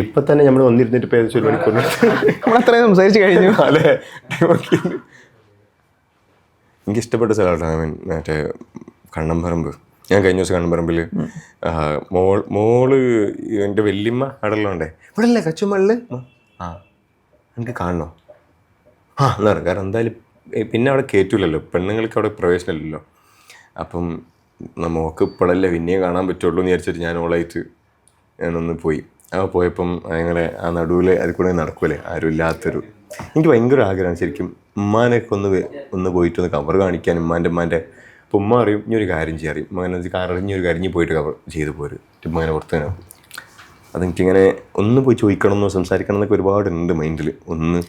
ഇപ്പൊ തന്നെ നമ്മൾ വന്നിരുന്നിട്ട് ഒരു മണിക്കൂർ നമ്മളത്രയും സംസാരിച്ച് കഴിഞ്ഞു. അല്ലേ? നമ്മളത്രയും സംസാരിച്ച് കഴിഞ്ഞു. അല്ലേ? എനിക്ക് ഇഷ്ടപ്പെട്ട സ്ഥലമാണ് മറ്റേ കണ്ണമ്പറമ്പ്. ഞാൻ കഴിഞ്ഞ ദിവസം കണ്ണമ്പറമ്പിൽ മോള് എൻ്റെ വല്യമ്മ അടലുണ്ടേ ഇവിടെ അല്ലേ കച്ചുമള്ളിൽ എനിക്ക് കാണണോ എന്നാ പറഞ്ഞു. കാരണം എന്തായാലും പിന്നെ അവിടെ കയറ്റൂലല്ലോ, പെണ്ണുങ്ങൾക്ക് അവിടെ പ്രവേശനമില്ലല്ലോ. അപ്പം നമുക്ക് ഇപ്പോഴല്ലേ പിന്നെയും കാണാൻ പറ്റുള്ളൂ എന്ന് വിചാരിച്ചിട്ട് ഞാൻ ഓളായിട്ട് ഞാനൊന്ന് പോയി. പോയപ്പം ഞങ്ങളെ ആ നടുവിൽ അതിൽ കൂടെ നടക്കൂലേ ആരും ഇല്ലാത്തൊരു, എനിക്ക് ഭയങ്കര ആഗ്രഹമാണ് ശരിക്കും ഉമ്മാനൊക്കെ ഒന്ന് പോയിട്ടൊന്ന് കവർ കാണിക്കാൻ. ഉമ്മാൻ്റെ അപ്പോൾ ഉമ്മ അറിയും ഇനി ഒരു കാര്യം ചെയ്യാം, അറിയും അങ്ങനെ കറിഞ്ഞൊരു കരിഞ്ഞ് പോയിട്ട് കവർ ചെയ്ത് പോരും. ഉമ്മ അങ്ങനെ പുറത്ത് തന്നെ. അതെനിക്കിങ്ങനെ ഒന്ന് പോയി ചോദിക്കണം എന്നോ സംസാരിക്കണം എന്നൊക്കെ ഒരുപാടുണ്ട് മൈൻഡിൽ. ഒന്ന്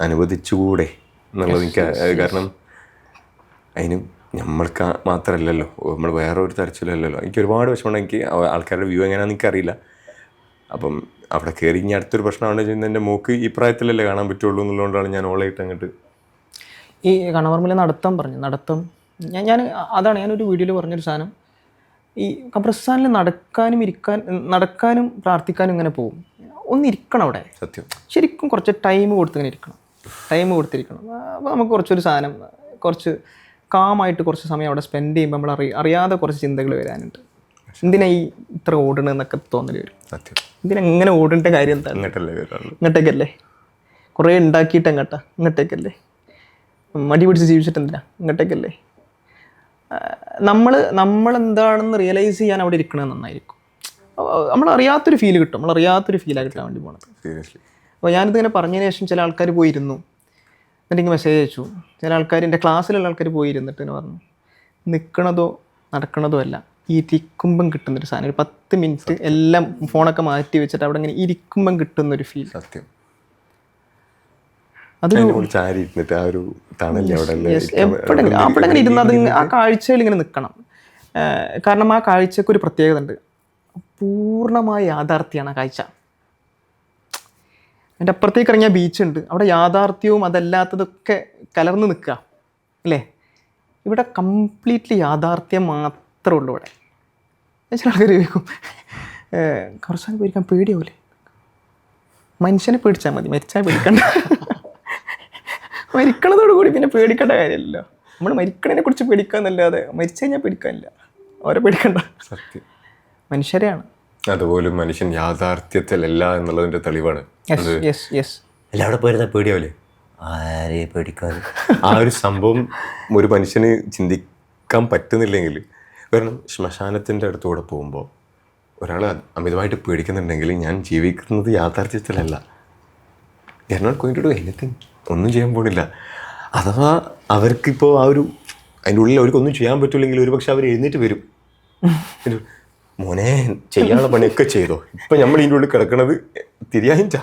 അനുവദിച്ചുകൂടെ എന്നുള്ളത് എനിക്ക്. കാരണം അതിന് നമ്മൾക്ക് മാത്രമല്ലല്ലോ, നമ്മൾ വേറെ ഒരു തരത്തിലല്ലല്ലോ. എനിക്ക് ഒരുപാട് വിഷമമുണ്ട്. എനിക്ക് ആൾക്കാരുടെ വ്യൂ എങ്ങനെയാണെന്ന് എനിക്കറിയില്ല. അപ്പം അവിടെ കയറി ഇനി അടുത്തൊരു പ്രശ്നമാണ് ചെയ്യുന്നത്, എൻ്റെ മോക്ക് ഈ പ്രായത്തിലല്ലേ കാണാൻ പറ്റുള്ളൂ എന്നുള്ളതുകൊണ്ടാണ് ഞാൻ ഓളായിട്ട് അങ്ങോട്ട്. ഈ കണ്ണപറമ്പിലെ നടത്തം പറഞ്ഞു, നടത്തം ഞാൻ അതാണ് ഞാനൊരു വീഡിയോയിൽ പറഞ്ഞൊരു സാധനം. ഈ ഖബർസ്ഥാനിൽ നടക്കാനും പ്രാർത്ഥിക്കാനും ഇങ്ങനെ പോകും. ഒന്നിരിക്കണം അവിടെ. സത്യം ശരിക്കും കുറച്ച് ടൈം കൊടുത്തിങ്ങനെ ഇരിക്കണം, ടൈം കൊടുത്തിരിക്കണം. അപ്പോൾ നമുക്ക് കുറച്ചൊരു സാധനം കുറച്ച് കാമായിട്ട് കുറച്ച് സമയം അവിടെ സ്പെൻഡ് ചെയ്യുമ്പോൾ നമ്മൾ അറിയാതെ കുറച്ച് ചിന്തകൾ വരാനുണ്ട്. എന്തിനാ ഈ ഇത്ര ഓടണമെന്നൊക്കെ തോന്നല് വരും. സത്യം. ഇതിനെങ്ങനെ ഓടേണ്ട കാര്യം എന്താണ്? ഇങ്ങോട്ടേക്കല്ലേ കുറേ ഉണ്ടാക്കിയിട്ട് ഇങ്ങോട്ടേക്കല്ലേ മടി പിടിച്ച് ജീവിച്ചിട്ട് എന്തിനാ ഇങ്ങോട്ടേക്കല്ലേ? നമ്മളെന്താണെന്ന് റിയലൈസ് ചെയ്യാൻ അവിടെ ഇരിക്കണത് നന്നായിരിക്കും. നമ്മളറിയാത്തൊരു ഫീല് കിട്ടും, നമ്മളറിയാത്തൊരു ഫീലാണ് കിട്ടാൻ വേണ്ടി പോണത്. സീരിയസ്ലി. അപ്പോൾ ഞാനിതിങ്ങനെ പറഞ്ഞതിന് ശേഷം ചില ആൾക്കാർ പോയിരുന്നു, എന്നിട്ട് എനിക്ക് മെസ്സേജ് അയച്ചു. ചില ആൾക്കാർ എൻ്റെ ക്ലാസ്സിലുള്ള ആൾക്കാർ പോയിരുന്നിട്ട് എന്ന് പറഞ്ഞു, നിൽക്കണതോ നടക്കണതോ അല്ല, ഈ ഇരിക്കുമ്പം കിട്ടുന്നൊരു സാധനം. ഒരു 10 മിനിറ്റ് എല്ലാം ഫോണൊക്കെ മാറ്റി വെച്ചിട്ട് അവിടെ ഇങ്ങനെ ഇരിക്കുമ്പം കിട്ടുന്നൊരു ഫീൽ. സത്യം. അതൊരു എപ്പോഴെങ്കിലും അവിടെ ഇങ്ങനെ ഇരുന്ന് അത് ആ കാഴ്ചയിൽ ഇങ്ങനെ നിൽക്കണം. കാരണം ആ കാഴ്ചക്ക് ഒരു പ്രത്യേകത ഉണ്ട്, പൂർണ്ണമായ യാഥാർത്ഥ്യമാണ് ആ കാഴ്ച. അതിൻ്റെ അപ്പുറത്തേക്ക് ഇറങ്ങിയ ബീച്ചുണ്ട്, അവിടെ യാഥാർത്ഥ്യവും അതല്ലാത്തതൊക്കെ കലർന്ന് നിൽക്കുക അല്ലേ? ഇവിടെ കംപ്ലീറ്റ്ലി യാഥാർത്ഥ്യം മാത്രമേ ഉള്ളൂ. ഇവിടെ ചില ആൾക്കാർ ചോദിക്കും, കുറച്ചാൽ പേടിക്കാൻ പേടിയാവൂലേ? മനുഷ്യനെ പേടിച്ചാൽ മതി, മരിച്ചാൽ പേടിക്കണ്ട. മരിക്കണതോടുകൂടി പിന്നെ പേടിക്കേണ്ട കാര്യമില്ലല്ലോ. നമ്മൾ മരിക്കണതിനെ കുറിച്ച് പേടിക്കാന്നല്ലാതെ മരിച്ചു കഴിഞ്ഞാൽ പേടിക്കാനില്ല, അവരെ പേടിക്കണ്ട. സത്യം. മനുഷ്യരെയാണ്. അതുപോലും മനുഷ്യൻ യാഥാർത്ഥ്യത്തിലല്ല എന്നുള്ളതിൻ്റെ തെളിവാണ്. അല്ല അവിടെ പോയിരുന്ന പേടിയാവില്ലേ? ആരെ പേടിക്കാതെ ആ ഒരു സംഭവം ഒരു മനുഷ്യന് ചിന്തിക്കാൻ പറ്റുന്നില്ലെങ്കിൽ, കാരണം ശ്മശാനത്തിൻ്റെ അടുത്തൂടെ പോകുമ്പോൾ ഒരാൾ അമിതമായിട്ട് പേടിക്കുന്നുണ്ടെങ്കിൽ ഞാൻ ജീവിക്കുന്നത് യാഥാർത്ഥ്യത്തിലല്ല. ഞാൻ not going to do anything. ഒന്നും ചെയ്യാൻ പോണില്ല. അഥവാ അവർക്കിപ്പോൾ ആ ഒരു അതിൻ്റെ ഉള്ളിൽ അവർക്കൊന്നും ചെയ്യാൻ പറ്റില്ലെങ്കിൽ ഒരു പക്ഷെ അവർ എഴുന്നേറ്റ് വരും, മോനെ ചെയ്യാനുള്ള പണിയൊക്കെ ചെയ്തോ, ഇപ്പം നമ്മൾ ഇതിൻ്റെ ഉള്ളിൽ കിടക്കണത് തിരിയായിട്ടാ,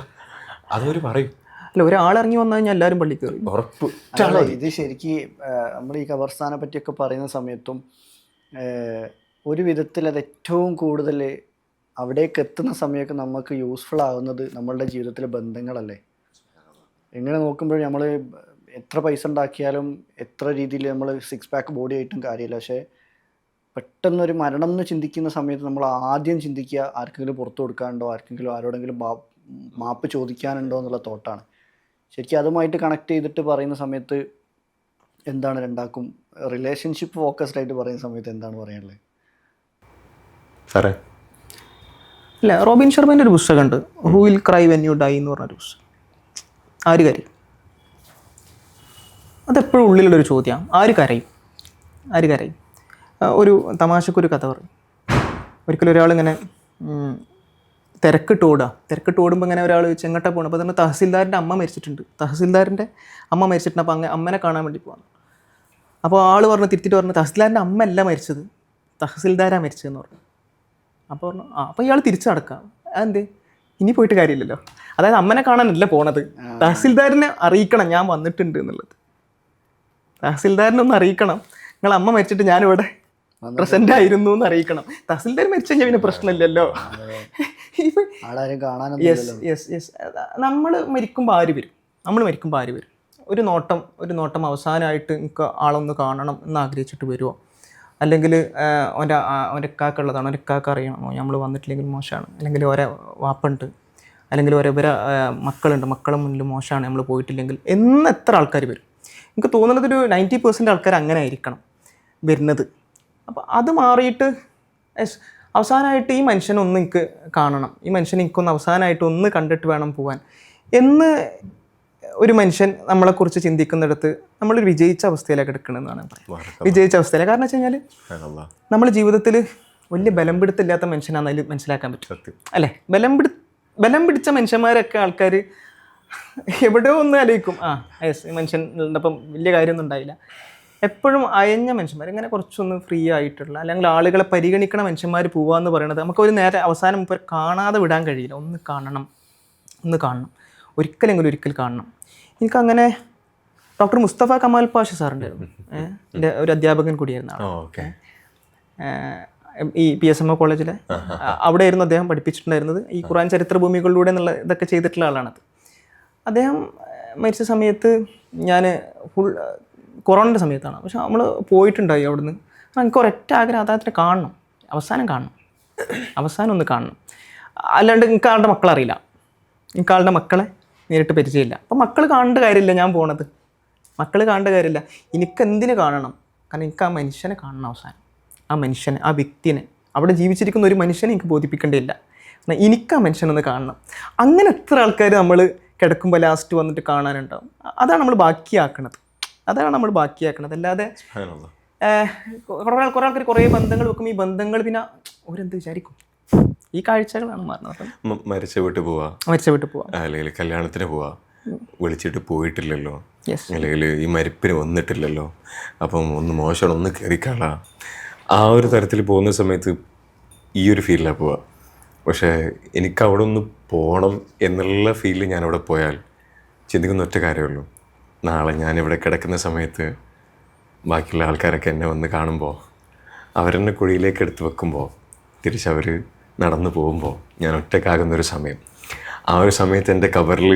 അതവർ പറയും. അല്ല, ഒരാളിറങ്ങി വന്നു കഴിഞ്ഞാൽ എല്ലാവരും പള്ളി കയറി, ഉറപ്പ്. ഇത് ശരിക്കും നമ്മൾ ഈ ഖബർസ്ഥാനെ പറ്റിയൊക്കെ പറയുന്ന സമയത്തും ഒരു വിധത്തിൽ അത് ഏറ്റവും കൂടുതൽ അവിടേക്ക് എത്തുന്ന സമയമൊക്കെ നമുക്ക് യൂസ്ഫുൾ ആകുന്നത് നമ്മളുടെ ജീവിതത്തിലെ ബന്ധങ്ങളല്ലേ. എങ്ങനെ നോക്കുമ്പോൾ നമ്മൾ എത്ര പൈസ ഉണ്ടാക്കിയാലും എത്ര രീതിയിൽ നമ്മൾ 6 പാക്ക് ബോഡി ആയിട്ടും കാര്യമില്ല. പക്ഷേ പെട്ടെന്നൊരു മരണം എന്ന് ചിന്തിക്കുന്ന സമയത്ത് നമ്മൾ ആദ്യം ചിന്തിക്കുക ആർക്കെങ്കിലും പുറത്തു കൊടുക്കാനുണ്ടോ, ആരോടെങ്കിലും മാപ്പ് ചോദിക്കാനുണ്ടോ എന്നുള്ള തോട്ടാണ്. ശരിക്കും അതുമായിട്ട് കണക്ട് ചെയ്തിട്ട് പറയുന്ന സമയത്ത് എന്താണ് രണ്ടാക്കും റിലേഷൻഷിപ്പ് ഫോക്കസ്ഡ് ആയിട്ട് പറയുന്ന സമയത്ത് എന്താണ് പറയാനുള്ളത് സാറേ? അല്ല, റോബിൻ ശർമ്മേൻ്റെ ഒരു പുസ്തകമുണ്ട്, who will cry when you dye എന്ന് പറഞ്ഞൊരു പുസ്തകം. ആര് കരയും? അതെപ്പോഴും ഉള്ളിലുള്ളൊരു ചോദ്യമാണ്. ആര് കരയും? ഒരു തമാശക്കൊരു കഥ പറയും. ഒരിക്കലും ഒരാളിങ്ങനെ തിരക്കിട്ട് ഓടുമ്പോൾ ഇങ്ങനെ ഒരാൾ ചെങ്ങട്ട പോകണം. അപ്പോൾ തന്നെ തഹസിൽദാറിൻ്റെ അമ്മ മരിച്ചിട്ടുണ്ട്. അപ്പോൾ അമ്മനെ കാണാൻ വേണ്ടി പോകണം. അപ്പോൾ ആൾ തിരുത്തിയിട്ട് പറഞ്ഞു, തഹസിൽദാറിൻ്റെ അമ്മ അല്ല മരിച്ചത്, തഹസിൽദാരാണ് മരിച്ചതെന്ന് പറഞ്ഞു. അപ്പോൾ പറഞ്ഞു അപ്പോൾ ഇയാൾ തിരിച്ചു നടക്കാം. അതെന്ത്? ഇനി പോയിട്ട് കാര്യമില്ലല്ലോ. അതായത് അമ്മനെ കാണാനല്ല പോണത്, തഹസിൽദാരിനെ അറിയിക്കണം ഞാൻ വന്നിട്ടുണ്ട് എന്നുള്ളത്. തഹസിൽദാരിനെ ഒന്ന് അറിയിക്കണം, നിങ്ങൾ അമ്മ മരിച്ചിട്ട് ഞാനിവിടെ പ്രസന്റ് ആയിരുന്നു എന്ന് അറിയിക്കണം. തഹസിൽദാർ മരിച്ചു കഴിഞ്ഞാൽ പിന്നെ പ്രശ്നമില്ലല്ലോ. നമ്മൾ മരിക്കുമ്പോൾ ആര് വരും? ഒരു നോട്ടം അവസാനമായിട്ട് എനിക്ക് ആളൊന്ന് കാണണം എന്ന് ആഗ്രഹിച്ചിട്ട് വരുമോ? അല്ലെങ്കിൽ ഓൻ്റെ കാക്കുള്ളതാണ്, ഓൻ്റെ കാക്ക അറിയണമോ നമ്മൾ വന്നിട്ടില്ലെങ്കിൽ മോശമാണ്, അല്ലെങ്കിൽ ഓരോ വാപ്പുണ്ട് അല്ലെങ്കിൽ ഓരോരോ മക്കളുണ്ട്, മക്കളെ മുന്നിൽ മോശമാണ് നമ്മൾ പോയിട്ടില്ലെങ്കിൽ എന്ന് എത്ര ആൾക്കാർ വരും. എനിക്ക് തോന്നുന്നത് ഒരു 90% ആൾക്കാർ അങ്ങനെ ആയിരിക്കണം വരുന്നത്. അപ്പോൾ അത് മാറിയിട്ട് അവസാനമായിട്ട് ഈ മനുഷ്യനെ ഒന്ന് എനിക്ക് കാണണം, ഈ മനുഷ്യനെ എനിക്കൊന്ന് അവസാനമായിട്ട് ഒന്ന് കണ്ടിട്ട് വേണം പോകാൻ എന്ന് ഒരു മനുഷ്യൻ നമ്മളെക്കുറിച്ച് ചിന്തിക്കുന്നിടത്ത് നമ്മളൊരു വിജയിച്ച അവസ്ഥയിലേക്ക് എടുക്കണമെന്നാണ് പറയുന്നത്. വിജയിച്ച അവസ്ഥയിലേക്ക്. കാരണം വെച്ച് കഴിഞ്ഞാൽ നമ്മൾ ജീവിതത്തിൽ വലിയ ബലം പിടുത്തില്ലാത്ത മനുഷ്യനാണെന്ന് അതിൽ മനസ്സിലാക്കാൻ പറ്റും അല്ലേ. ബലം പിടിച്ച മനുഷ്യന്മാരൊക്കെ ആൾക്കാർ എവിടെയോ ഒന്ന് ആലോചിക്കും, ഈ മനുഷ്യനപ്പം വലിയ കാര്യമൊന്നും ഉണ്ടായില്ല. എപ്പോഴും അയഞ്ഞ മനുഷ്യന്മാർ, ഇങ്ങനെ കുറച്ചൊന്ന് ഫ്രീ ആയിട്ടുള്ള അല്ലെങ്കിൽ ആളുകളെ പരിഗണിക്കണ മനുഷ്യന്മാർ പോവാന്ന് പറയുന്നത് നമുക്കൊരു നേരെ അവസാനം മുമ്പ് കാണാതെ വിടാൻ കഴിയില്ല. ഒന്ന് കാണണം, ഒരിക്കൽ കാണണം. എനിക്കങ്ങനെ ഡോക്ടർ മുസ്തഫ കമാൽ പാഷ സാറുണ്ടായിരുന്നു, എൻ്റെ ഒരു അധ്യാപകൻ കൂടിയായിരുന്നു ആൾ. ഈ PSMO കോളേജിലെ അവിടെ ആയിരുന്നു അദ്ദേഹം പഠിപ്പിച്ചിട്ടുണ്ടായിരുന്നത്. ഈ ഖുർആൻ ചരിത്ര ഭൂമികളിലൂടെ എന്നുള്ള ഇതൊക്കെ ചെയ്തിട്ടുള്ള ആളാണത്. അദ്ദേഹം മരിച്ച സമയത്ത് ഞാൻ കൊറോണയുടെ സമയത്താണ്, പക്ഷെ നമ്മൾ പോയിട്ടുണ്ടായി അവിടുന്ന്. എനിക്ക് ഒരൊറ്റ ആഗ്രഹം അദ്ദേഹത്തിനെ കാണണം, അവസാനം ഒന്ന് കാണണം. അല്ലാണ്ട് എനിക്ക് ആളുടെ മക്കളറിയില്ല, എനിക്ക് ആളുടെ മക്കളെ നേരിട്ട് പരിചയമില്ല. അപ്പം മക്കൾ കാണേണ്ട കാര്യമില്ല, ഞാൻ പോണത് മക്കൾ കാണേണ്ട കാര്യമില്ല. എനിക്കെന്തിന് കാണണം? കാരണം എനിക്ക് ആ മനുഷ്യനെ കാണണം അവസാനം. ആ മനുഷ്യനെ, ആ വ്യക്തിനെ, അവിടെ ജീവിച്ചിരിക്കുന്ന ഒരു മനുഷ്യനെ എനിക്ക് ബോധിപ്പിക്കേണ്ടിയില്ല. എന്നാൽ എനിക്ക് ആ മനുഷ്യനൊന്ന് കാണണം. അങ്ങനെ എത്ര ആൾക്കാർ നമ്മൾ കിടക്കുമ്പോൾ ലാസ്റ്റ് വന്നിട്ട് കാണാനുണ്ടാവും. അതാണ് നമ്മൾ ബാക്കിയാക്കണത്. അല്ലാതെ കുറേ ആൾക്കാർ കുറേ ബന്ധങ്ങൾ വെക്കും. ഈ ബന്ധങ്ങൾ പിന്നെ അവരെന്ത് വിചാരിക്കും? ഈ കാഴ്ചകളാണ് മാറുന്നത്. മരിച്ച വീട്ടിൽ പോവാ, അല്ലെങ്കിൽ കല്യാണത്തിന് പോവാ, വിളിച്ചിട്ട് പോയിട്ടില്ലല്ലോ, അല്ലെങ്കിൽ ഈ മരിപ്പിന് വന്നിട്ടില്ലല്ലോ, അപ്പം ഒന്ന് മോശമാണ്, ഒന്ന് കയറിക്കാളാ, ആ ഒരു തരത്തിൽ പോകുന്ന സമയത്ത് ഈ ഒരു ഫീലിലാണ് പോവുക. പക്ഷേ എനിക്ക് അവിടെ ഒന്ന് പോകണം എന്നുള്ള ഫീലിൽ ഞാനവിടെ പോയാൽ ചിന്തിക്കുന്ന ഒറ്റ കാര്യമുള്ളൂ, നാളെ ഞാനിവിടെ കിടക്കുന്ന സമയത്ത് ബാക്കിയുള്ള ആൾക്കാരൊക്കെ എന്നെ വന്ന് കാണുമ്പോൾ, അവരെന്നെ കുഴിയിലേക്ക് എടുത്ത് വെക്കുമ്പോൾ, തിരിച്ചവർ നടന്നു പോകുമ്പോൾ ഞാൻ ഒറ്റക്കാകുന്നൊരു സമയം, ആ ഒരു സമയത്ത് എൻ്റെ കവറിൽ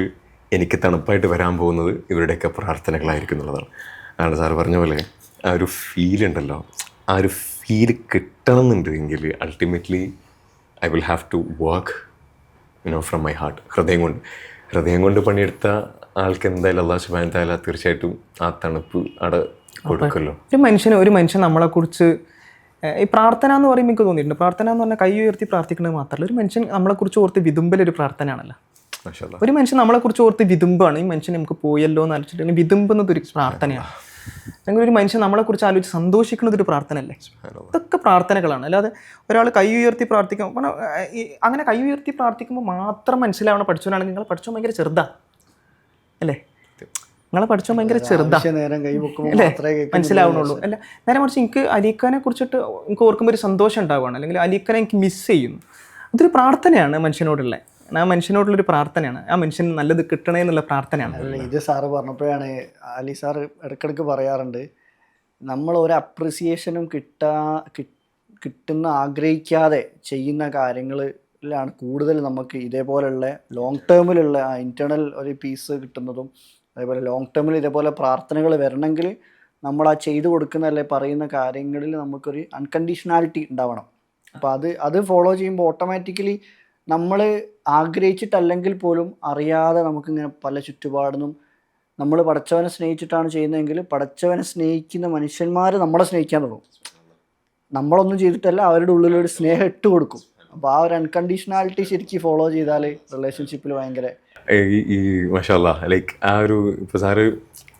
എനിക്ക് തണുപ്പായിട്ട് വരാൻ പോകുന്നത് ഇവരുടെയൊക്കെ പ്രാർത്ഥനകളായിരിക്കും എന്നുള്ളതാണ്. ആണ് സാറ് പറഞ്ഞ പോലെ ആ ഒരു ഫീലുണ്ടല്ലോ, ആ ഒരു ഫീൽ കിട്ടണം എന്നുണ്ടെങ്കിൽ ultimately I will have to work from my heart. ഹൃദയം കൊണ്ട് പണിയെടുത്ത ആൾക്ക് എന്തായാലും അല്ലാഹു സുബ്ഹാനഹു വ തആല തീർച്ചയായിട്ടും ആ തണുപ്പ് അവിടെ കൊടുക്കുമല്ലോ. ഒരു മനുഷ്യൻ നമ്മളെക്കുറിച്ച് ഈ പ്രാർത്ഥന എന്ന് പറയുമ്പോൾ എനിക്ക് തോന്നിയിട്ടുണ്ട്, പ്രാർത്ഥന എന്ന് പറഞ്ഞാൽ കൈ ഉയർത്തി പ്രാർത്ഥിക്കുന്നത് മാത്രമല്ല, ഒരു മനുഷ്യൻ നമ്മളെക്കുറിച്ച് ഓർത്ത് വിതുമ്പലൊരു പ്രാർത്ഥനയാണല്ലോ. ഒരു മനുഷ്യൻ നമ്മളെക്കുറിച്ച് ഓർത്ത് വിതുമ്പാണ്, ഈ മനുഷ്യൻ നമുക്ക് പോയല്ലോ എന്ന് ആലോചിച്ചിട്ട് വിതുമ്പുന്നതൊരു പ്രാർത്ഥനയാണ്. അല്ലെങ്കിൽ ഒരു മനുഷ്യൻ നമ്മളെക്കുറിച്ച് ആലോചിച്ച് സന്തോഷിക്കുന്നതൊരു പ്രാർത്ഥനയല്ലേ. ഇതൊക്കെ പ്രാർത്ഥനകളാണ്. അല്ലാതെ ഒരാൾ കൈ ഉയർത്തി പ്രാർത്ഥിക്കും, അങ്ങനെ കൈ ഉയർത്തി പ്രാർത്ഥിക്കുമ്പോൾ മാത്രം മനസ്സിലാവണം പഠിച്ചവനാണെങ്കിൽ നിങ്ങൾ പഠിച്ചോ ഭയങ്കര ചെറുതാ അല്ലേ, നിങ്ങളെ പഠിച്ചോ ഭയങ്കര ചെറുതാ അല്ലേ, മനസ്സിലാവണുള്ളൂ. അല്ല, നേരെ മറിച്ച് എനിക്ക് അലീഖാനെ കുറിച്ചിട്ട് എനിക്ക് ഓർക്കുമ്പോൾ ഒരു സന്തോഷം ഉണ്ടാവുകയാണ്, അല്ലെങ്കിൽ അലീഖാനെ എനിക്ക് മിസ് ചെയ്യുന്നു. അതൊരു പ്രാർത്ഥനയാണ് മനുഷ്യനോടുള്ള, ആ മനുഷ്യനോടുള്ളൊരു പ്രാർത്ഥനയാണ്, ആ മനുഷ്യൻ നല്ലത് കിട്ടണേ എന്നുള്ള പ്രാർത്ഥനയാണ്. ഇത് സാറ് പറഞ്ഞപ്പോഴാണ് അലി സാറ് ഇടയ്ക്കിടയ്ക്ക് പറയാറുണ്ട്, നമ്മൾ ഒരു അപ്രിസിയേഷനും കിട്ടുന്ന ആഗ്രഹിക്കാതെ ചെയ്യുന്ന കാര്യങ്ങളിലാണ് കൂടുതൽ നമുക്ക് ഇതേപോലെയുള്ള ലോങ് ടേമിലുള്ള ഇൻറ്റേർണൽ ഒരു പീസ് കിട്ടുന്നതും. അതേപോലെ ലോങ് ടേമിൽ ഇതേപോലെ പ്രാർത്ഥനകൾ വരണമെങ്കിൽ നമ്മൾ ആ ചെയ്തു കൊടുക്കുന്ന അല്ലെ പറയുന്ന കാര്യങ്ങളിൽ നമുക്കൊരു അൺകണ്ടീഷണാലിറ്റി ഉണ്ടാവണം. അപ്പോൾ അത് ഫോളോ ചെയ്യുമ്പോൾ ഓട്ടോമാറ്റിക്കലി നമ്മൾ ആഗ്രഹിച്ചിട്ടല്ലെങ്കിൽ പോലും അറിയാതെ നമുക്കിങ്ങനെ പല ചുറ്റുപാടിനും നമ്മൾ പടച്ചവനെ സ്നേഹിച്ചിട്ടാണ് ചെയ്യുന്നതെങ്കിൽ പടച്ചവനെ സ്നേഹിക്കുന്ന മനുഷ്യന്മാർ നമ്മളെ സ്നേഹിക്കാൻ തുടങ്ങും. നമ്മളൊന്നും ചെയ്തിട്ടല്ല, അവരുടെ ഉള്ളിലൊരു സ്നേഹം ഇട്ട് കൊടുക്കും. അപ്പോൾ ആ ഒരു അൺകണ്ടീഷണാലിറ്റി ശരിക്കും ഫോളോ ചെയ്താൽ റിലേഷൻഷിപ്പിൽ ഭയങ്കര ഈ മാഷാല്ലാ ലൈക്ക് ആ ഒരു ഇപ്പോൾ സാറ്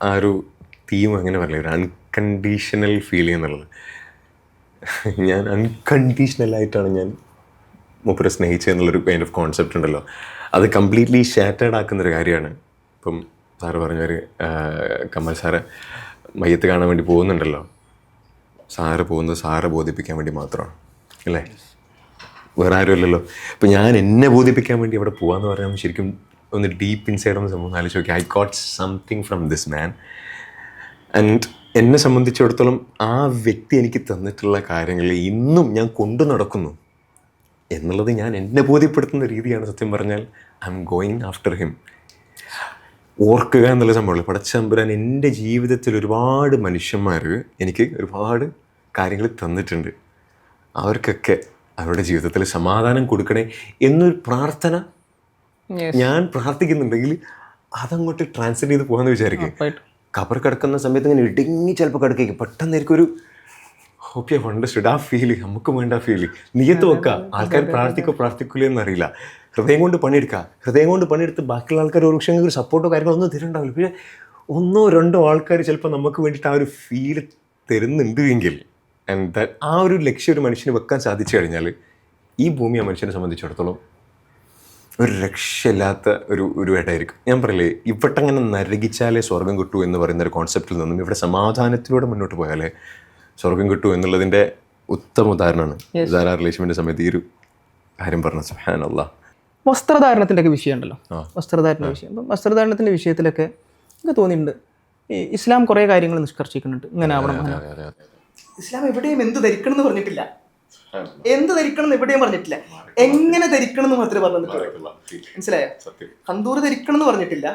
ആ ഒരു തീം എങ്ങനെ പറയില്ല, ഒരു അൺകണ്ടീഷണൽ ഫീൽ ചെയ്യുന്നുള്ളത്. ഞാൻ അൺകണ്ടീഷണലായിട്ടാണ് ഞാൻ മൂപ്പരെ സ്നേഹിച്ചതെന്നുള്ളൊരു കൈൻഡ് ഓഫ് കോൺസെപ്റ്റ് ഉണ്ടല്ലോ, അത് കംപ്ലീറ്റ്ലി ഷാറ്റേഡ് ആക്കുന്നൊരു കാര്യമാണ്. ഇപ്പം സാറ് പറഞ്ഞൊരു കമൽ സാറ് മയ്യത്ത് കാണാൻ വേണ്ടി പോകുന്നുണ്ടല്ലോ, സാറ് പോകുന്നത് സാറെ ബോധിപ്പിക്കാൻ വേണ്ടി മാത്രമാണ് അല്ലേ, വേറെ ആരും ഇല്ലല്ലോ. ഇപ്പം ഞാൻ എന്നെ ബോധിപ്പിക്കാൻ വേണ്ടി അവിടെ പോകാമെന്ന് പറയുമ്പോൾ ശരിക്കും ഒന്ന് ഡീപ്പ് ഇൻസൈഡ് ഒന്ന് സംഭവം ആലോചിച്ച് നോക്കി, I got something from this man. And എന്നെ സംബന്ധിച്ചിടത്തോളം ആ വ്യക്തി എനിക്ക് തന്നിട്ടുള്ള കാര്യങ്ങൾ ഇന്നും ഞാൻ കൊണ്ടു നടക്കുന്നു എന്നുള്ളത് ഞാൻ എന്നെ ബോധ്യപ്പെടുത്തുന്ന രീതിയാണ്. സത്യം പറഞ്ഞാൽ I am going after him. ഓർക്കുക എന്നുള്ള സംഭവമുള്ളൂ. പടച്ചതമ്പുരാൻ എൻ്റെ ജീവിതത്തിൽ ഒരുപാട് മനുഷ്യന്മാർ എനിക്ക് ഒരുപാട് കാര്യങ്ങൾ തന്നിട്ടുണ്ട്, അവർക്കൊക്കെ അവരുടെ ജീവിതത്തിൽ സമാധാനം കൊടുക്കണേ എന്നൊരു പ്രാർത്ഥന ഞാൻ പ്രാർത്ഥിക്കുന്നുണ്ടെങ്കിൽ അതങ്ങോട്ട് ട്രാൻസ്ലേറ്റ് ചെയ്ത് പോകാമെന്ന് വിചാരിക്കും. കബർ കിടക്കുന്ന സമയത്ത് ഇങ്ങനെ ഇടുങ്ങി ചിലപ്പോൾ കിടക്കും, പെട്ടെന്നായിരിക്കും ഒരു ഹോപ്പ് യു അണ്ടർസ്റ്റുഡ് ആ ഫീല്, നമുക്ക് വേണ്ട ആ ഫീല്. നിയത്ത് വെക്കുക, ആൾക്കാർ പ്രാർത്ഥിക്കൂലേ എന്നറിയില്ല. ഹൃദയം കൊണ്ട് പണിയെടുക്കുക, ഹൃദയം കൊണ്ട് പണിയെടുത്ത് ബാക്കിയുള്ള ആൾക്കാർ ഒരു പക്ഷേ ഒരു സപ്പോർട്ടോ കാര്യങ്ങളോ ഒന്നും തരുന്നുണ്ടാവില്ല. പിന്നെ 1-2 ആൾക്കാർ ചിലപ്പോൾ നമുക്ക് വേണ്ടിയിട്ട് ആ ഒരു ഫീല് തരുന്നുണ്ട് എങ്കിൽ, ആൻഡ് ആ ഒരു ലക്ഷ്യം ഒരു മനുഷ്യന് വെക്കാൻ സാധിച്ചു കഴിഞ്ഞാൽ ഈ ഭൂമി ആ മനുഷ്യനെ സംബന്ധിച്ചിടത്തോളം ഒരു രക്ഷയില്ലാത്ത ഒരു ഇടമായിരിക്കും. ഞാൻ പറയില്ലേ, ഇവിടെ അങ്ങനെ നരകിച്ചാലേ സ്വർഗം കിട്ടൂ എന്ന് പറയുന്ന ഒരു കോൺസെപ്റ്റിൽ നിന്നും ഇവിടെ സമാധാനത്തിലൂടെ മുന്നോട്ട് പോയാലേ സ്വർഗം കിട്ടൂ എന്നുള്ളതിൻ്റെ ഉത്തമ ഉദാഹരണമാണ് ദാരാ റിലേഷൻഷിപ്പിൻ്റെ സമയത്ത് ഈ ഒരു കാര്യം പറഞ്ഞ. സുബ്ഹാനല്ലാഹ്. വസ്ത്രധാരണത്തിൻ്റെ ഒക്കെ വിഷയം ഉണ്ടല്ലോ, വസ്ത്രധാരണ വിഷയം. അപ്പം വസ്ത്രധാരണത്തിൻ്റെ വിഷയത്തിലൊക്കെ എനിക്ക് തോന്നിയിട്ടുണ്ട് ഇസ്ലാം കുറേ കാര്യങ്ങൾ നിഷ്കർഷിക്കുന്നുണ്ട്, ഇങ്ങനെ ആവണം. ഇസ്ലാം എവിടെയും എന്ത് ധരിക്കണം എന്ന് പറഞ്ഞിട്ടില്ല, എന്ത് ധരിക്കണം എന്ന് എവിടെയും പറഞ്ഞിട്ടില്ല, എങ്ങനെ ധരിക്കണം എന്ന് മാത്രമേ പറഞ്ഞിട്ടുള്ളൂ. മനസ്സിലായോ? കന്തൂർ ധരിക്കണം എന്ന് പറഞ്ഞിട്ടില്ല,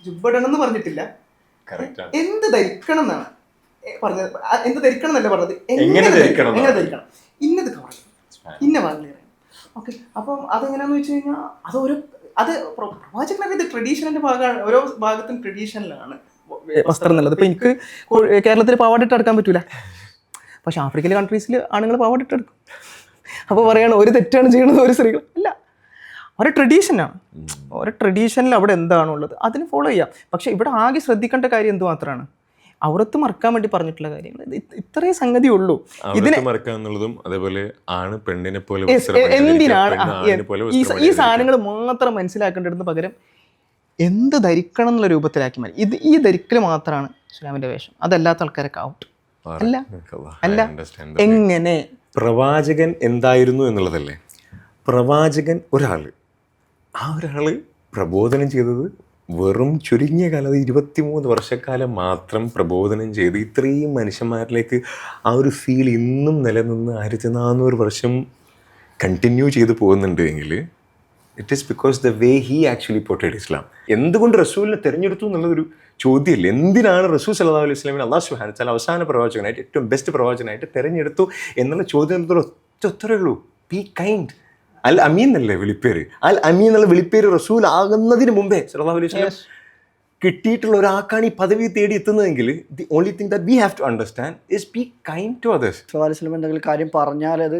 ജുബ്ബടണം എന്ന് പറഞ്ഞിട്ടില്ല, എന്ത് ധരിക്കണം എന്നാണ് പറഞ്ഞത്. എന്ത് ധരിക്കണം എന്നല്ല പറഞ്ഞത്, എങ്ങനെ ധരിക്കണം, ഇന്നത് കവർ ഇന്ന വാങ്ങി. ഓക്കെ, അപ്പം അതെങ്ങനെയാന്ന് വെച്ച് കഴിഞ്ഞാൽ അത് പ്രവാചകനൊക്കെ ഇത് ട്രഡീഷണലിന്റെ ഭാഗമാണ്, ഓരോ ഭാഗത്തും ട്രഡീഷണലാണ് വസ്ത്രം എന്നുള്ളത്. ഇപ്പം എനിക്ക് കേരളത്തിൽ പാവാടിട്ട് എടുക്കാൻ പറ്റൂല, പക്ഷെ ആഫ്രിക്കയിലെ കൺട്രീസിൽ ആണുങ്ങൾ പാവാടിട്ട് എടുക്കും. അപ്പോൾ പറയാണ് ഒരു തെറ്റാണ് ചെയ്യുന്നത് ഒരു സ്ത്രീകൾ അല്ല, ഒരു ട്രഡീഷനാണ്. ഓരോ ട്രഡീഷനിൽ അവിടെ എന്താണുള്ളത് അതിന് ഫോളോ ചെയ്യാം. പക്ഷെ ഇവിടെ ആകെ ശ്രദ്ധിക്കേണ്ട കാര്യം എന്തുമാത്രമാണ്, ഔറത്ത് മറക്കാൻ വേണ്ടി പറഞ്ഞിട്ടുള്ള കാര്യങ്ങൾ ഇത്രേ സംഗതി ഉള്ളൂ. ഇതിനെ മറക്കാന്നുള്ളതും അതേപോലെ ആണ് പെണ്ണിനെ പോലെ എന്തിനാണ് ഈ സാധനങ്ങൾ മാത്രം മനസ്സിലാക്കേണ്ടതിന് പകരം എന്ത് ധരിക്കണം എന്നുള്ള രൂപത്തിലാക്കി മാറി. ഈ ധരിക്കൽ മാത്രമാണ് ഇസ്ലാമിന്റെ വേഷം, അതല്ലാത്ത ആൾക്കാരൊക്കെ ഔട്ട്. അല്ല എങ്ങനെ പ്രവാചകൻ എന്തായിരുന്നു എന്നുള്ളതല്ലേ. പ്രവാചകൻ ഒരാള്, ആ ഒരാള് പ്രബോധനം ചെയ്തത് വെറും ചുരുങ്ങിയ കാലം, 23 വർഷക്കാലം മാത്രം പ്രബോധനം ചെയ്ത് ഇത്രയും മനുഷ്യന്മാരിലേക്ക് ആ ഒരു ഫീൽ ഇന്നും നിലനിന്ന് 1400 വർഷം കണ്ടിന്യൂ ചെയ്ത് പോകുന്നുണ്ട് എങ്കിൽ it is because the way he actually portrayed Islam. എന്തുകൊണ്ട് റസൂലിനെ തിരഞ്ഞെടുത്തു എന്നുള്ളതൊരു ചോദ്യമല്ലേ. എന്തിനാണ് റസൂൽ സല്ലല്ലാഹു അലൈഹി വസല്ലമയെ അല്ലാഹു സുബ്ഹാനഹു വ തആല അവസാന പ്രവാചകനായിട്ട്, ഏറ്റവും ബെസ്റ്റ് പ്രവാചകനായിട്ട് തിരഞ്ഞെടുത്തു എന്നുള്ള ചോദ്യത്തിലുള്ള ഒറ്റ ഉള്ളൂ, ബി കൈൻഡ്. അൽ അമീൻ എന്നല്ലേ വിളിപ്പേര്. അൽ അമീൻ എന്നുള്ള വിളിപ്പേര് റസൂൽ ആകുന്നതിന് മുമ്പേ സല്ലല്ലാഹു അലൈഹി വസല്ലം കിട്ടിയിട്ടുള്ള ഒരാൾക്കാണ് ഈ പദവി തേടി എത്തുന്നതെങ്കിൽ the only thing that we have to understand is be kind to others. സല്ലല്ലാഹു അലൈഹി വസല്ലം എന്തെങ്കിലും കാര്യം പറഞ്ഞാൽ അത്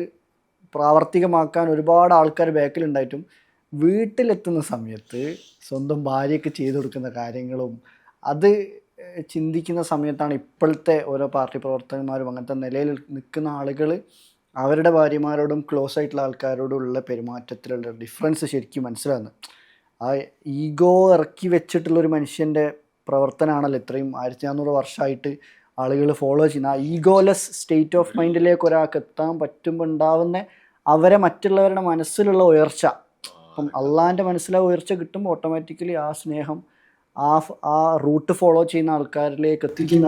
പ്രാവർത്തികമാക്കാൻ ഒരുപാട് ആൾക്കാർ ബാക്കിലുണ്ടായിട്ടും വീട്ടിലെത്തുന്ന സമയത്ത് സ്വന്തം ഭാര്യയ്ക്ക് ചെയ്തു കൊടുക്കുന്ന കാര്യങ്ങളും അത് ചിന്തിക്കുന്ന സമയത്താണ് ഇപ്പോഴത്തെ ഓരോ പാർട്ടി പ്രവർത്തകന്മാരും അങ്ങനത്തെ നിലയിൽ നിൽക്കുന്ന ആളുകൾ അവരുടെ ഭാര്യമാരോടും ക്ലോസ് ആയിട്ടുള്ള ആൾക്കാരോടുള്ള പെരുമാറ്റത്തിലുള്ള ഡിഫറൻസ് ശരിക്കും മനസ്സിലാകുന്നത്. ആ ഈഗോ ഇറക്കി വെച്ചിട്ടുള്ളൊരു മനുഷ്യൻ്റെ പ്രവർത്തനമാണല്ലോ ഇത്രയും 1400 വർഷമായിട്ട് ആളുകൾ ഫോളോ ചെയ്യുന്ന. ആ ഈഗോലെസ് സ്റ്റേറ്റ് ഓഫ് മൈൻഡിലേക്ക് ഒരാൾക്ക് എത്താൻ പറ്റുമ്പോൾ ഉണ്ടാവുന്ന അവരെ മറ്റുള്ളവരുടെ മനസ്സിലുള്ള ഉയർച്ച, അപ്പം അള്ളാൻ്റെ മനസ്സിലെ ഉയർച്ച കിട്ടുമ്പോൾ ഓട്ടോമാറ്റിക്കലി ആ സ്നേഹം ആ റൂട്ട് ഫോളോ ചെയ്യുന്ന ആൾക്കാരിലേക്ക് എത്തിക്കുന്ന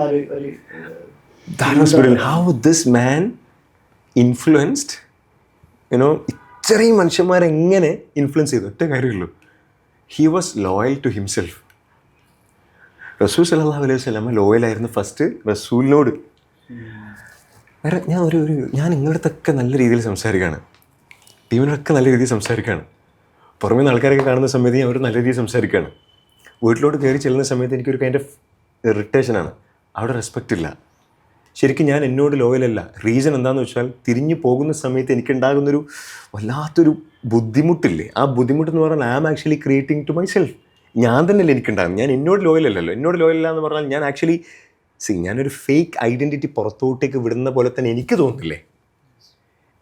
how this man influenced, ഇത്രയും മനുഷ്യന്മാരെങ്ങനെ ഇൻഫ്ലുവൻസ് ചെയ്തു. ഒറ്റ കാര്യമുള്ളൂ, he was loyal to himself. റസൂൽ സല്ലല്ലാഹു അലൈഹി വസല്ലം ലോയലായിരുന്നു ഫസ്റ്റ് റസൂലിനോട്. വേറെ ഞാൻ നിങ്ങളുടെയൊക്കെ നല്ല രീതിയിൽ സംസാരിക്കുകയാണ്, ടീമിനൊക്കെ നല്ല രീതിയിൽ സംസാരിക്കുകയാണ്, പുറമേ നിന്ന് ആൾക്കാരൊക്കെ കാണുന്ന സമയത്ത് ഞാൻ അവർ നല്ല രീതിയിൽ സംസാരിക്കുകയാണ്. വീട്ടിലോട്ട് കയറി ചെല്ലുന്ന സമയത്ത് എനിക്കൊരു കൈൻഡ് ഓഫ് ഇറിറ്റേഷനാണ്, അവിടെ റെസ്പെക്റ്റ് ഇല്ല. ശരിക്കും ഞാൻ എന്നോട് ലോയലല്ല. റീസൺ എന്താണെന്ന് വെച്ചാൽ തിരിഞ്ഞു പോകുന്ന സമയത്ത് എനിക്കുണ്ടാകുന്നൊരു വല്ലാത്തൊരു ബുദ്ധിമുട്ടില്ലേ, ആ ബുദ്ധിമുട്ടെന്ന് പറഞ്ഞാൽ I am actually creating to myself. ഞാൻ തന്നെയല്ലേ എനിക്കുണ്ടാകുന്നത്, ഞാൻ എന്നോട് ലോയലല്ലല്ലോ. എന്നോട് ലോയലല്ല എന്ന് പറഞ്ഞാൽ ഞാൻ ആക്ച്വലി ഞാനൊരു ഫേക്ക് ഐഡൻറ്റിറ്റി പുറത്തോട്ടേക്ക് വിടുന്ന പോലെ തന്നെ എനിക്ക് തോന്നുന്നില്ലേ.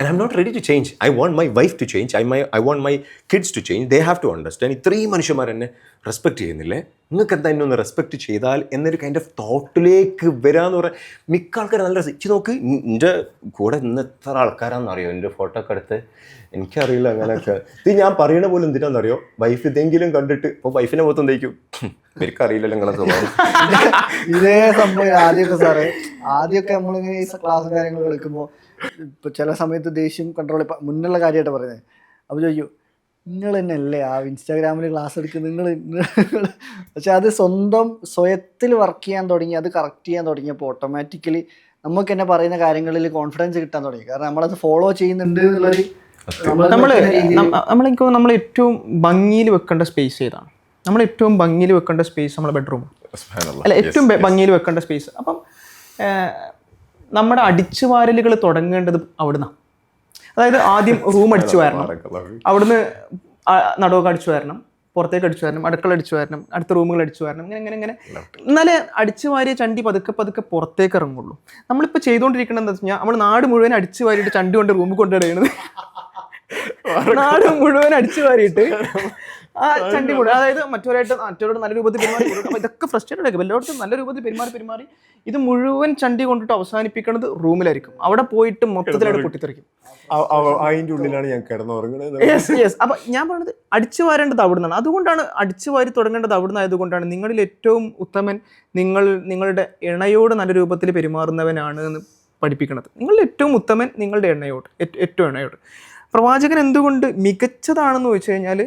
And I'm not ready to change. I want my wife to change. I want my kids to change. They have to understand. ഇത്രയും മനുഷ്യന്മാർ എന്നെ റെസ്പെക്റ്റ് ചെയ്യുന്നില്ലേ, നിങ്ങൾക്ക് എന്താ എന്നെ ഒന്ന് റെസ്പെക്റ്റ് ചെയ്താൽ എന്നൊരു കൈൻഡ് ഓഫ് തോട്ടിലേക്ക് വരാമെന്ന് പറയാൻ മിക്ക ആൾക്കാർ നല്ല രസിച്ച് നോക്ക്. എൻ്റെ കൂടെ ഇന്ന് എത്ര ആൾക്കാരാണെന്നറിയോ എൻ്റെ ഫോട്ടോ ഒക്കെ എടുത്ത്, എനിക്കറിയില്ല അങ്ങനെയൊക്കെ. ഇത് ഞാൻ പറയണ പോലും എന്തിനാണെന്നറിയോ, വൈഫ് ഇതെങ്കിലും കണ്ടിട്ട് ഇപ്പോൾ വൈഫിനെ മൊത്തം തയ്ക്കും, എനിക്കറിയില്ലല്ലോ നിങ്ങളെ സ്വഭാവം. ഇതേ സംഭവം ആദ്യമൊക്കെ നമ്മളിങ്ങനെ ഈ ക്ലാസ് കാര്യങ്ങൾ കളിക്കുമ്പോൾ ഇപ്പോൾ ചില സമയത്ത് ദേഷ്യം കൺട്രോൾ മുന്നുള്ള കാര്യമായിട്ട് പറയുന്നത്. അപ്പോൾ ചോദിക്കും, നിങ്ങൾ തന്നെയല്ലേ ആ ഇൻസ്റ്റാഗ്രാമിൽ ക്ലാസ് എടുക്കുന്നത് നിങ്ങൾ. പക്ഷെ അത് സ്വയത്തിൽ വർക്ക് ചെയ്യാൻ തുടങ്ങി, അത് കറക്റ്റ് ചെയ്യാൻ തുടങ്ങിയപ്പോൾ ഓട്ടോമാറ്റിക്കലി നമുക്ക് തന്നെ പറയുന്ന കാര്യങ്ങളിൽ കോൺഫിഡൻസ് കിട്ടാൻ തുടങ്ങി. കാരണം നമ്മളത് ഫോളോ ചെയ്യുന്നുണ്ട് എന്നുള്ളൊരു നമ്മൾ ഏറ്റവും ഭംഗിയിൽ വെക്കേണ്ട സ്പേസ് ഏതാണ്? നമ്മൾ ഏറ്റവും ഭംഗിയിൽ വെക്കേണ്ട സ്പേസ് നമ്മുടെ ബെഡ്റൂം അല്ല, ഏറ്റവും ഭംഗിയിൽ വെക്കേണ്ട സ്പേസ്. അപ്പം നമ്മുടെ അടിച്ചുവാരലുകൾ തുടങ്ങേണ്ടത് അവിടുന്ന്. അതായത് ആദ്യം റൂം അടിച്ചു വാരണം, അവിടുന്ന് നടുവൊക്കെ അടിച്ചു വാരണം, പുറത്തേക്ക് അടിച്ചു വരണം, അടുക്കള അടിച്ചു വരണം, അടുത്ത റൂമുകൾ അടിച്ചു വരണം, ഇങ്ങനെ എന്നാലേ അടിച്ചു വാരിയ ചണ്ടി പതുക്കെ പുറത്തേക്ക് ഇറങ്ങുള്ളൂ. നമ്മളിപ്പോൾ ചെയ്തുകൊണ്ടിരിക്കുന്നത് എന്താ വെച്ച് കഴിഞ്ഞാൽ നമ്മൾ നാട് മുഴുവൻ അടിച്ചു വാരിയിട്ട് ചണ്ടി കൊണ്ട് റൂമിൽ കൊണ്ടുവരുന്നത്. നാട് മുഴുവൻ അടിച്ചു വാരിയിട്ട് ആ ചണ്ടി മുഴുവൻ, അതായത് മറ്റവരോട് നല്ല രൂപത്തിൽ പെരുമാറി, ഇതൊക്കെ ഫ്രസ്ട്രേറ്റഡ് ആയിരിക്കും. എല്ലായിടത്തും നല്ല രൂപത്തിൽ പെരുമാറി ഇത് മുഴുവൻ ചണ്ടി കൊണ്ടിട്ട് അവസാനിപ്പിക്കുന്നത് റൂമിലായിരിക്കും. അവിടെ പോയിട്ട് മൊത്തത്തിലായിട്ട് പൊട്ടിത്തെറിക്കും. അതിൻ്റെ ഉള്ളിലാണ് ഞാൻ കിടന്നുറങ്ങുന്നത്. യെസ്. അപ്പൊ ഞാൻ പറഞ്ഞത് അടിച്ചു വാരേണ്ടത് അവിടുന്നാണ്. അതുകൊണ്ടാണ് അടിച്ചു വാരി തുടങ്ങേണ്ടത് അവിടുന്ന് ആയതുകൊണ്ടാണ് നിങ്ങളിൽ ഏറ്റവും ഉത്തമൻ നിങ്ങളുടെ ഇണയോട് നല്ല രൂപത്തിൽ പെരുമാറുന്നവനാണ് എന്ന് പഠിപ്പിക്കുന്നത്. നിങ്ങളുടെ ഏറ്റവും ഉത്തമൻ നിങ്ങളുടെ ഏറ്റവും ഇണയോട്. പ്രവാചകൻ എന്തുകൊണ്ട് മികച്ചതാണെന്ന് വെച്ച് കഴിഞ്ഞാൽ,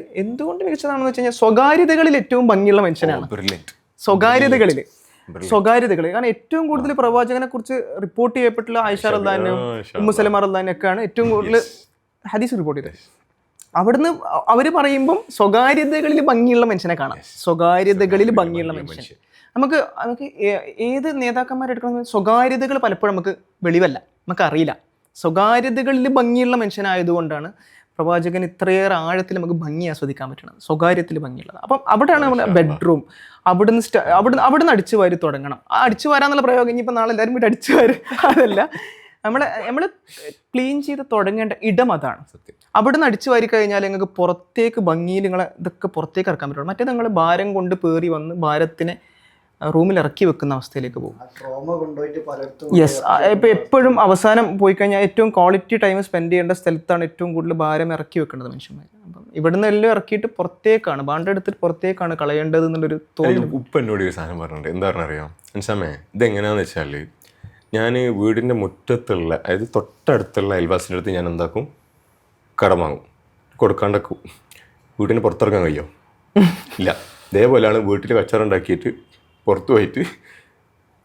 സ്വകാര്യതകളിൽ ഏറ്റവും ഭംഗിയുള്ള മനുഷ്യനാണ്. സ്വകാര്യതകൾ കാരണം ഏറ്റവും കൂടുതൽ പ്രവാചകനെ കുറിച്ച് റിപ്പോർട്ട് ചെയ്യപ്പെട്ടുള്ള ആയിഷ റളിയല്ലാഹു അൻഹ, ഉമ്മു സലമ റളിയല്ലാഹു അൻഹ ഒക്കെയാണ് ഏറ്റവും കൂടുതൽ ഹദീസ് റിപ്പോർട്ട് ചെയ്തത്. അവിടുന്ന് അവർ പറയുമ്പം സ്വകാര്യതകളിൽ ഭംഗിയുള്ള മനുഷ്യനെ കാണാം. സ്വകാര്യതകളിൽ ഭംഗിയുള്ള മനുഷ്യൻ നമുക്ക് ഏത് നേതാക്കന്മാരെടുക്കണം, സ്വകാര്യതകൾ പലപ്പോഴും നമുക്ക് വെളിവല്ല, നമുക്ക് അറിയില്ല. സ്വകാര്യതകളിൽ ഭംഗിയുള്ള മനുഷ്യനായതുകൊണ്ടാണ് പ്രവാചകൻ ഇത്രയേറെ ആഴത്തിൽ നമുക്ക് ഭംഗി ആസ്വദിക്കാൻ പറ്റണം, സ്വകാര്യത്തിൽ ഭംഗിയുള്ളത്. അപ്പം അവിടെയാണ് നമ്മുടെ ബെഡ്റൂം. അവിടുന്ന് അടിച്ചു വാരി തുടങ്ങണം. ആ അടിച്ചു വാരാന്നുള്ള പ്രയോഗം ഇനിയിപ്പോൾ നാളെ എല്ലാവരും വീട്ടിൽ അടിച്ചു വാരും അതല്ല, നമ്മൾ ക്ലീൻ ചെയ്ത് തുടങ്ങേണ്ട ഇടം അതാണ്. അവിടുന്ന് അടിച്ചു വാരി കഴിഞ്ഞാൽ നിങ്ങൾക്ക് പുറത്തേക്ക് ഭംഗിയിൽ ഇതൊക്കെ പുറത്തേക്ക് ഇറക്കാൻ പറ്റുള്ളൂ. മറ്റേ നിങ്ങൾ ഭാരം കൊണ്ട് പേറി വന്ന് ഭാരത്തിനെ റൂമിൽ ഇറക്കി വെക്കുന്ന അവസ്ഥയിലേക്ക് പോകും. യെസ്. ഇപ്പം എപ്പോഴും അവസാനം പോയി കഴിഞ്ഞാൽ ഏറ്റവും ക്വാളിറ്റി ടൈം സ്പെൻഡ് ചെയ്യേണ്ട സ്ഥലത്താണ് ഏറ്റവും കൂടുതൽ ഭാരം ഇറക്കി വെക്കേണ്ടത് മനുഷ്യന്മാർ. അപ്പം ഇവിടുന്ന് എല്ലാം ഇറക്കിയിട്ട് പുറത്തേക്കാണ്, ബാണ്ടെടുത്തിട്ട് പുറത്തേക്കാണ് കളയേണ്ടത് എന്നുള്ളൊരു തോന്നൽ. ഉപ്പ് എന്നോട് ഒരു സാധനം പറഞ്ഞിട്ടുണ്ട്. എന്താ പറഞ്ഞറിയാം മനസ്സാമേ, ഇതെങ്ങനെയാണെന്ന് വെച്ചാൽ ഞാൻ വീടിൻ്റെ മുറ്റത്തുള്ള, അതായത് തൊട്ടടുത്തുള്ള അയൽവാസിൻ്റെ അടുത്ത് ഞാൻ എന്താക്കും, കടം വാങ്ങും, കൊടുക്കാണ്ടക്കും. വീട്ടിന് പുറത്തിറക്കാൻ കഴിയോ? ഇല്ല. ഇതേപോലെയാണ് വീട്ടിൽ കച്ചറ ഉണ്ടാക്കിയിട്ട് പുറത്തു പോയിട്ട്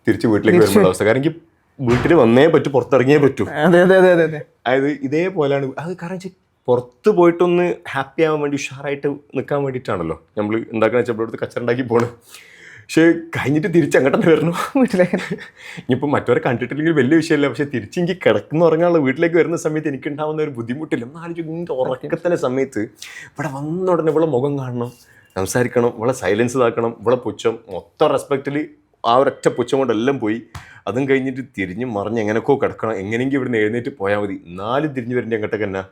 തിരിച്ച് വീട്ടിലേക്ക് വരുമ്പോൾ അവസ്ഥ. കാരണം എനിക്ക് വീട്ടിൽ വന്നേ പറ്റൂ, പുറത്തിറങ്ങിയേ പറ്റൂ. അതായത് ഇതേപോലെയാണ് അത്. കാരണം പുറത്ത് പോയിട്ടൊന്ന് ഹാപ്പി ആവാൻ വേണ്ടി, ഉഷാറായിട്ട് നിൽക്കാൻ വേണ്ടിയിട്ടാണല്ലോ നമ്മൾ ഉണ്ടാക്കുന്ന വെച്ചാൽ ഇവിടുത്തെ കച്ചറ ഉണ്ടാക്കി പോകണം. പക്ഷേ കഴിഞ്ഞിട്ട് തിരിച്ച് അങ്ങോട്ട് വരണം വീട്ടിലേക്ക്. ഇനിയിപ്പോൾ മറ്റവരെ കണ്ടിട്ടില്ലെങ്കിൽ വലിയ വിഷയമല്ല, പക്ഷേ തിരിച്ച് എനിക്ക് കിടക്കുന്ന ഉറങ്ങാനുള്ള വീട്ടിലേക്ക് വരുന്ന സമയത്ത് എനിക്കുണ്ടാവുന്ന ഒരു ബുദ്ധിമുട്ടില്ല. എന്നാലും ഉറക്കത്തിൻ്റെ സമയത്ത് ഇവിടെ വന്ന ഉടനെ ഇവിടെ മുഖം കാണണം, സംസാരിക്കണം, ഇവിടെ സൈലൻസ് ഇതാക്കണം, ഇവിടെ പുച്ഛം, മൊത്തം റെസ്പെക്റ്റിൽ ആ ഒരൊറ്റ പുച്ഛം കൊണ്ടെല്ലാം പോയി. അതും കഴിഞ്ഞിട്ട് തിരിഞ്ഞ് മറിഞ്ഞ് എങ്ങനെയൊക്കെ കിടക്കണം, എങ്ങനെയെങ്കിലും ഇവിടുന്ന് എഴുന്നേറ്റ് പോയാൽ മതി. 4 തിരിഞ്ഞ് വരേണ്ട അങ്ങോട്ടൊക്കെ എന്നാ.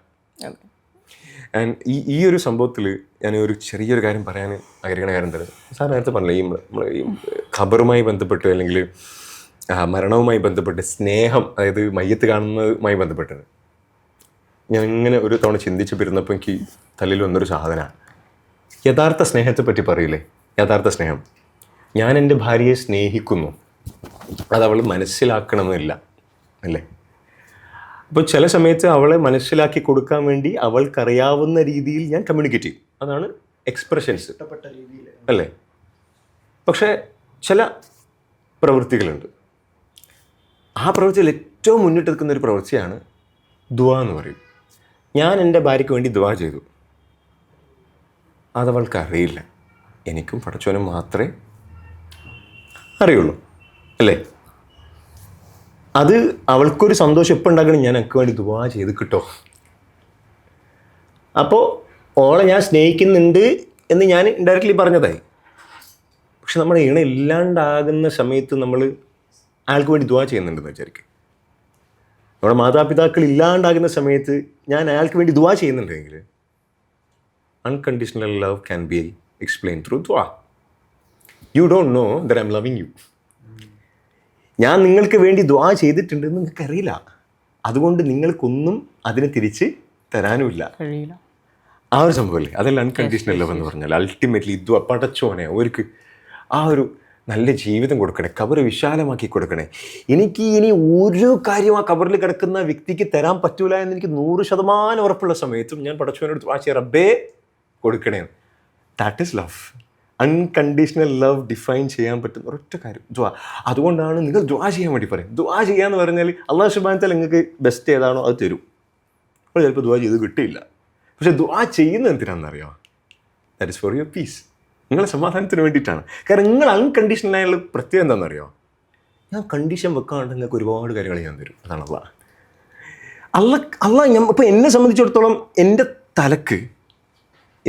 ആൻഡ് ഈ ഒരു സംഭവത്തിൽ ഞാൻ ഒരു ചെറിയൊരു കാര്യം പറയാൻ ആഗ്രഹിക്കുന്ന കാര്യം തരുന്നത്, സാർ നേരത്തെ പറഞ്ഞില്ല, ഈ ഖബറുമായി ബന്ധപ്പെട്ട് അല്ലെങ്കിൽ മരണവുമായി ബന്ധപ്പെട്ട് സ്നേഹം, അതായത് മയ്യത്ത് കാണുന്നതുമായി ബന്ധപ്പെട്ട് ഞാൻ ഇങ്ങനെ ഒരു തവണ ചിന്തിച്ച് പിരുന്നപ്പോൾ എനിക്ക് തലയിൽ വന്നൊരു സാധനമാണ്. യഥാർത്ഥ സ്നേഹത്തെ പറ്റി പറയില്ലേ, യഥാർത്ഥ സ്നേഹം. ഞാൻ എൻ്റെ ഭാര്യയെ സ്നേഹിക്കുന്നു, അതവൾ മനസ്സിലാക്കണമെന്നില്ല അല്ലേ. അപ്പോൾ ചില സമയത്ത് അവളെ മനസ്സിലാക്കി കൊടുക്കാൻ വേണ്ടി അവൾക്കറിയാവുന്ന രീതിയിൽ ഞാൻ കമ്മ്യൂണിക്കേറ്റ് ചെയ്യും. അതാണ് എക്സ്പ്രഷൻസ് അല്ലേ. പക്ഷേ ചില പ്രവൃത്തികളുണ്ട്, ആ പ്രവൃത്തിയിൽ ഏറ്റവും മുന്നിട്ട് നിൽക്കുന്ന ഒരു പ്രവൃത്തിയാണ് ദുആ എന്ന് പറയും. ഞാൻ എൻ്റെ ഭാര്യയ്ക്ക് വേണ്ടി ദുആ ചെയ്തു, അതവൾക്ക് അറിയില്ല, എനിക്കും പടച്ചോനും മാത്രമേ അറിയുള്ളൂ അല്ലേ. അത് അവൾക്കൊരു സന്തോഷം എപ്പോൾ ഉണ്ടാക്കണം, ഞാൻ എനിക്ക് വേണ്ടി ദുആ ചെയ്ത് കിട്ടോ. അപ്പോൾ ഓളെ ഞാൻ സ്നേഹിക്കുന്നുണ്ട് എന്ന് ഞാൻ ഇൻഡയറക്റ്റ്ലി പറഞ്ഞതായി. പക്ഷെ നമ്മുടെ ഇണ ഇല്ലാണ്ടാകുന്ന സമയത്ത് നമ്മൾ അയാൾക്ക് വേണ്ടി ദുആ ചെയ്യുന്നുണ്ടെന്ന് വിചാരിക്കും. നമ്മുടെ മാതാപിതാക്കൾ ഇല്ലാണ്ടാകുന്ന സമയത്ത് ഞാൻ അയാൾക്ക് വേണ്ടി ദുആ ചെയ്യുന്നുണ്ടെങ്കിൽ unconditional love can be explained through dua. You don't know that I'm loving you. ഞാൻ നിങ്ങൾക്ക് വേണ്ടി ദുആ ചെയ്തിട്ടുണ്ടെന്ന് നിങ്ങൾക്കറിയില്ല, അതുകൊണ്ട് നിങ്ങൾക്കൊന്നും അതിനെ തിരിച്ച് തരാനുമില്ല, കഴിയില്ല. ആ ഒരു സംഭവമല്ലേ, അതല്ല അൺകണ്ടീഷണൽ ലവ് എന്ന് പറഞ്ഞാൽ. അൾട്ടിമേറ്റ്ലി ഇത് പടച്ചോനെ അവർക്ക് ആ ഒരു നല്ല ജീവിതം കൊടുക്കണേ, കബർ വിശാലമാക്കി കൊടുക്കണേ. എനിക്ക് ഇനി ഒരു കാര്യം ആ കബറിൽ കിടക്കുന്ന വ്യക്തിക്ക് തരാൻ പറ്റൂല എന്ന് എനിക്ക് 100% ഉറപ്പുള്ള സമയത്തും ഞാൻ പടച്ചോനോട് ദുആ ചെയ്യ, റബ്ബേ കൊടുക്കണേ. That is love. Unconditional love define ചെയ്യാൻ പറ്റുന്ന ഒരൊറ്റ കാര്യം ദുആ. അതുകൊണ്ടാണ് നിങ്ങൾ ദുആ ചെയ്യാൻ വേണ്ടി പറയും. ദുആ ചെയ്യാന്ന് പറഞ്ഞാൽ അല്ലാഹു സുബ്ഹാനഹു വ തആല നിങ്ങൾക്ക് ബെസ്റ്റ് ഏതാണോ അത് തരും. നമ്മൾ ചിലപ്പോൾ ദുആ ചെയ്ത് കിട്ടിയില്ല. പക്ഷെ ദുആ ചെയ്യുന്നത് എന്തിനാണെന്നറിയോ? That is for your peace. നിങ്ങളെ സമാധാനത്തിന് വേണ്ടിയിട്ടാണ്. കാരണം നിങ്ങൾ അൺകണ്ടീഷണലായുള്ള പ്രത്യേകം എന്താണെന്നറിയോ? ഞാൻ കണ്ടീഷൻ വെക്കാണ്ട് നിങ്ങൾക്ക് ഒരുപാട് കാര്യങ്ങൾ ഞാൻ തരും. അതാണ് അള്ളാഹ് ഞാൻ ഇപ്പോൾ എന്നെ സംബന്ധിച്ചിടത്തോളം എൻ്റെ തലക്ക്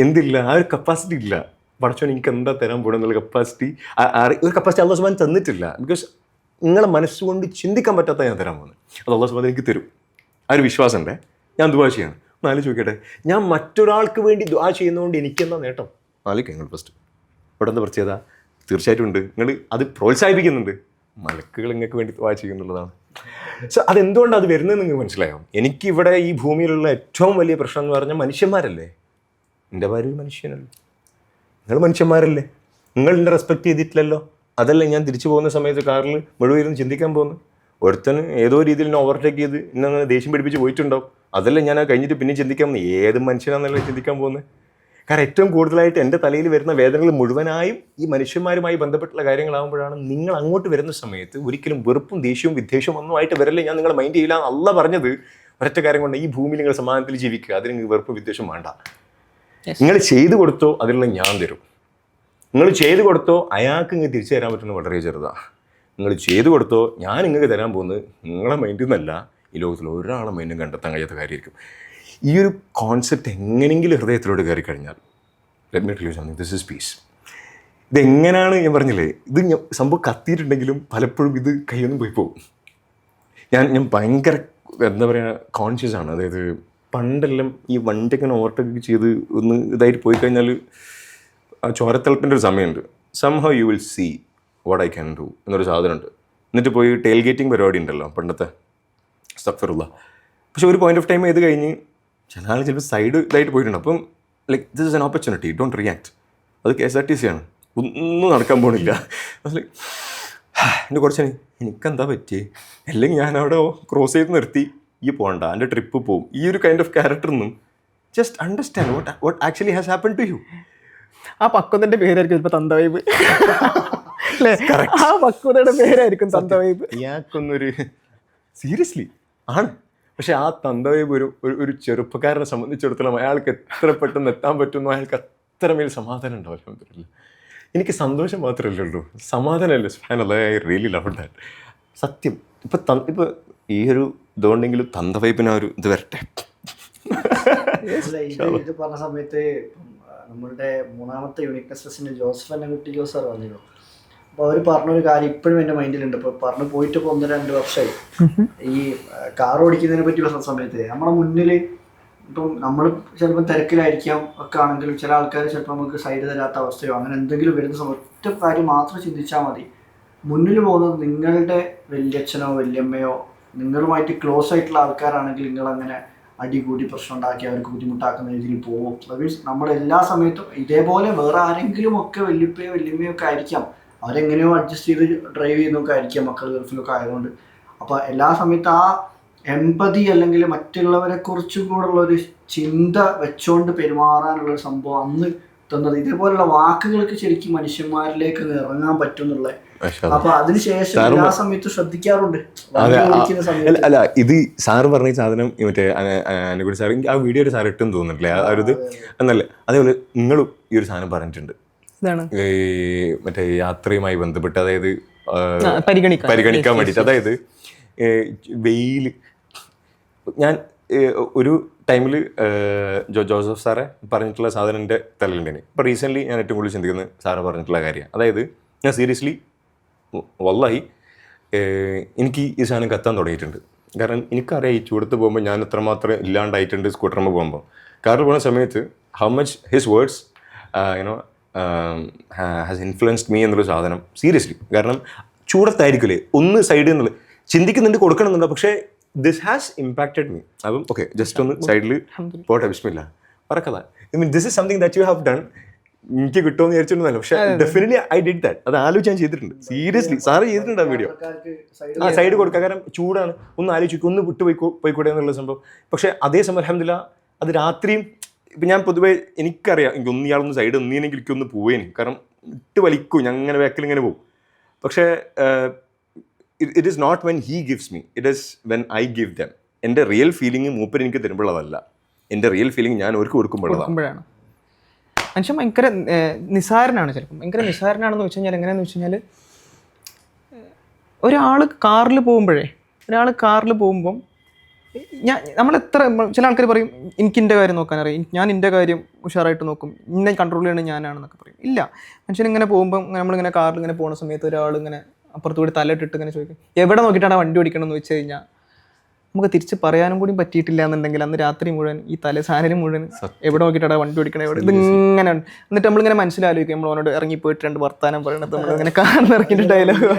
എന്തില്ല, ആ ഒരു കപ്പാസിറ്റി ഇല്ല. പടച്ചോൻ എനിക്ക് എന്താ തരാൻ പോകണം എന്നുള്ള കപ്പാസിറ്റി, ഒരു കപ്പാസിറ്റി അള്ളാഹു സുബ്ഹാനഹു തന്നിട്ടില്ല. ബിക്കോസ് നിങ്ങളെ മനസ്സുകൊണ്ട് ചിന്തിക്കാൻ പറ്റാത്ത ഞാൻ തരാൻ പോകുന്നത്. അത് അള്ളാഹു സുബ്ഹാനഹു എനിക്ക് തരും. ആ ഒരു വിശ്വാസം ഉണ്ടേ. ഞാൻ ദുആ ചെയ്യണം. നാല് ചോദിക്കട്ടെ, ഞാൻ മറ്റൊരാൾക്ക് വേണ്ടി ദുആ ചെയ്യുന്നതുകൊണ്ട് എനിക്കെന്താ നേട്ടം? ആലോചിക്കാം നിങ്ങൾ ഫസ്റ്റ്. ഇവിടെ എന്താ പ്രത്യേകത? തീർച്ചയായിട്ടും ഉണ്ട്. നിങ്ങൾ അത് പ്രോത്സാഹിപ്പിക്കുന്നുണ്ട്. മലക്കുകൾ നിങ്ങൾക്ക് വേണ്ടി ദുആ ചെയ്യുന്നുള്ളതാണ്. സോ അതെന്തുകൊണ്ടാണ് അത് വരുന്നത് നിങ്ങൾക്ക് മനസ്സിലായോ? എനിക്കിവിടെ ഈ ഭൂമിയിലുള്ള ഏറ്റവും വലിയ പ്രശ്നം എന്ന് പറഞ്ഞാൽ മനുഷ്യന്മാരല്ലേ. എൻ്റെ ഭാര്യ ഒരു മനുഷ്യനല്ലേ, നിങ്ങൾ മനുഷ്യന്മാരല്ലേ, നിങ്ങൾ എന്നെ റെസ്പെക്ട് ചെയ്തിട്ടില്ലല്ലോ. അതല്ലേ ഞാൻ തിരിച്ചു പോകുന്ന സമയത്ത് കാറിൽ മുഴുവൻ ചിന്തിക്കാൻ പോകുന്നു. ഒരുത്തന് ഏതോ രീതിയിൽ എന്നെ ഓവർടേക്ക് ചെയ്ത് എന്നെ ദേഷ്യം പിടിപ്പിച്ച് പോയിട്ടുണ്ടാവും. അതല്ലേ ഞാൻ കഴിഞ്ഞിട്ട് പിന്നെ ചിന്തിക്കാൻ പോകുന്നത്, ഏത് മനുഷ്യനാണെന്നല്ലേ ചിന്തിക്കാൻ പോകുന്നത്. കാരണം ഏറ്റവും കൂടുതലായിട്ട് എൻ്റെ തലയിൽ വരുന്ന വേദനകൾ മുഴുവനായും ഈ മനുഷ്യന്മാരുമായി ബന്ധപ്പെട്ടുള്ള കാര്യങ്ങളാകുമ്പോഴാണ്. നിങ്ങൾ അങ്ങോട്ട് വരുന്ന സമയത്ത് ഒരിക്കലും വെറുപ്പും ദേഷ്യവും വിദ്വേഷവും ഒന്നും ആയിട്ട് വരല്ലേ. ഞാൻ നിങ്ങളെ മൈൻഡ് ചെയ്യില്ല അല്ല പറഞ്ഞത് ഒരൊറ്റ കാര്യം കൊണ്ട്, ഈ ഭൂമിയിൽ നിങ്ങൾ സമാധാനത്തിൽ ജീവിക്കുക. അതിന് നിങ്ങൾക്ക് വെറുപ്പ് വിദ്വേഷം വേണ്ട. നിങ്ങൾ ചെയ്തു കൊടുത്തോ അതിനുള്ള ഞാൻ തരും. നിങ്ങൾ ചെയ്തു കൊടുത്തോ അയാൾക്ക് ഇങ്ങനെ തിരിച്ചു തരാൻ പറ്റുന്നത് വളരെ ചെറുതാണ്. നിങ്ങൾ ചെയ്തു കൊടുത്തോ ഞാൻ നിങ്ങൾക്ക് തരാൻ പോകുന്നത് നിങ്ങളെ മൈൻഡിൽ നിന്നല്ല, ഈ ലോകത്തിൽ ഒരാളെ മൈൻഡും കണ്ടെത്താൻ കഴിയാത്ത കാര്യമായിരിക്കും. ഈ ഒരു കോൺസെപ്റ്റ് എങ്ങനെയെങ്കിലും ഹൃദയത്തിലോട്ട് കയറി കഴിഞ്ഞാൽ, let me tell you something, this is piece. ഇതെങ്ങനെയാണ് ഞാൻ പറഞ്ഞില്ലേ, ഇത് സംഭവം കത്തിയിട്ടുണ്ടെങ്കിലും പലപ്പോഴും ഇത് കയ്യൊന്നും പോയി പോകും. ഞാൻ ഭയങ്കര എന്താ പറയുക കോൺഷ്യസ് ആണ്. അതായത് പണ്ടെല്ലാം ഈ വണ്ടിയൊക്കെ ഓവർടേക്ക് ചെയ്ത് ഒന്ന് ഇതായിട്ട് പോയി കഴിഞ്ഞാൽ ആ ചോരത്തിളപ്പിൻ്റെ ഒരു സമയമുണ്ട്. Somehow you will see what I can do എന്നൊരു സാധനമുണ്ട്. എന്നിട്ട് പോയി ടെയിൽ ഗേറ്റിംഗ് പരിപാടി ഉണ്ടല്ലോ പണ്ടത്തെ, അസ്തഗ്ഫിറുല്ലാഹ്. പക്ഷെ ഒരു പോയിന്റ് ഓഫ് ടൈം ചെയ്ത് കഴിഞ്ഞ് ചില ആൾ ചിലപ്പോൾ സൈഡ് ഇതായിട്ട് പോയിട്ടുണ്ട്. അപ്പം like this is an opportunity, don't react. അത് KSRTC ആണ്, ഒന്നും നടക്കാൻ പോകണില്ല. ലൈക്ക് എൻ്റെ കുറച്ച് എനിക്കെന്താ പറ്റിയേ, അല്ലെങ്കിൽ ഞാൻ അവിടെ ക്രോസ് ചെയ്ത് നിർത്തി, ഈ പോകണ്ട എൻ്റെ ട്രിപ്പ് പോവും. ഈ ഒരു കൈൻഡ് ഓഫ് ക്യാരക്ടറൊന്നും just understand what actually has happen to you. ആ പക്വതയുടെ പേരായിരിക്കും ചിലപ്പോൾ തന്തവൈബ് അല്ലേ? ആ പക്വതയുടെ പേരായിരിക്കും തന്തവൈബ്. ഇയാൾക്കൊന്നൊരു സീരിയസ്ലി ആണ്. പക്ഷെ ആ തന്തവൈബ് ഒരു ചെറുപ്പക്കാരനെ സംബന്ധിച്ചിടത്തോളം അയാൾക്ക് എത്ര പെട്ടെന്ന് എത്താൻ പറ്റുന്നു, അയാൾക്ക് അത്രമേൽ സമാധാനം ഉണ്ടാവും. അൽഹംദുലില്ലാഹ്. എനിക്ക് സന്തോഷം മാത്രമല്ലേ ഉള്ളൂ, സമാധാനമല്ലേ. സുബ്ഹാനല്ലാഹ്, ഐ റിയലി ലവ് ദാറ്റ്. സത്യം. ഇപ്പം ഈ ഒരു ഇതുകൊണ്ടെങ്കിലും തന്തവൈബിന് ഒരു ഇത് വരട്ടെ. ഇത് പറഞ്ഞ സമയത്ത് നമ്മളുടെ മൂന്നാമത്തെ യൂണിക്നെസ് ടെസ്റ്റിന് ജോസഫ് എന്നെ കുട്ടി സാർ വന്നിരുന്നു. അപ്പോൾ അവർ പറഞ്ഞൊരു കാര്യം ഇപ്പോഴും എൻ്റെ മൈൻഡിലുണ്ട്. ഇപ്പോൾ പറഞ്ഞു പോയിട്ട് ഇപ്പോൾ 1-2 വർഷമായി. ഈ കാർ ഓടിക്കുന്നതിനെ പറ്റി പറഞ്ഞ സമയത്ത് നമ്മുടെ മുന്നിൽ ഇപ്പം നമ്മൾ ചിലപ്പോൾ തിരക്കിലായിരിക്കാം ഒക്കെ ആണെങ്കിലും ചില ആൾക്കാർ ചിലപ്പോൾ നമുക്ക് സൈഡ് തരാത്ത അവസ്ഥയോ അങ്ങനെ എന്തെങ്കിലും വരുന്ന സമയത്ത് ഒറ്റ കാര്യം മാത്രം ചിന്തിച്ചാൽ മതി. മുന്നിൽ പോകുന്നത് നിങ്ങളുടെ വല്യച്ഛനോ വല്യമ്മയോ നിങ്ങളുമായിട്ട് ക്ലോസ് ആയിട്ടുള്ള ആൾക്കാരാണെങ്കിൽ നിങ്ങളങ്ങനെ അടികൂടി പ്രശ്നം ഉണ്ടാക്കി അവർക്ക് ബുദ്ധിമുട്ടാക്കുന്ന രീതിയിൽ പോകും. അത് മീൻസ് നമ്മൾ എല്ലാ സമയത്തും ഇതേപോലെ വേറെ ആരെങ്കിലും ഒക്കെ വല്യപ്പയോ വല്യമ്മയോ ഒക്കെ ആയിരിക്കാം, അവരെങ്ങനെയോ അഡ്ജസ്റ്റ് ചെയ്ത് ഡ്രൈവ് ചെയ്യുന്നൊക്കെ ആയിരിക്കാം മക്കൾ ഗൾഫിലൊക്കെ ആയതുകൊണ്ട്. അപ്പോൾ എല്ലാ സമയത്തും ആ എമ്പതി അല്ലെങ്കിൽ മറ്റുള്ളവരെ കുറിച്ചും കൂടെ ഉള്ളൊരു ചിന്ത വെച്ചുകൊണ്ട് പെരുമാറാനുള്ളൊരു സംഭവം അന്ന് തന്നത്. ഇതേപോലുള്ള വാക്കുകൾക്ക് ശരിക്കും മനുഷ്യന്മാരിലേക്ക് ഇറങ്ങാൻ പറ്റും എന്നുള്ള. അപ്പൊ അതിനുശേഷം എല്ലാ സമയത്തും ശ്രദ്ധിക്കാറുണ്ട്. അല്ല, ഇത് സാറ് പറഞ്ഞ സാധനം മറ്റേ അനുകൂടി സാർ ആ വീഡിയോ സാർ ഇട്ടെന്ന് തോന്നുന്നില്ലേ ആ ഒരു ഇത് എന്നല്ലേ. അതേപോലെ നിങ്ങളും ഈ ഒരു സാധനം പറഞ്ഞിട്ടുണ്ട്, ഈ മറ്റേ യാത്രയുമായി ബന്ധപ്പെട്ട്, അതായത് പരിഗണിക്കാൻ വേണ്ടിയിട്ട്. അതായത് വെയിൽ, ഞാൻ ഒരു ടൈമിൽ ജോസഫ് സാറെ പറഞ്ഞിട്ടുള്ള സാധനം എൻ്റെ തലയിലുണ്ട്. ഇപ്പോൾ റീസെൻ്റ്ലി ഞാൻ ഏറ്റവും കൂടുതൽ ചിന്തിക്കുന്നത് സാറ് പറഞ്ഞിട്ടുള്ള കാര്യമാണ്. അതായത് ഞാൻ സീരിയസ്ലി വല്ലാഹി എനിക്ക് ഈ സാധനം കത്താൻ തുടങ്ങിയിട്ടുണ്ട്. കാരണം എനിക്കറിയാം ഈ ചൂടത്ത് പോകുമ്പോൾ ഞാൻ എത്രമാത്രം ഇല്ലാണ്ടായിട്ടുണ്ട് സ്കൂട്ടറിൽ പോകുമ്പോൾ. കാറിൽ പോകുന്ന സമയത്ത് how much his words you know has influenced me എന്നൊരു സാധനം സീരിയസ്ലി. കാരണം ചൂടത്തായിരിക്കില്ലേ ഒന്ന് സൈഡിൽ നിന്നുള്ളത് ചിന്തിക്കുന്നുണ്ട്, കൊടുക്കണമെന്നുണ്ടോ, പക്ഷേ ദിസ് ഹാസ് ഇമ്പാക്റ്റഡ് മീ. അപ്പം ഓക്കെ, ജസ്റ്റ് ഒന്ന് സൈഡിൽ പോട്ടെ, വിഷമില്ല പറക്കഥ. I mean this is something that you have done. എനിക്ക് കിട്ടുമെന്ന് വിചാരിച്ചിട്ടുണ്ടല്ലോ, പക്ഷേ ഡെഫിനറ്റ്ലി ഐ ഡിഡ് ദാറ്റ്. അത് ആലോചിച്ച് ഞാൻ ചെയ്തിട്ടുണ്ട്. സീരിയസ്ലി സാറ് ചെയ്തിട്ടുണ്ട് ആ വീഡിയോ. ആ സൈഡ് കൊടുക്കുക, കാരണം ചൂടാണ്, ഒന്ന് ആലോചിക്കും, ഒന്ന് വിട്ടു പോയിക്കൂടെ എന്നുള്ള സംഭവം. പക്ഷേ അതേ സമയം അൽഹംദുലില്ലാ അത് രാത്രിയും ഇപ്പം ഞാൻ പൊതുവേ എനിക്കറിയാം എനിക്കൊന്ന് ഇയാളൊന്ന് സൈഡ് ഒന്നിനെങ്കിൽ എനിക്കൊന്ന് പോവേന്, കാരണം ഇട്ട് വലിക്കും, ഞാൻ അങ്ങനെ ബാക്കിൽ ഇങ്ങനെ പോകും. പക്ഷേ it is not when he gives me, it is when I give them. എൻ്റെ റിയൽ ഫീലിംഗ് മൂപ്പര് എനിക്ക് തരുമ്പോഴതല്ല, എൻ്റെ റിയൽ ഫീലിംഗ് ഞാൻ അവർക്ക് കൊടുക്കുമ്പോഴാണ്. മനുഷ്യൻ ഭയങ്കര നിസ്സാരനാണ്. ചിലപ്പം ഭയങ്കര നിസ്സാരനാണെന്ന് വെച്ച് കഴിഞ്ഞാൽ എങ്ങനെയാണെന്ന് വെച്ച് കഴിഞ്ഞാൽ, ഒരാൾ കാറിൽ പോകുമ്പം നമ്മളെത്ര ചില ആൾക്കാർ പറയും എനിക്ക് എൻ്റെ കാര്യം നോക്കാനറിയാം, ഞാൻ എൻ്റെ കാര്യം ഉഷാറായിട്ട് നോക്കും, ഇന്നെ കൺട്രോൾ ചെയ്യണത് ഞാനാണെന്നൊക്കെ പറയും. ഇല്ല, മനുഷ്യൻ ഇങ്ങനെ പോകുമ്പം നമ്മളിങ്ങനെ കാറിൽ ഇങ്ങനെ പോകുന്ന സമയത്ത് ഒരാൾ ഇങ്ങനെ അപ്പുറത്തുകൂടി തലയിട്ടിട്ട് ഇങ്ങനെ ചോദിക്കും എവിടെ നോക്കിയിട്ടാണ് വണ്ടി ഓടിക്കണം എന്ന് വെച്ച് കഴിഞ്ഞാൽ നമുക്ക് തിരിച്ച് പറയാനും കൂടി പറ്റിയിട്ടില്ല എന്നുണ്ടെങ്കിൽ അന്ന് രാത്രി മുഴുവൻ ഈ സാധനം മുഴുവൻ എവിടെ നോക്കിയിട്ടാണ് വണ്ടി ഓടിക്കണം, എവിടെ ഇതിങ്ങനെ. എന്നിട്ട് നമ്മളിങ്ങനെ മനസ്സിലാലോചിക്കും നമ്മൾ അവനോട് ഇറങ്ങിപ്പോയിട്ട് 2 വർത്താനം പറയണത് നമ്മളിങ്ങനെ കാറിൽ ഇറങ്ങിയിട്ട് ഡയലോഗ്.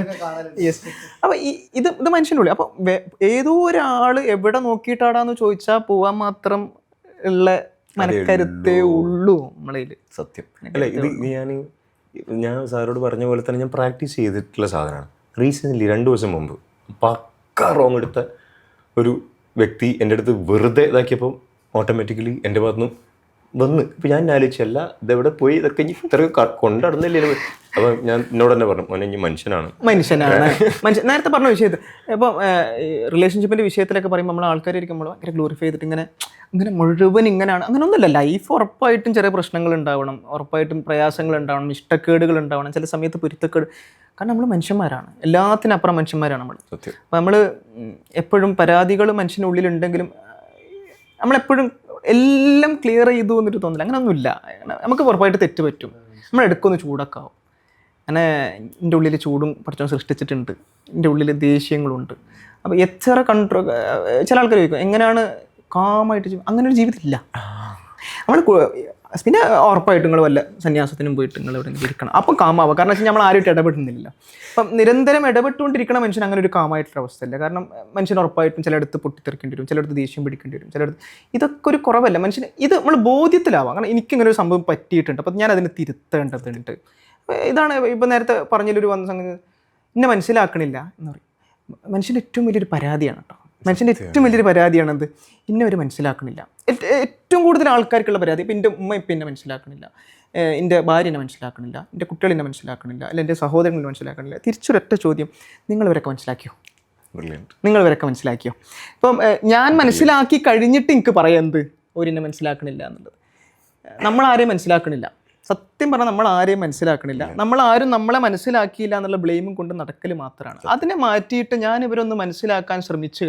യെസ്. അപ്പോൾ ഇത് മനുഷ്യനുള്ളൂ. അപ്പോൾ ഏതോ ഒരാൾ എവിടെ നോക്കിയിട്ടാടാന്ന് ചോദിച്ചാൽ പോവാൻ മാത്രം ഉള്ള മനക്കരുത്തേ ഉള്ളൂ നമ്മളതിൽ. സത്യം അല്ലേ? ഇത് ഞാൻ സാറോട് പറഞ്ഞ പോലെ തന്നെ ഞാൻ പ്രാക്ടീസ് ചെയ്തിട്ടുള്ള സാധനമാണ്. റീസെൻ്റ്ലി 2 ദിവസം മുമ്പ് പക്ക റോങ് എടുത്ത ഒരു വ്യക്തി എൻ്റെ അടുത്ത് വെറുതെ ഇതാക്കിയപ്പോൾ ഓട്ടോമാറ്റിക്കലി എൻ്റെ ഭാഗത്തുനിന്ന് വന്ന് ഇപ്പം ഞാൻ ആലോചിച്ചല്ല ഇതെവിടെ പോയി ഇതൊക്കെ ഇനി ഇത്ര കൊണ്ടടന്നില്ലേ. അപ്പോൾ ഞാൻ എന്നോട് തന്നെ പറഞ്ഞു മോനെ ഇനി മനുഷ്യനാണ്. നേരത്തെ പറഞ്ഞ വിഷയത്തിൽ ഇപ്പോൾ റിലേഷൻഷിപ്പിൻ്റെ വിഷയത്തിലൊക്കെ പറയുമ്പോൾ നമ്മൾ ആൾക്കാരായിരിക്കുമ്പോൾ ഭയങ്കര ഗ്ലോറിഫൈ ചെയ്തിട്ട് ഇങ്ങനെ മുഴുവൻ ഇങ്ങനെയാണ്, അങ്ങനെ ഒന്നുമില്ല. ലൈഫ് ഉറപ്പായിട്ടും ചെറിയ പ്രശ്നങ്ങൾ ഉണ്ടാവണം, ഉറപ്പായിട്ടും പ്രയാസങ്ങൾ ഉണ്ടാവണം, ഇഷ്ടക്കേടുകൾ ഉണ്ടാവണം, ചില സമയത്ത് പൊരുത്തക്കേട്. കാരണം നമ്മൾ മനുഷ്യന്മാരാണ്, എല്ലാത്തിനപ്പുറം മനുഷ്യന്മാരാണ് നമ്മൾ. അപ്പോൾ നമ്മൾ എപ്പോഴും പരാതികൾ മനുഷ്യനുള്ളിലുണ്ടെങ്കിലും നമ്മളെപ്പോഴും എല്ലാം ക്ലിയർ ചെയ്തു എന്നിട്ട് തോന്നില്ല. അങ്ങനെ ഒന്നുമില്ല. നമുക്ക് ഉറപ്പായിട്ട് തെറ്റ് പറ്റും, നമ്മൾ എടുക്കൊന്ന് ചൂടൊക്കെ ആവും. അങ്ങനെ എൻ്റെ ഉള്ളിൽ ചൂടും പഠിച്ചവൻ സൃഷ്ടിച്ചിട്ടുണ്ട്, എൻ്റെ ഉള്ളിൽ ദേഷ്യങ്ങളുണ്ട്. അപ്പോൾ എത്ര കൺട്രോൾ. ചില ആൾക്കാർ ചോദിക്കും എങ്ങനെയാണ് കാമായിട്ട് അങ്ങനെ ഒരു ജീവിതമില്ല. നമ്മൾ പിന്നെ ഉറപ്പായിട്ടും നിങ്ങൾ വല്ല സന്യാസത്തിനും പോയിട്ട് നിങ്ങൾ എവിടെയെങ്കിലും ഇരിക്കണം, അപ്പം കാമാവുക. കാരണം വെച്ചാൽ നമ്മൾ ആരും ഇടപെടുന്നില്ല. അപ്പം നിരന്തരം ഇടപെട്ടുകൊണ്ടിരിക്കണ മനുഷ്യൻ അങ്ങനെ ഒരു കാമായിട്ടൊരു അവസ്ഥയില്ല. കാരണം മനുഷ്യൻ ഉറപ്പായിട്ടും ചിലയിടത്ത് പൊട്ടിത്തെറിക്കേണ്ടി വരും, ചിലയിടത്ത് ദേഷ്യം പിടിക്കേണ്ടി വരും, ചിലയിടത്ത് ഇതൊക്കെ ഒരു കുറവല്ല. മനുഷ്യന് ഇത് നമ്മൾ ബോധ്യത്തിലാവാം. കാരണം എനിക്കിങ്ങനെ ഒരു സംഭവം പറ്റിയിട്ടുണ്ട്, അപ്പം ഞാൻ അതിനെ തിരുത്തേണ്ടതുണ്ട്. ഇതാണ് ഇപ്പം നേരത്തെ പറഞ്ഞതിലൊരു വന്ന സംഗതി, എന്നെ മനസ്സിലാക്കണില്ല എന്ന് പറയും. മനുഷ്യൻ്റെ ഏറ്റവും വലിയൊരു പരാതിയാണ് കേട്ടോ. മനുഷ്യൻ്റെ ഏറ്റവും വലിയൊരു പരാതിയാണെന്ത്, ഇന്നെ അവർ മനസ്സിലാക്കണില്ല. ഏറ്റവും കൂടുതൽ ആൾക്കാർക്കുള്ള പരാതി. ഇപ്പം എൻ്റെ ഉമ്മ ഇപ്പം എന്നെ മനസ്സിലാക്കണില്ല, എൻ്റെ ഭാര്യ എന്നെ മനസ്സിലാക്കണില്ല, എൻ്റെ കുട്ടികൾ എന്നെ മനസ്സിലാക്കണില്ല, അല്ല എൻ്റെ സഹോദരങ്ങൾ മനസ്സിലാക്കണില്ല. തിരിച്ചൊരൊറ്റ ചോദ്യം, നിങ്ങളിവരൊക്കെ മനസ്സിലാക്കിയോ? നിങ്ങളിവരൊക്കെ മനസ്സിലാക്കിയോ? ഇപ്പം ഞാൻ മനസ്സിലാക്കി കഴിഞ്ഞിട്ട് എനിക്ക് പറയാം എന്ത് ഓരെന്നെ മനസ്സിലാക്കണില്ല എന്നുള്ളത്. നമ്മളാരെയും മനസ്സിലാക്കണില്ല. സത്യം പറഞ്ഞാൽ നമ്മൾ ആരെയും മനസ്സിലാക്കണില്ല. നമ്മളാരും നമ്മളെ മനസ്സിലാക്കിയില്ല എന്നുള്ള ബ്ലെയിമും കൊണ്ട് നടക്കൽ മാത്രമാണ്. അതിനെ മാറ്റിയിട്ട് ഞാനിവരൊന്ന് മനസ്സിലാക്കാൻ ശ്രമിച്ചു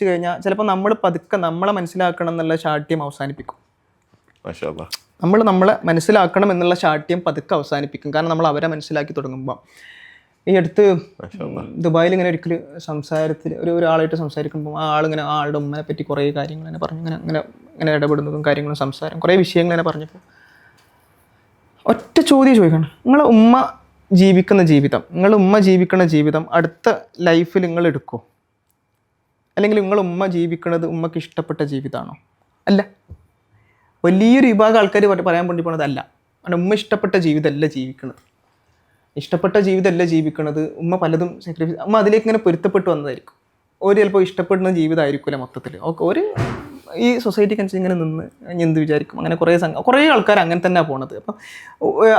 കഴിഞ്ഞാൽ, ചിലപ്പോൾ നമ്മൾ പതുക്കെ നമ്മളെ മനസ്സിലാക്കണം എന്നുള്ള ശാഠ്യം അവസാനിപ്പിക്കും. നമ്മളെ മനസ്സിലാക്കണം എന്നുള്ള ശാഠ്യം പതുക്കെ അവസാനിപ്പിക്കും. കാരണം നമ്മൾ അവരെ മനസ്സിലാക്കി തുടങ്ങുമ്പോൾ. ഈ അടുത്ത് ദുബായിൽ ഇങ്ങനെ ഒരിക്കലും സംസാരത്തിൽ ഒരാളായിട്ട് സംസാരിക്കുമ്പോൾ ആളിങ്ങനെ ആളുടെ ഉമ്മനെ പറ്റി കുറേ കാര്യങ്ങൾ തന്നെ പറഞ്ഞു. ഇങ്ങനെ ഇടപെടുന്നതും കാര്യങ്ങളും സംസാരം കുറേ വിഷയങ്ങൾ തന്നെ പറഞ്ഞപ്പോൾ ഒറ്റ ചോദ്യം ചോദിക്കണം, നിങ്ങളെ ഉമ്മ ജീവിക്കുന്ന ജീവിതം അടുത്ത ലൈഫിൽ നിങ്ങൾ എടുക്കുമോ? അല്ലെങ്കിൽ നിങ്ങളുടെ ഉമ്മ ജീവിക്കുന്നത് ഉമ്മക്ക് ഇഷ്ടപ്പെട്ട ജീവിതമാണോ? അല്ല. വലിയൊരു വിഭാഗം ആൾക്കാർ പറയാൻ വേണ്ടി പോണത് അല്ല. കാരണം ഉമ്മ ഇഷ്ടപ്പെട്ട ജീവിതമല്ല ജീവിക്കുന്നത്. ഉമ്മ പലതും സാക്രിഫൈസ്, ഉമ്മ അതിലേക്ക് ഇങ്ങനെ പൊരുത്തപ്പെട്ട് വന്നതായിരിക്കും. ഒരു ചിലപ്പോൾ ഇഷ്ടപ്പെടുന്ന ജീവിതമായിരിക്കില്ല മൊത്തത്തിൽ. ഒരു ഈ സൊസൈറ്റിക്ക് അനുസരിച്ച് ഇങ്ങനെ നിന്ന് എന്ത് വിചാരിക്കും, അങ്ങനെ കുറേ ആൾക്കാർ അങ്ങനെ തന്നെയാണ് പോണത്. അപ്പം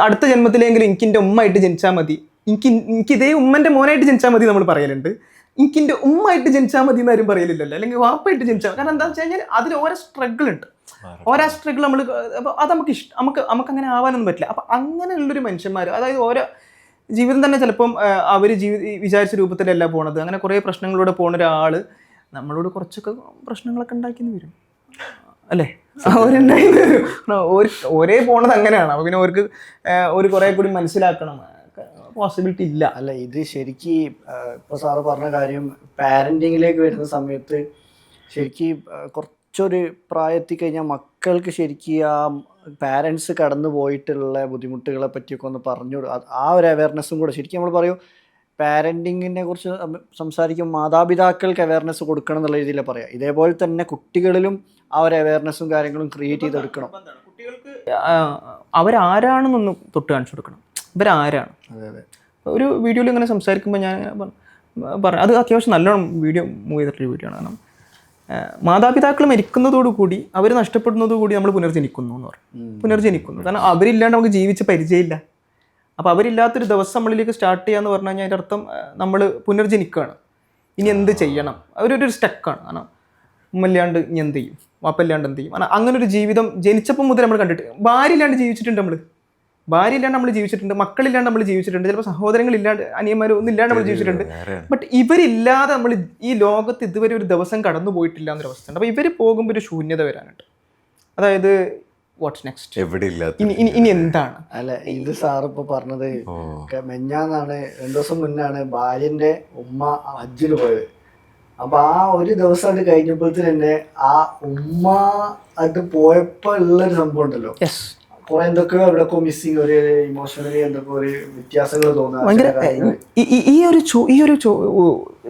അടുത്ത ജന്മത്തിലെങ്കിലും എനിക്ക് എൻ്റെ ഉമ്മയായിട്ട് ജനിച്ചാൽ മതി, എനിക്ക് ഇതേ ഉമ്മൻ്റെ മോനായിട്ട് ജനിച്ചാൽ മതി നമ്മൾ പറയലുണ്ട്. എനിക്ക് എൻ്റെ ഉമ്മയായിട്ട് ജനിച്ചാൽ മതി എന്നാരും പറയലില്ലല്ലോ, അല്ലെങ്കിൽ വാപ്പായിട്ട് ജനിച്ചാൽ. കാരണം എന്താണെന്ന് വെച്ച് കഴിഞ്ഞാൽ അതിൽ ഓരോ സ്ട്രഗിൾ ഉണ്ട്. ഓരോ സ്ട്രഗിൾ നമ്മൾ, അപ്പോൾ അത് നമുക്ക് അങ്ങനെ ആവാനൊന്നും പറ്റില്ല. അപ്പം അങ്ങനെയുള്ളൊരു മനുഷ്യന്മാർ, അതായത് ഓരോ ജീവിതം തന്നെ ചിലപ്പം അവർ വിചാരിച്ച രൂപത്തിലല്ല പോണത്. അങ്ങനെ കുറേ പ്രശ്നങ്ങളിലൂടെ പോകുന്ന ഒരാൾ നമ്മളോട് കുറച്ചൊക്കെ പ്രശ്നങ്ങളൊക്കെ ഉണ്ടാക്കിയെന്ന് വരും അല്ലേ? അവരുണ്ടായി വരും. ഒരേ പോണത് അങ്ങനെയാണ്. അപ്പോൾ പിന്നെ അവർക്ക് ഒരു കുറേ കൂടി മനസ്സിലാക്കണം, പോസിബിലിറ്റി ഇല്ല. അല്ല, ഇത് ശരിക്കും ഇപ്പോൾ സാറ് പറഞ്ഞ കാര്യം പാരൻറ്റിങ്ങിലേക്ക് വരുന്ന സമയത്ത് ശരിക്കും കുറച്ചൊരു പ്രായത്തിൽ കഴിഞ്ഞാൽ മക്കൾക്ക് ശരിക്കും ആ പാരൻസ് കടന്നു പോയിട്ടുള്ള ബുദ്ധിമുട്ടുകളെ പറ്റിയൊക്കെ ഒന്ന് പറഞ്ഞു, ആ ഒരു അവയർനെസ്സും കൂടെ ശരിക്കും നമ്മൾ പറയും. പാരൻറ്റിങ്ങിനെ കുറിച്ച് സംസാരിക്കും, മാതാപിതാക്കൾക്ക് അവയർനെസ് കൊടുക്കണം എന്നുള്ള രീതിയിലാണ് പറയാം. ഇതേപോലെ തന്നെ കുട്ടികളിലും ആ ഒരു അവയർനെസ്സും കാര്യങ്ങളും ക്രിയേറ്റ് ചെയ്തെടുക്കണം. കുട്ടികൾക്ക് അവരാരാണെന്നൊന്ന് തൊട്ട് കാണിച്ചു കൊടുക്കണം, ഇവരാരാണ്. അതെ. ഒരു വീഡിയോയിൽ ഇങ്ങനെ സംസാരിക്കുമ്പോൾ ഞാൻ പറഞ്ഞു, അത് അത്യാവശ്യം നല്ലോണം മൂവ് ചെയ്തിട്ടൊരു വീഡിയോ ആണ്. കാരണം മാതാപിതാക്കൾ മരിക്കുന്നതോടുകൂടി, അവർ നഷ്ടപ്പെടുന്നതോടുകൂടി നമ്മൾ പുനർജനിക്കുന്നു എന്ന് പറയും. കാരണം അവരില്ലാണ്ട് നമുക്ക് ജീവിച്ച് പരിചയമില്ല. അപ്പോൾ അവരില്ലാത്തൊരു ദിവസം നമ്മളിലേക്ക് സ്റ്റാർട്ട് ചെയ്യാന്ന് പറഞ്ഞു കഴിഞ്ഞാൽ അതിൻ്റെ അർത്ഥം നമ്മൾ പുനർജനിക്കുകയാണ്. ഇനി എന്ത് ചെയ്യണം, അവരൊരു സ്റ്റക്കാണ്. കാരണം ഉമ്മല്ലാണ്ട് ഇനി എന്ത് ചെയ്യും, വാപ്പല്ലാണ്ട് എന്ത് ചെയ്യും. കാരണം അങ്ങനെ ഒരു ജീവിതം ജനിച്ചപ്പോൾ മുതൽ നമ്മൾ കണ്ടിട്ട്. ഭാര്യ ഇല്ലാണ്ട് ജീവിച്ചിട്ടുണ്ട് നമ്മൾ, ഭാര്യ ഇല്ലാണ്ട് നമ്മൾ ജീവിച്ചിട്ടുണ്ട്, മക്കളില്ലാണ്ട് നമ്മൾ ജീവിച്ചിട്ടുണ്ട്, ചിലപ്പോൾ സഹോദരങ്ങളില്ലാണ്ട് അനിയന്മാരും ഒന്നും ഇല്ലാണ്ട് നമ്മൾ ജീവിച്ചിട്ടുണ്ട്. ബട്ട് ഇവരില്ലാതെ നമ്മൾ ഈ ലോകത്ത് ഇതുവരെ ഒരു ദിവസം കടന്നു പോയിട്ടില്ല എന്നൊരവസ്ഥയുണ്ട്. അപ്പോൾ ഇവർ പോകുമ്പോൾ ഒരു ശൂന്യത വരാനുണ്ട്. അതായത് വാട്ട്സ് നെക്സ്റ്റ്, എവിടെ ഇല്ലാത്ത ഇനി എന്താണ്. അല്ല, ഇത് സാറിപ്പോ പറഞ്ഞത് മെഞ്ഞാന്നാണ്, 2 ദിവസം മുന്നാണ് ഭാര്യന്റെ ഉമ്മ ഹജ്ജിന് പോയത്. അപ്പൊ ആ ഒരു ദിവസം അത് കഴിഞ്ഞപ്പോഴത്തേന് തന്നെ ആ ഉമ്മ അത് പോയപ്പോ ഉള്ളൊരു സംഭവം ഉണ്ടല്ലോ, കുറെ എന്തൊക്കെയോ എവിടെയൊക്കെ മിസ്സിങ്, ഒരു ഇമോഷണലി എന്തൊക്കെ ഒരു വ്യത്യാസങ്ങൾ ഭയങ്കര. തോന്നുന്നു. ഈ ഒരു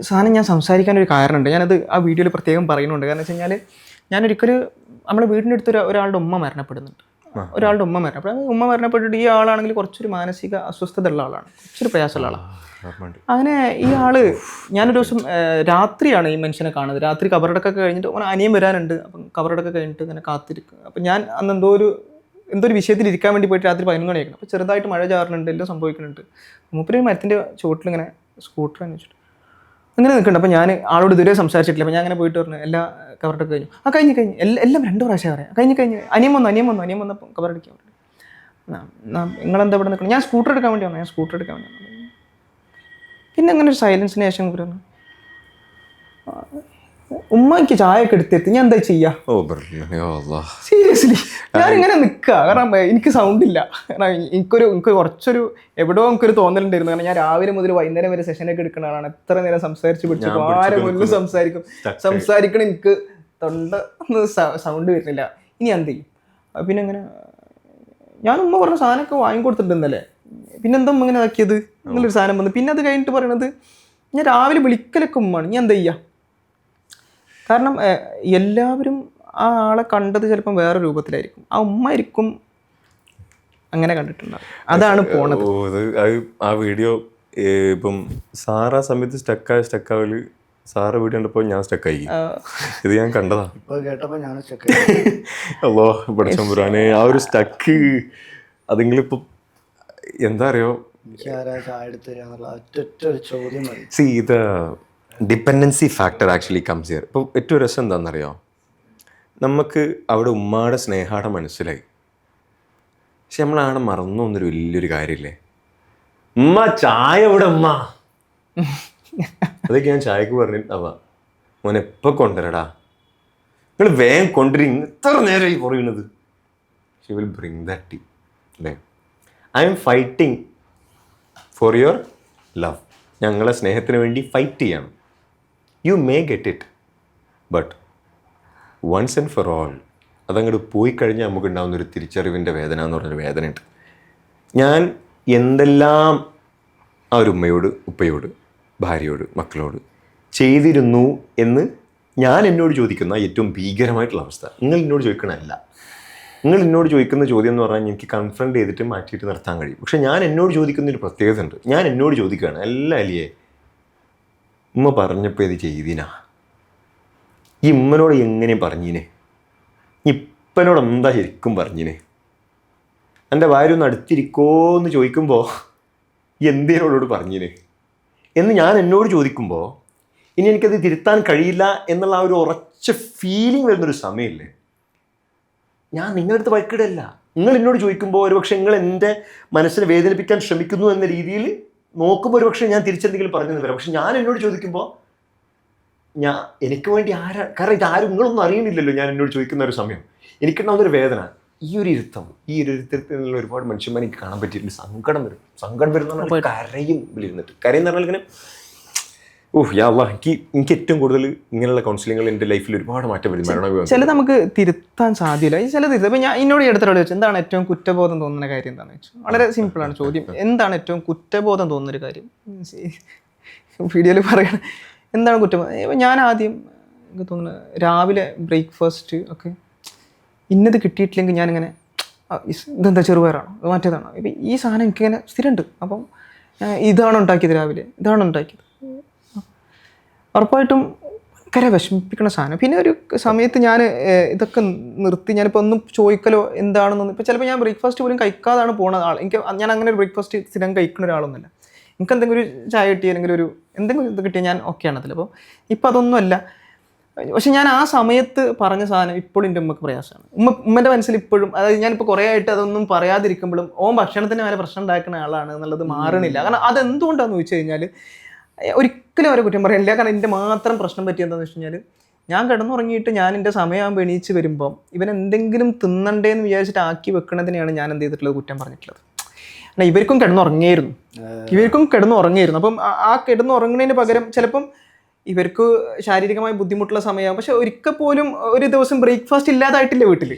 സാധനം ഞാൻ സംസാരിക്കാൻ ഒരു കാരണമുണ്ട്. ഞാനത് ആ വീഡിയോയിൽ പ്രത്യേകം പറയുന്നുണ്ട്. കാരണം വെച്ച് കഴിഞ്ഞാൽ ഞാനൊരിക്കലും നമ്മുടെ വീടിൻ്റെ അടുത്ത് ഒരാളുടെ ഉമ്മ മരണപ്പെടുന്നുണ്ട്. ഉമ്മ മരണപ്പെട്ടിട്ട് ഈ ആളാണെങ്കിൽ കുറച്ചൊരു മാനസിക അസ്വസ്ഥത ഉള്ള ആളാണ്, കുറച്ചൊരു പ്രയാസമുള്ള ആളാണ്. അങ്ങനെ ഈ ആള്, ഞാനൊരു ദിവസം രാത്രിയാണ് ഈ മനുഷ്യനെ കാണുന്നത്. രാത്രി കബറടക്കൊക്കെ കഴിഞ്ഞിട്ട് ഓൻ അനിയൻ വരാനുണ്ട്. അപ്പം കബറടക്കം കഴിഞ്ഞിട്ട് ഇങ്ങനെ കാത്തിരിക്കുക. അപ്പം ഞാൻ അന്ന് എന്തോ ഒരു വിഷയത്തിൽ ഇരിക്കാൻ വേണ്ടി പോയിട്ട് രാത്രി 11 മണിയാക്കണം. അപ്പോൾ ചെറുതായിട്ട് മഴ ചാറുന്നുണ്ട്, എല്ലാം സംഭവിക്കുന്നുണ്ട്. മൂപ്പര് മരത്തിൻ്റെ ചുവട്ടിൽ ഇങ്ങനെ സ്കൂട്ടർ വെച്ചിട്ട് അങ്ങനെ നിൽക്കുന്നുണ്ട്. അപ്പോൾ ഞാൻ ആളോട് ഇതുവരെ സംസാരിച്ചിട്ടില്ല. അപ്പോൾ ഞാൻ അങ്ങനെ പോയിട്ട് പറഞ്ഞു എല്ലാ കവറടക്കം കഴിഞ്ഞു. കഴിഞ്ഞ് എല്ലാം 2 പ്രാവശ്യം പറയാം. കഴിഞ്ഞ് അനിയൻ വന്നപ്പോൾ കവറടിക്കാൻ പറഞ്ഞു. നിങ്ങളെന്താ ഇവിടെ നിൽക്കണം? ഞാൻ സ്കൂട്ടർ എടുക്കാൻ വേണ്ടി വന്നു. പിന്നെ അങ്ങനെ ഒരു സൈലൻസിന് ശേഷം പറഞ്ഞു, ഉമ്മയ്ക്ക് ചായ ഒക്കെ എടുത്തെത്തി, ഞാൻ എന്താ ചെയ്യാ? സീരിയസ്ലി ഞാനിങ്ങനെ നിൽക്കുക. കാരണം എനിക്ക് സൗണ്ടില്ല. കാരണം എനിക്ക് കുറച്ചൊരു എവിടെയോ എനിക്കൊരു തോന്നലുണ്ടായിരുന്നു. കാരണം ഞാൻ രാവിലെ മുതൽ വൈകുന്നേരം വരെ സെഷനൊക്കെ എടുക്കുന്ന ആളാണ്. എത്ര നേരം സംസാരിച്ച് പിടിച്ചു, ആരെ മുന്നിൽ സംസാരിക്കണം, എനിക്ക് തൊണ്ട സൗണ്ട് വരുന്നില്ല. ഇനി എന്ത് ചെയ്യും? പിന്നെ അങ്ങനെ ഞാൻ ഉമ്മ പറഞ്ഞ സാധനമൊക്കെ വാങ്ങിക്കൊടുത്തിട്ടുണ്ടല്ലേ, പിന്നെന്താ ഉമ്മ ഇങ്ങനെ ആക്കിയത് എന്നുള്ളൊരു സാധനം വന്നു. പിന്നെ അത് കഴിഞ്ഞിട്ട് പറയണത്, ഞാൻ രാവിലെ വിളിക്കലൊക്കെ ഉമ്മാണ്, ഞാൻ എന്താ ചെയ്യുക? കാരണം എല്ലാവരും ആ ആളെ കണ്ടത് ചിലപ്പം വേറെ രൂപത്തിലായിരിക്കും, ആ ഉമ്മ ആയിരിക്കും അങ്ങനെ കണ്ടിട്ടുണ്ടാവും. അതാണ് പോണത്. ആ വീഡിയോ ഇപ്പം സാറാ സമയത്ത് സ്റ്റക്കാവല്, സാറ് വീഡിയോ കണ്ടപ്പോൾ ഞാൻ സ്റ്റക്കായി. ഇത് ഞാൻ കണ്ടതാ, കേട്ടപ്പോ ഞാൻ അല്ലോ പഠിച്ചമ്പുരാനെ. ആ ഒരു സ്റ്റക്ക് അതെങ്കിലിപ്പം എന്താ അറിയോ, ഇത് dependency factor actually comes here. ഇപ്പോൾ ഏറ്റവും രസം എന്താണെന്നറിയോ, നമുക്ക് അവിടെ ഉമ്മയുടെ സ്നേഹാടെ മനസ്സിലായി, പക്ഷെ നമ്മളാടെ മറന്നു വന്നൊരു വലിയൊരു കാര്യമില്ലേ, ഉമ്മ ചായ ഇവിടെ ഉമ്മ. അതൊക്കെ ഞാൻ ചായക്ക് പറഞ്ഞിട്ടാവാ, മോനെ എപ്പോൾ കൊണ്ടുവരടാ, നിങ്ങൾ വേഗം കൊണ്ടുവരും, ഇത്ര നേരമായി പറയുന്നത്. She will bring that tea അല്ലേ. I am fighting for your love. ഞങ്ങളെ സ്നേഹത്തിന് വേണ്ടി ഫൈറ്റ് ചെയ്യണം. You may get it, but once and for all അതങ്ങോട്ട് പോയി കഴിഞ്ഞാൽ നമുക്ക് ഉണ്ടാകുന്നൊരു തിരിച്ചറിവിൻ്റെ വേദന എന്ന് പറഞ്ഞൊരു വേദനയുണ്ട്. ഞാൻ എന്തെല്ലാം ആ ഒരു ഉമ്മയോട്, ഉപ്പയോട്, ഭാര്യയോട്, മക്കളോട് ചെയ്തിരുന്നു എന്ന് ഞാൻ എന്നോട് ചോദിക്കുന്ന ഏറ്റവും ഭീകരമായിട്ടുള്ള അവസ്ഥ നിങ്ങൾ എന്നോട് ചോദിക്കണമല്ല. നിങ്ങൾ എന്നോട് ചോദിക്കുന്ന ചോദ്യം എന്ന് പറഞ്ഞാൽ എനിക്ക് കൺഫ്രണ്ട് ചെയ്തിട്ട് മാറ്റിയിട്ട് നിർത്താൻ കഴിയും. പക്ഷെ ഞാൻ എന്നോട് ചോദിക്കുന്നൊരു പ്രത്യേകത ഉണ്ട്. ഞാൻ എന്നോട് ചോദിക്കുകയാണ്, അല്ല അലിയേ, ഉമ്മ പറഞ്ഞപ്പോൾ ഇത് ചെയ്തിനാ, ഈ ഉമ്മനോട് എങ്ങനെ പറഞ്ഞിനെ, ഇപ്പനോട് എന്താ ശരിക്കും പറഞ്ഞിനെ, എൻ്റെ ഭാര്യ ഒന്ന് അടുത്തിരിക്കോ എന്ന് ചോദിക്കുമ്പോൾ എന്തിനോടോട് പറഞ്ഞിനെ എന്ന് ഞാൻ എന്നോട് ചോദിക്കുമ്പോൾ ഇനി എനിക്കത് തിരുത്താൻ കഴിയില്ല എന്നുള്ള ആ ഒരു ഉറച്ച ഫീലിംഗ് വരുന്നൊരു സമയമില്ലേ, ഞാൻ നിങ്ങളുടെ അടുത്ത് വഴക്കിടല്ല. നിങ്ങൾ എന്നോട് ചോദിക്കുമ്പോൾ ഒരുപക്ഷെ നിങ്ങൾ എൻ്റെ മനസ്സിനെ വേദനിപ്പിക്കാൻ ശ്രമിക്കുന്നു എന്ന രീതിയിൽ നോക്കുമ്പോൾ ഒരുപക്ഷെ ഞാൻ തിരിച്ചെന്തെങ്കിലും പറഞ്ഞു വരാം. പക്ഷെ ഞാൻ എന്നോട് ചോദിക്കുമ്പോൾ എനിക്ക് വേണ്ടി കാരണം ഇതാരും നിങ്ങളൊന്നും അറിയുന്നില്ലല്ലോ. ഞാൻ എന്നോട് ചോദിക്കുന്ന ഒരു സമയം എനിക്കുണ്ടാവുന്നൊരു വേദന, ഈ ഒരു ഇരുത്തത്തിൽ നിന്നുള്ള ഒരുപാട് മനുഷ്യന്മാർ എനിക്ക് കാണാൻ പറ്റിയിട്ടില്ല. സങ്കടം വരുന്ന കരയും ഇരുന്നിട്ട് കരയെന്ന് പറഞ്ഞാൽ ഇങ്ങനെ എനിക്ക് ഏറ്റവും കൂടുതൽ ഇങ്ങനെയുള്ള കൗൺസിലിങ്ങൾ എൻ്റെ ലൈഫിൽ ഒരുപാട് മാറ്റം വരും. ചിലത് നമുക്ക് തിരുത്താൻ സാധ്യത, ചില തിരുത്താം. ഇപ്പം ഞാൻ എന്നോട് എടുത്തോട് ചോദിച്ചു എന്താണ് ഏറ്റവും കുറ്റബോധം തോന്നുന്ന കാര്യം എന്താണെന്ന് വെച്ചാൽ, വളരെ സിമ്പിളാണ് ചോദ്യം. എന്താണ് ഏറ്റവും കുറ്റബോധം തോന്നുന്നൊരു കാര്യം? വീഡിയോയിൽ പറയണം എന്താണ് കുറ്റബോധം. ഇപ്പം ഞാൻ ആദ്യം എനിക്ക് തോന്നുന്നത് രാവിലെ ബ്രേക്ക്ഫാസ്റ്റ് ഒക്കെ ഇന്നത് കിട്ടിയിട്ടില്ലെങ്കിൽ ഞാനിങ്ങനെ ഇതെന്താ ചെറുപയറാണോ മറ്റേതാണോ, ഇപ്പം ഈ സാധനം എനിക്കിങ്ങനെ സ്ഥിരമുണ്ട്. അപ്പം ഇതാണോ ഉണ്ടാക്കിയത്, രാവിലെ ഇതാണോ ഉണ്ടാക്കിയത്, ഉറപ്പായിട്ടും ഭയങ്കര വിഷമിപ്പിക്കുന്ന സാധനം. പിന്നെ ഒരു സമയത്ത് ഞാൻ ഇതൊക്കെ നിർത്തി. ഞാനിപ്പോൾ ഒന്നും ചോദിക്കലോ എന്താണെന്നൊന്നും, ഇപ്പോൾ ചിലപ്പോൾ ഞാൻ ബ്രേക്ക്ഫാസ്റ്റ് പോലും കഴിക്കാതാണ് പോകുന്ന ആൾ. ഞാൻ അങ്ങനെ ഒരു ബ്രേക്ക്ഫാസ്റ്റ് സ്ഥിരം കഴിക്കുന്ന ഒരാളൊന്നുമല്ല. എനിക്ക് എന്തെങ്കിലും ഒരു ചായ കിട്ടി അല്ലെങ്കിൽ ഒരു എന്തെങ്കിലും ഇത് കിട്ടിയാൽ ഞാൻ ഓക്കെയാണ് അതിൽ. അപ്പോൾ ഇപ്പം അതൊന്നുമല്ല. പക്ഷെ ഞാൻ ആ സമയത്ത് പറഞ്ഞ സാധനം ഇപ്പോഴും എൻ്റെ ഉമ്മക്ക് പ്രയാസമാണ്. ഉമ്മൻ്റെ മനസ്സിൽ ഇപ്പോഴും, അതായത് ഞാനിപ്പോൾ കുറേ ആയിട്ട് അതൊന്നും പറയാതിരിക്കുമ്പോഴും ഭക്ഷണത്തിന് വരെ പ്രശ്നം ഉണ്ടാക്കുന്ന ആളാണ് എന്നുള്ളത് മാറണില്ല. കാരണം അതെന്തുകൊണ്ടാണെന്ന് ചോദിച്ചു കഴിഞ്ഞാൽ ഒരിക്കലും അവരെ കുറ്റം പറയില്ല. കാരണം എൻ്റെ മാത്രം പ്രശ്നം പറ്റിയെന്താണെന്ന് വെച്ച് കഴിഞ്ഞാൽ ഞാൻ കിടന്നുറങ്ങിയിട്ട് ഞാൻ എൻ്റെ സമയമാകുമ്പോൾ എണീച്ച് വരുമ്പം ഇവൻ എന്തെങ്കിലും തിന്നണ്ടേന്ന് വിചാരിച്ചിട്ട് ആക്കി വെക്കണതിനെയാണ് ഞാൻ എന്ത് ചെയ്തിട്ടുള്ളത്, കുറ്റം പറഞ്ഞിട്ടുള്ളത്. കാരണം ഇവർക്കും കിടന്നുറങ്ങിയിരുന്നു. അപ്പം ആ കിടന്നുറങ്ങുന്നതിന് പകരം ചിലപ്പം ഇവർക്ക് ശാരീരികമായി ബുദ്ധിമുട്ടുള്ള സമയമാകും. പക്ഷെ ഒരിക്കൽ പോലും ഒരു ദിവസം ബ്രേക്ക്ഫാസ്റ്റ് ഇല്ലാതായിട്ടില്ല വീട്ടിൽ.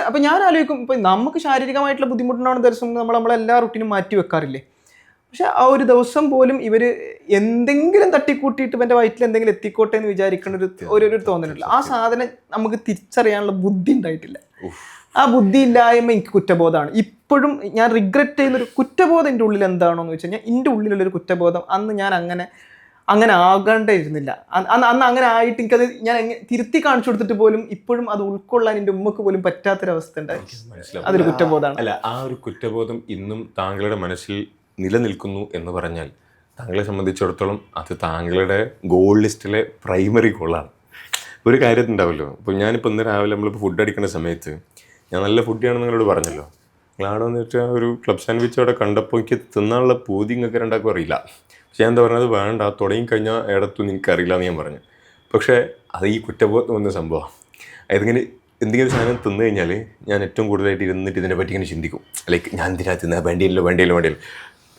അപ്പം ഞാൻ ആലോചിക്കും, ഇപ്പം നമുക്ക് ശാരീരികമായിട്ടുള്ള ബുദ്ധിമുട്ടുണ്ടാവുന്ന ദിവസം നമ്മളെല്ലാ റൂട്ടീനും മാറ്റി വെക്കാറില്ലേ. പക്ഷെ ആ ഒരു ദിവസം പോലും ഇവർ എന്തെങ്കിലും തട്ടിക്കൂട്ടിയിട്ട് ഇവൻ്റെ വയറ്റിൽ എന്തെങ്കിലും എത്തിക്കോട്ടെ എന്ന് വിചാരിക്കുന്ന ഒരു തോന്നലുണ്ട്. ആ സാധനം നമുക്ക് തിരിച്ചറിയാനുള്ള ബുദ്ധി ഉണ്ടായിട്ടില്ല. ആ ബുദ്ധി ഇല്ലായ്മ എനിക്ക് കുറ്റബോധമാണ്. ഇപ്പോഴും ഞാൻ റിഗ്രറ്റ് ചെയ്യുന്നൊരു കുറ്റബോധം എൻ്റെ ഉള്ളിൽ എന്താണോ എന്ന് വെച്ച് കഴിഞ്ഞാൽ, എൻ്റെ ഉള്ളിലുള്ളൊരു കുറ്റബോധം അന്ന് ഞാൻ അങ്ങനെ ആകേണ്ടിയിരുന്നില്ല. അന്ന് അങ്ങനെ ആയിട്ട് എനിക്കത് ഞാൻ തിരുത്തി കാണിച്ചു കൊടുത്തിട്ട് പോലും ഇപ്പോഴും അത് ഉൾക്കൊള്ളാൻ എൻ്റെ ഉമ്മക്ക് പോലും പറ്റാത്തൊരവസ്ഥ ഉണ്ടായി. അതൊരു കുറ്റബോധമാണ്. അല്ല, ആ ഒരു കുറ്റബോധം ഇന്നും താങ്കളുടെ മനസ്സിൽ നിലനിൽക്കുന്നു എന്ന് പറഞ്ഞാൽ താങ്കളെ സംബന്ധിച്ചിടത്തോളം അത് താങ്കളുടെ ഗോൾ ലിസ്റ്റിലെ പ്രൈമറി ഗോളാണ്. ഒരു കാര്യം ഉണ്ടാവുമല്ലോ, ഇപ്പോൾ ഞാനിപ്പോൾ ഇന്ന് രാവിലെ നമ്മളിപ്പോൾ ഫുഡ് അടിക്കുന്ന സമയത്ത് ഞാൻ നല്ല ഫുഡിയാണെന്ന് നിങ്ങളോട് പറഞ്ഞല്ലോ. നിങ്ങളാടെ വന്നിട്ട് ഒരു ക്ലബ് സാൻഡ്വിച്ച് അവിടെ കണ്ടപ്പോൾ എനിക്ക് തിന്നാനുള്ള പൂതി നിങ്ങൾക്ക് രണ്ടാക്കും അറിയില്ല. പക്ഷെ ഞാൻ എന്താ പറഞ്ഞത്, വേണ്ട തുടങ്ങിക്കഴിഞ്ഞാൽ ഇടത്തൊന്നും എനിക്കറിയില്ല എന്ന് ഞാൻ പറഞ്ഞു. പക്ഷേ അത് ഈ കുറ്റബോധം വന്ന സംഭവം. അതിങ്ങനെ എന്തെങ്കിലും സാധനം തിന്നു കഴിഞ്ഞാൽ ഞാൻ ഏറ്റവും കൂടുതലായിട്ട് ഇരുന്നിട്ട് ഇതിനെ പറ്റി ഇങ്ങനെ ചിന്തിക്കും. ലൈക്ക് ഞാൻ എന്തിനാ തിന്നാ, വേണ്ടിയല്ലോ.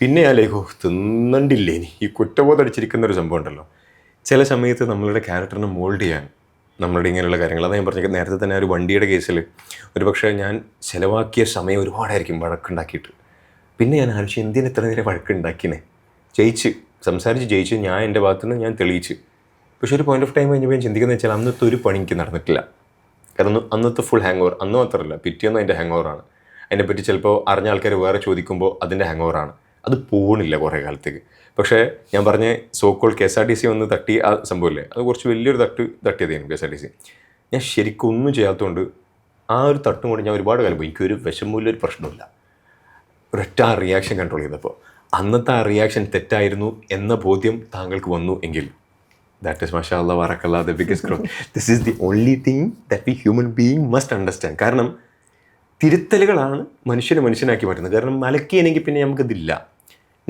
പിന്നെ ഞാൻ ലൈക്ക് തിന്നണ്ടില്ലേ ഇനി, ഈ കുറ്റബോധം അടിച്ചിരിക്കുന്ന ഒരു സംഭവം ഉണ്ടല്ലോ. ചില സമയത്ത് നമ്മളുടെ ക്യാരക്ടറിനെ മോൾഡ് ചെയ്യാൻ നമ്മളുടെ ഇങ്ങനെയുള്ള കാര്യങ്ങൾ, അതാ ഞാൻ പറഞ്ഞത് നേരത്തെ തന്നെ ഒരു വണ്ടിയുടെ കേസിൽ ഒരു പക്ഷേ ഞാൻ ചിലവാക്കിയ സമയം ഒരുപാടായിരിക്കും വഴക്കുണ്ടാക്കിയിട്ട്. പിന്നെ ഞാൻ ആലോചിച്ച് എന്തിന് എത്ര നേരം വഴക്കുണ്ടാക്കിനെ, സംസാരിച്ച് ജയിച്ച് ഞാൻ എൻ്റെ ഭാഗത്തുനിന്ന് ഞാൻ തെളിയിച്ച്. പക്ഷെ ഒരു പോയിന്റ് ഓഫ് ടൈം കഴിഞ്ഞപ്പോൾ ഞാൻ ചിന്തിക്കുന്നത് വെച്ചാൽ അന്നത്തെ ഒരു പണി എനിക്ക് നടന്നിട്ടില്ല. കാരണം അന്നത്തെ ഫുൾ ഹാങ് ഓവർ, അന്ന് മാത്രമല്ല പിറ്റേന്നും അതിൻ്റെ ഹാങ് ഓവറാണ്. അതിനെപ്പറ്റി ചിലപ്പോൾ അറിഞ്ഞ ആൾക്കാർ വേറെ ചോദിക്കുമ്പോൾ അതിൻ്റെ ഹാങ് ഓവറാണ്. അത് പോകണില്ല കുറേ കാലത്തേക്ക്. പക്ഷേ ഞാൻ പറഞ്ഞ സോക്കോൾ KSRTC വന്ന് തട്ടി ആ സംഭവമില്ലേ, അത് കുറച്ച് വലിയൊരു തട്ടിയതായിരുന്നു KSRTC. ഞാൻ ശരിക്കും ഒന്നും ചെയ്യാത്തതുകൊണ്ട് ആ ഒരു തട്ടും കൊണ്ട് ഞാൻ ഒരുപാട് കാലം പോയി. എനിക്കൊരു വിഷമമില്ല, ഒരു പ്രശ്നമില്ല. ഒരൊറ്റ ആ റിയാക്ഷൻ കൺട്രോൾ ചെയ്തപ്പോൾ അന്നത്തെ ആ റിയാക്ഷൻ തെറ്റായിരുന്നു എന്ന ബോധ്യം താങ്കൾക്ക് വന്നു എങ്കിൽ that is mashallah barakallah the biggest growth. This is the only thing that we human being must understand. കാരണം തിരുത്തലുകളാണ് മനുഷ്യനാക്കി മാറ്റുന്നത്. കാരണം മലക്കിയെങ്കിൽ പിന്നെ നമുക്കിതില്ല.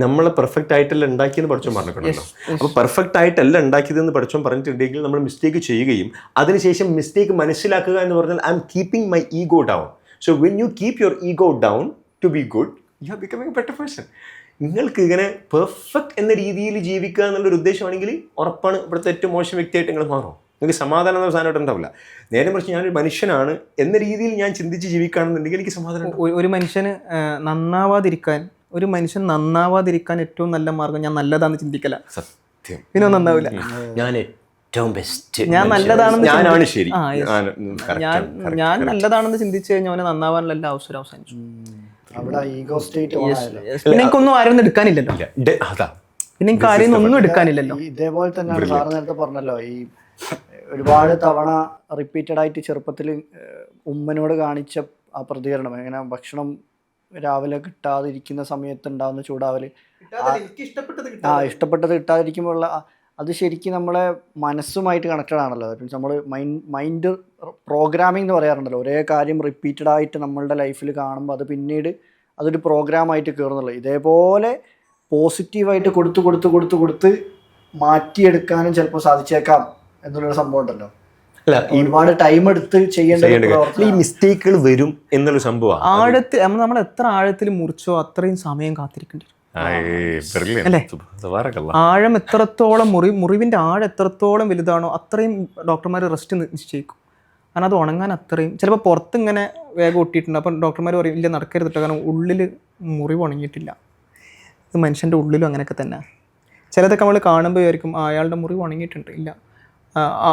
നമ്മളെ പെർഫെക്റ്റ് ആയിട്ടല്ല ഉണ്ടാക്കിയെന്ന് പഠിച്ചോൻ പറഞ്ഞിട്ടുണ്ടല്ലോ. അപ്പോൾ പെർഫെക്റ്റ് ആയിട്ടല്ല ഉണ്ടാക്കിയതെന്ന് പഠിച്ചോൻ പറഞ്ഞിട്ടുണ്ടെങ്കിൽ നമ്മൾ മിസ്റ്റേക്ക് ചെയ്യുകയും അതിനുശേഷം മിസ്റ്റേക്ക് മനസ്സിലാക്കുക എന്ന് പറഞ്ഞാൽ I am keeping my ego down. So when you keep your ego down to be good, you are becoming a better person. നിങ്ങൾക്ക് ഇങ്ങനെ പെർഫെക്റ്റ് എന്ന രീതിയിൽ ജീവിക്കുക എന്നുള്ളൊരു ഉദ്ദേശമാണെങ്കിൽ ഉറപ്പാണ് ഇവിടുത്തെ ഏറ്റവും മോശം വ്യക്തിയായിട്ട് നിങ്ങൾ മാറും. നിങ്ങൾക്ക് സമാധാനം എന്ന സാധനമായിട്ട് ഉണ്ടാവില്ല. നേരെ മറിച്ച് ഞാനൊരു മനുഷ്യനാണ് എന്ന രീതിയിൽ ഞാൻ ചിന്തിച്ച് ജീവിക്കുകയാണെന്നുണ്ടെങ്കിൽ എനിക്ക് സമാധാനം. ഒരു മനുഷ്യൻ നന്നാവാതിരിക്കാൻ ഏറ്റവും നല്ല മാർഗം ഞാൻ നല്ലതാണെന്ന് ചിന്തിക്കല. സത്യം. പിന്നെ നന്നാവില്ല. ഞാൻ ഏറ്റവും ബെസ്റ്റ്, ഞാൻ നല്ലതാണെന്ന് ഞാനാണ് ശരി, ഞാൻ നല്ലതാണെന്ന് ചിന്തിച്ചു കഴിഞ്ഞാൽ അവനെ നന്നാവാനുള്ള എല്ലാ അവസരം അവസാനിച്ചു. പിന്നെ എനിക്കൊന്നും ആരും എടുക്കാനില്ലല്ലോ. പിന്നെ എനിക്ക് ആരെയും ഒന്നും എടുക്കാനില്ലല്ലോ. ഇതേപോലെ തന്നെയാണ് സാറ് നേരത്തെ പറഞ്ഞല്ലോ, ഈ ഒരുപാട് തവണ റിപ്പീറ്റഡ് ആയിട്ട് ചെറുപ്പത്തിൽ ഉമ്മനോട് കാണിച്ച ആ പ്രതികരണം, എങ്ങനെ ഭക്ഷണം രാവിലെ കിട്ടാതിരിക്കുന്ന സമയത്ത് ഉണ്ടാകുന്ന ചൂടാവല്, ഇഷ്ടപ്പെട്ടത് കിട്ടാതിരിക്കുമ്പോഴുള്ള അത് ശരിക്കും നമ്മളെ മനസ്സുമായിട്ട് കണക്റ്റഡ് ആണല്ലോ. നമ്മൾ മൈൻഡ് പ്രോഗ്രാമിംഗ് എന്ന് പറയാറുണ്ടല്ലോ. ഒരേ കാര്യം റിപ്പീറ്റഡ് ആയിട്ട് നമ്മളുടെ ലൈഫിൽ കാണുമ്പോൾ അത് പിന്നീട് അതൊരു പ്രോഗ്രാമായിട്ട് കയറുന്നുള്ളൂ. ഇതേപോലെ പോസിറ്റീവായിട്ട് കൊടുത്ത് മാറ്റിയെടുക്കാനും ചിലപ്പോൾ സാധിച്ചേക്കാം എന്നുള്ളൊരു സംഭവം ഉണ്ടല്ലോ. അല്ല, ഒരുപാട് ടൈം എടുത്ത് ചെയ്യേണ്ട ഈ മിസ്റ്റേക്കുകൾ വരും എന്നുള്ള സംഭവം ആഴത്തിൽ നമ്മൾ എത്ര ആഴത്തിൽ മുറിച്ചോ അത്രയും സമയം കാത്തിരിക്കേണ്ടി വരും. അല്ലേ? ആഴം എത്രത്തോളം മുറിവിന്റെ ആഴം എത്രത്തോളം വലുതാണോ അത്രയും ഡോക്ടർമാർ റെസ്റ്റ് നിശ്ചയിക്കും. കാരണം അത് ഉണങ്ങാൻ അത്രയും ചിലപ്പോൾ പുറത്ത് ഇങ്ങനെ വേഗം ഒട്ടിയിട്ടുണ്ട്. അപ്പം ഡോക്ടർമാർ പറയും ഇല്ല നടക്കരുത് കേട്ടോ, കാരണം ഉള്ളിൽ മുറിവ് ഉണങ്ങിയിട്ടില്ല. ഇത് മനുഷ്യൻ്റെ ഉള്ളിലും അങ്ങനെയൊക്കെ തന്നെ. ചിലതൊക്കെ നമ്മൾ കാണുമ്പോൾ ആയിരിക്കും അയാളുടെ മുറിവ് ഉണങ്ങിയിട്ടുണ്ട്. ഇല്ല,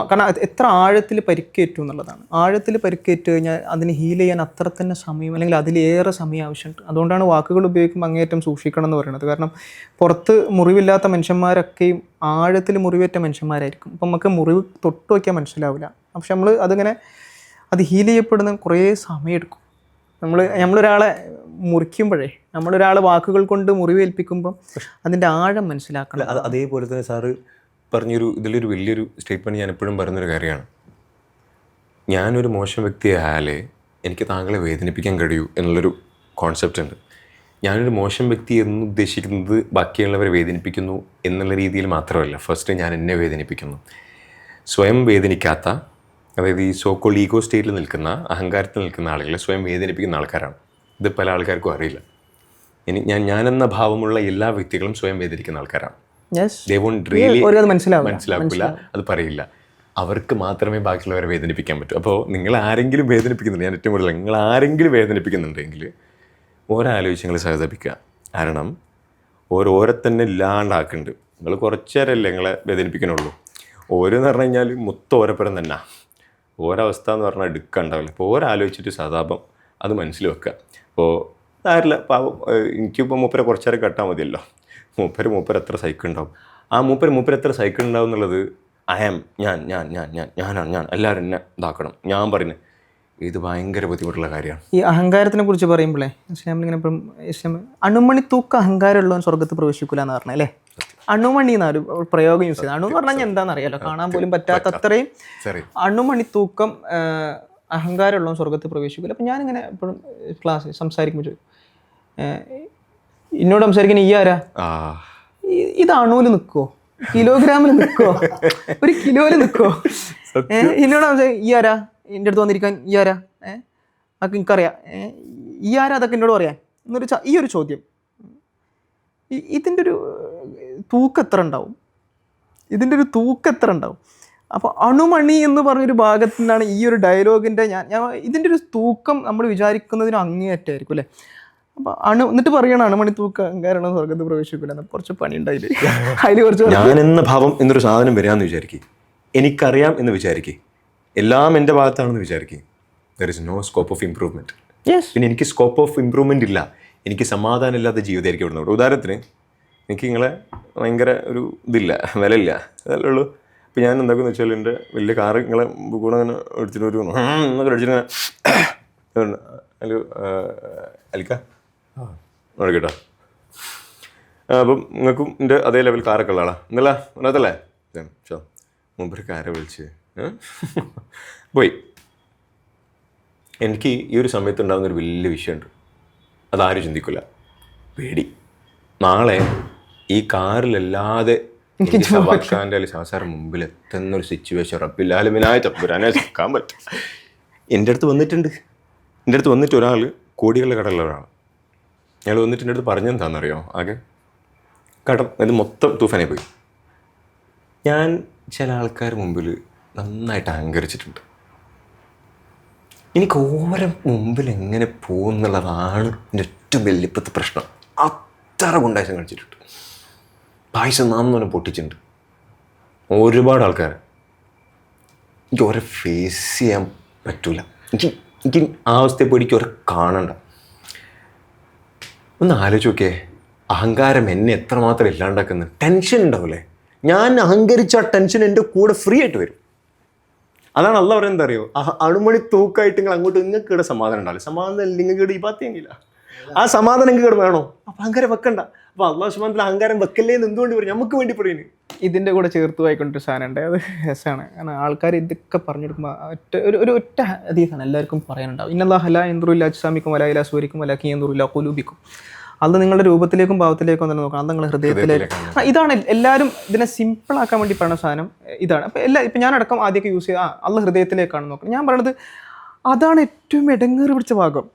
കാരണം എത്ര ആഴത്തിൽ പരിക്കേറ്റു എന്നുള്ളതാണ്. ആഴത്തിൽ പരിക്കേറ്റ് കഴിഞ്ഞാൽ അതിന് ഹീൽ ചെയ്യാൻ അത്ര തന്നെ സമയം അല്ലെങ്കിൽ അതിലേറെ സമയം ആവശ്യമുണ്ട്. അതുകൊണ്ടാണ് വാക്കുകൾ ഉപയോഗിക്കുമ്പോൾ അങ്ങേയറ്റം സൂക്ഷിക്കണം എന്ന് പറയുന്നത്. കാരണം പുറത്ത് മുറിവില്ലാത്ത മനുഷ്യന്മാരൊക്കെയും ആഴത്തിൽ മുറിവേറ്റ മനുഷ്യന്മാരായിരിക്കും. അപ്പം നമുക്ക് മുറിവ് തൊട്ട് വയ്ക്കാൻ മനസ്സിലാവില്ല. പക്ഷെ നമ്മൾ അത് ഹീൽ ചെയ്യപ്പെടുന്ന കുറേ സമയമെടുക്കും. നമ്മളൊരാളെ മുറിക്കുമ്പോഴേ നമ്മളൊരാൾ വാക്കുകൾ കൊണ്ട് മുറിവേൽപ്പിക്കുമ്പം അതിൻ്റെ ആഴം മനസ്സിലാക്കണം. അതേപോലെ തന്നെ സാറ് പറഞ്ഞൊരു ഇതിലൊരു വലിയൊരു സ്റ്റേറ്റ്മെൻറ്റ് ഞാൻ എപ്പോഴും പറയുന്നൊരു കാര്യമാണ്, ഞാനൊരു മോശം വ്യക്തിയായാലേ എനിക്ക് താങ്കളെ വേദനിപ്പിക്കാൻ കഴിയൂ എന്നുള്ളൊരു കോൺസെപ്റ്റ് ഉണ്ട്. ഞാനൊരു മോശം വ്യക്തി എന്ന് ഉദ്ദേശിക്കുന്നത് ബാക്കിയുള്ളവരെ വേദനിപ്പിക്കുന്നു എന്നുള്ള രീതിയിൽ മാത്രമല്ല. ഫസ്റ്റ് ഞാൻ എന്നെ വേദനിപ്പിക്കുന്നു. സ്വയം വേദനിക്കാത്ത, അതായത് ഈ സോക്കോൾ ഈഗോ സ്റ്റേറ്റിൽ നിൽക്കുന്ന, അഹങ്കാരത്തിൽ നിൽക്കുന്ന ആളുകളെ സ്വയം വേദനിപ്പിക്കുന്ന ആൾക്കാരാണ്. ഇത് പല ആൾക്കാർക്കും അറിയില്ല. ഞാനെന്ന ഭാവമുള്ള എല്ലാ വ്യക്തികളും സ്വയം വേദനിക്കുന്ന ആൾക്കാരാണ്. They won't really മനസ്സിലാക്കില്ല, അത് പറയില്ല. അവർക്ക് മാത്രമേ ബാക്കിയുള്ളവരെ വേദനിപ്പിക്കാൻ പറ്റൂ. അപ്പോൾ നിങ്ങൾ ആരെങ്കിലും വേദനിപ്പിക്കുന്നുണ്ട്, ഞാൻ ഏറ്റവും കൂടുതൽ നിങ്ങൾ ആരെങ്കിലും വേദനിപ്പിക്കുന്നുണ്ടെങ്കിൽ ഓരോആലോചിച്ച് നിങ്ങൾ സഹതപിക്കുക. കാരണം ഓരോരെ തന്നെ ഇല്ലാണ്ടാക്കുന്നുണ്ട്. നിങ്ങൾ കുറച്ച് നേരമല്ലേ നിങ്ങളെ വേദനിപ്പിക്കണുള്ളൂ. ഓരോന്ന് പറഞ്ഞു കഴിഞ്ഞാൽ മൊത്തം ഓരോപ്പരം തന്നെ. ഓരവസ്ഥ എന്ന് പറഞ്ഞാൽ എടുക്കണ്ടാവില്ല. അപ്പോൾ ഓരോആലോചിച്ചിട്ട് സഹതാപം അത് മനസ്സിൽ വെക്കുക. അപ്പോൾ ആരില്ല പാവം, എനിക്കിപ്പോൾ മൂപ്പരെ കുറച്ചേരം കെട്ടാൽ മതിയല്ലോ. മൂപ്പര് എത്ര സൈക്കിൾ ഉണ്ടാവും, ആ മൂപ്പര് എത്ര സൈക്കിൾ ഉണ്ടാവും എന്നുള്ളത് ഞാനാണ് എല്ലാവരും എന്നെ ഇതാക്കണം, ഞാൻ പറയുന്നത് ഇത് ഭയങ്കര ബുദ്ധിമുട്ടുള്ള കാര്യമാണ്. ഈ അഹങ്കാരത്തിനെ കുറിച്ച് പറയുമ്പോഴേ ഇസ്ലാമിലിങ്ങനെ ഇപ്പം അണുമണി തൂക്ക അഹങ്കാരമുള്ളവൻ സ്വർഗ്ഗത്ത് പ്രവേശിക്കില്ല എന്ന് പറഞ്ഞേ അല്ലേ. അണുമണി എന്നൊരു പ്രയോഗം യൂസ് ചെയ്തത്. അണു എന്ന് പറഞ്ഞാൽ എന്താണെന്ന് അറിയാലോ, കാണാൻ പോലും പറ്റാത്ത അത്രയും അണുമണി തൂക്കം അഹങ്കാരമുള്ളവൻ സ്വർഗ്ഗത്ത് പ്രവേശിക്കില്ല. അപ്പം ഞാനിങ്ങനെ എപ്പോഴും ക്ലാസ് സംസാരിക്കുമ്പോൾ ചോദിക്കും, എന്നോട് സംസാരിക്കുന്ന ഈ ആരാ, ഇത് അണുവിൽ നിൽക്കുമോ, കിലോഗ്രാമിൽ നിൽക്കുമോ, ഒരു കിലോയിൽ നിൽക്കുമോ? എന്നോട് സംസാരിക്കും ഈ ആരാ, എൻ്റെ അടുത്ത് വന്നിരിക്കാൻ ഈ ആരാ, അതൊക്കെ എനിക്കറിയാം, ഈ ആരാ അതൊക്കെ എന്നോട് പറയാൻ എന്നൊരു ഈ ഒരു ചോദ്യം, ഇതിൻ്റെ ഒരു തൂക്കം എത്ര ഉണ്ടാവും, ഇതിൻ്റെ ഒരു തൂക്കം എത്ര ഉണ്ടാവും? അപ്പോൾ അണുമണി എന്ന് പറഞ്ഞൊരു ഭാഗത്തു നിന്നാണ് ഈ ഒരു ഡയലോഗിൻ്റെ ഞാൻ ഇതിൻ്റെ ഒരു തൂക്കം നമ്മൾ വിചാരിക്കുന്നതിന് അങ്ങേയറ്റായിരിക്കും അല്ലേ. അപ്പോൾ എന്നിട്ട് പറയണം അണുമണി തൂക്കം കാരണം സ്വർഗ്ഗത്ത് പ്രവേശിക്കില്ല. കുറച്ച് പണി ഉണ്ടായില്ലേ അതിൽ കുറച്ച്. ഞാനെന്ന ഭാവം എന്നൊരു സാധനം വരാമെന്ന് വിചാരിക്കും, എനിക്കറിയാം എന്ന് വിചാരിക്കും, എല്ലാം എൻ്റെ ഭാഗത്താണെന്ന് വിചാരിക്കും. There is no scope of improvement. പിന്നെ എനിക്ക് സ്കോപ്പ് ഓഫ് ഇമ്പ്രൂവ്മെൻ്റ് ഇല്ല, എനിക്ക് സമാധാനം ഇല്ലാത്ത ജീവിതമായിരിക്കും ഇവിടുന്ന്. ഉദാഹരണത്തിന് എനിക്ക് നിങ്ങളെ ഭയങ്കര ഒരു ഇതില്ല, വിലയില്ല, അതല്ലേ ഉള്ളൂ. ഇപ്പോൾ ഞാൻ എന്താക്കുമെന്ന് വെച്ചാൽ എൻ്റെ വലിയ കാറ് നിങ്ങളെ കൂടെ അങ്ങനെ എടുത്തിട്ട് ഒരു എന്നൊക്കെ അടിച്ചിട്ട് അലിക്ക കേട്ടോ. അപ്പം നിങ്ങൾക്കും എൻ്റെ അതേ ലെവൽ കാറൊക്കെ ഉള്ള ആളാ എന്നല്ല അതല്ലേ ഷോ മുമ്പ് കാരെ വിളിച്ച് പോയി. എനിക്ക് ഈ ഒരു സമയത്ത് ഉണ്ടാകുന്നൊരു വലിയ വിഷയമുണ്ട്, അതാരും ചിന്തിക്കില്ല. പേടി. നാളെ ഈ കാറിലല്ലാതെ ഭർത്താവിൻ്റെ അല്ലെങ്കിൽ സംസാരം മുമ്പിൽ എത്തുന്നൊരു സിറ്റുവേഷൻ റബ്ബില്ലാലുമിനായി തപ്പുരാനെ നിൽക്കാൻ പറ്റും. എൻ്റെ അടുത്ത് വന്നിട്ട് ഒരാൾ കോടികളുടെ കടമുള്ള ഒരാൾ ഞങ്ങൾ വന്നിട്ട് എൻ്റെ അടുത്ത് പറഞ്ഞെന്താണെന്നറിയോ, ആകെ കടം ഇത് മൊത്തം തൂഫാനായി പോയി. ഞാൻ ചില ആൾക്കാർ മുമ്പിൽ നന്നായിട്ട് അഹങ്കരിച്ചിട്ടുണ്ട്. എനിക്ക് ഓരോ മുമ്പിൽ എങ്ങനെ പോകുന്നുള്ളതാണ് എൻ്റെ ഏറ്റവും വലിയപ്പത്തെ പ്രശ്നം. അത്ര ഗുണ്ടായിസം കളിച്ചിട്ടുണ്ട്, പായസം നാന്നോനെ പൊട്ടിച്ചിട്ടുണ്ട് ഒരുപാട് ആൾക്കാർ. എനിക്ക് ഓരോ ഫേസ് ചെയ്യാൻ പറ്റൂല. എനിക്ക് ആ അവസ്ഥയെ പോയി എനിക്ക് ഓരോ കാണണ്ട. ഒന്ന് ആലോചിച്ച് നോക്കിയേ, അഹങ്കാരം എന്നെ എത്രമാത്രം ഇല്ലാണ്ടാക്കുന്നത്. ടെൻഷൻ ഉണ്ടാവില്ലേ, ഞാൻ അഹങ്കരിച്ച ആ ടെൻഷൻ എൻ്റെ കൂടെ ഫ്രീ ആയിട്ട് വരും. അതാണ് അള്ളാഹ് പറയുന്നത്, എന്താ അറിയോ, അണുമണി തൂക്കായിട്ട് നിങ്ങൾ അങ്ങോട്ട് നിങ്ങൾക്ക് ഇവിടെ സമാധാനം ഉണ്ടാവില്ല. സമാധാനം ഇല്ല നിങ്ങൾക്ക് ഇവിടെ ഈ പാത്തിയെങ്കില്ല, ആ സമാധാനം നിങ്ങൾക്ക് ഇവിടെ വേണോ, അപ്പം അഹങ്കാരം വെക്കണ്ട. അപ്പോൾ അള്ളാഹു സുബ്ഹാനഹു വ തആല അഹങ്കാരം വെക്കല്ലേ എന്ന് എന്തുകൊണ്ട് പറയും, നമുക്ക് വേണ്ടി പറയുന്നത്. ഇതിൻ്റെ കൂടെ ചേർത്ത് വായിക്കൊണ്ടൊരു സാധനം ഉണ്ട്, അത് രസമാണ്. കാരണം ആൾക്കാർ ഇതൊക്കെ പറഞ്ഞു കൊടുക്കുമ്പോൾ ഒറ്റ ഹദീസാണ് എല്ലാവർക്കും പറയാനുണ്ടാവും. ഇന്നല്ലാഹ ലാ യൻദുറു ഇലാ അജ്സാമിക്കും വലാ ഇലാ സൂരിക്കും വലാകിൻ യൻദുറു ഇലാ ഖുലൂബിക്കും. അത് നിങ്ങളുടെ രൂപത്തിലേക്കും ഭാവത്തിലേക്കും തന്നെ നോക്കണം, അത് നിങ്ങളുടെ ഹൃദയത്തിലേക്ക്. ഇതാണ് എല്ലാവരും ഇതിനെ സിമ്പിളാക്കാൻ വേണ്ടി പറയുന്ന സാധനം ഇതാണ്. അപ്പോൾ ഇപ്പം ഞാനടക്കം ആദ്യമൊക്കെ യൂസ് ചെയ്ത് അള്ള ഹൃദയത്തിലേക്കാണ് നോക്കുന്നത്. ഞാൻ പറയണത് അതാണ് ഏറ്റവും ഇടങ്ങേറ് പിടിച്ച ഭാഗം.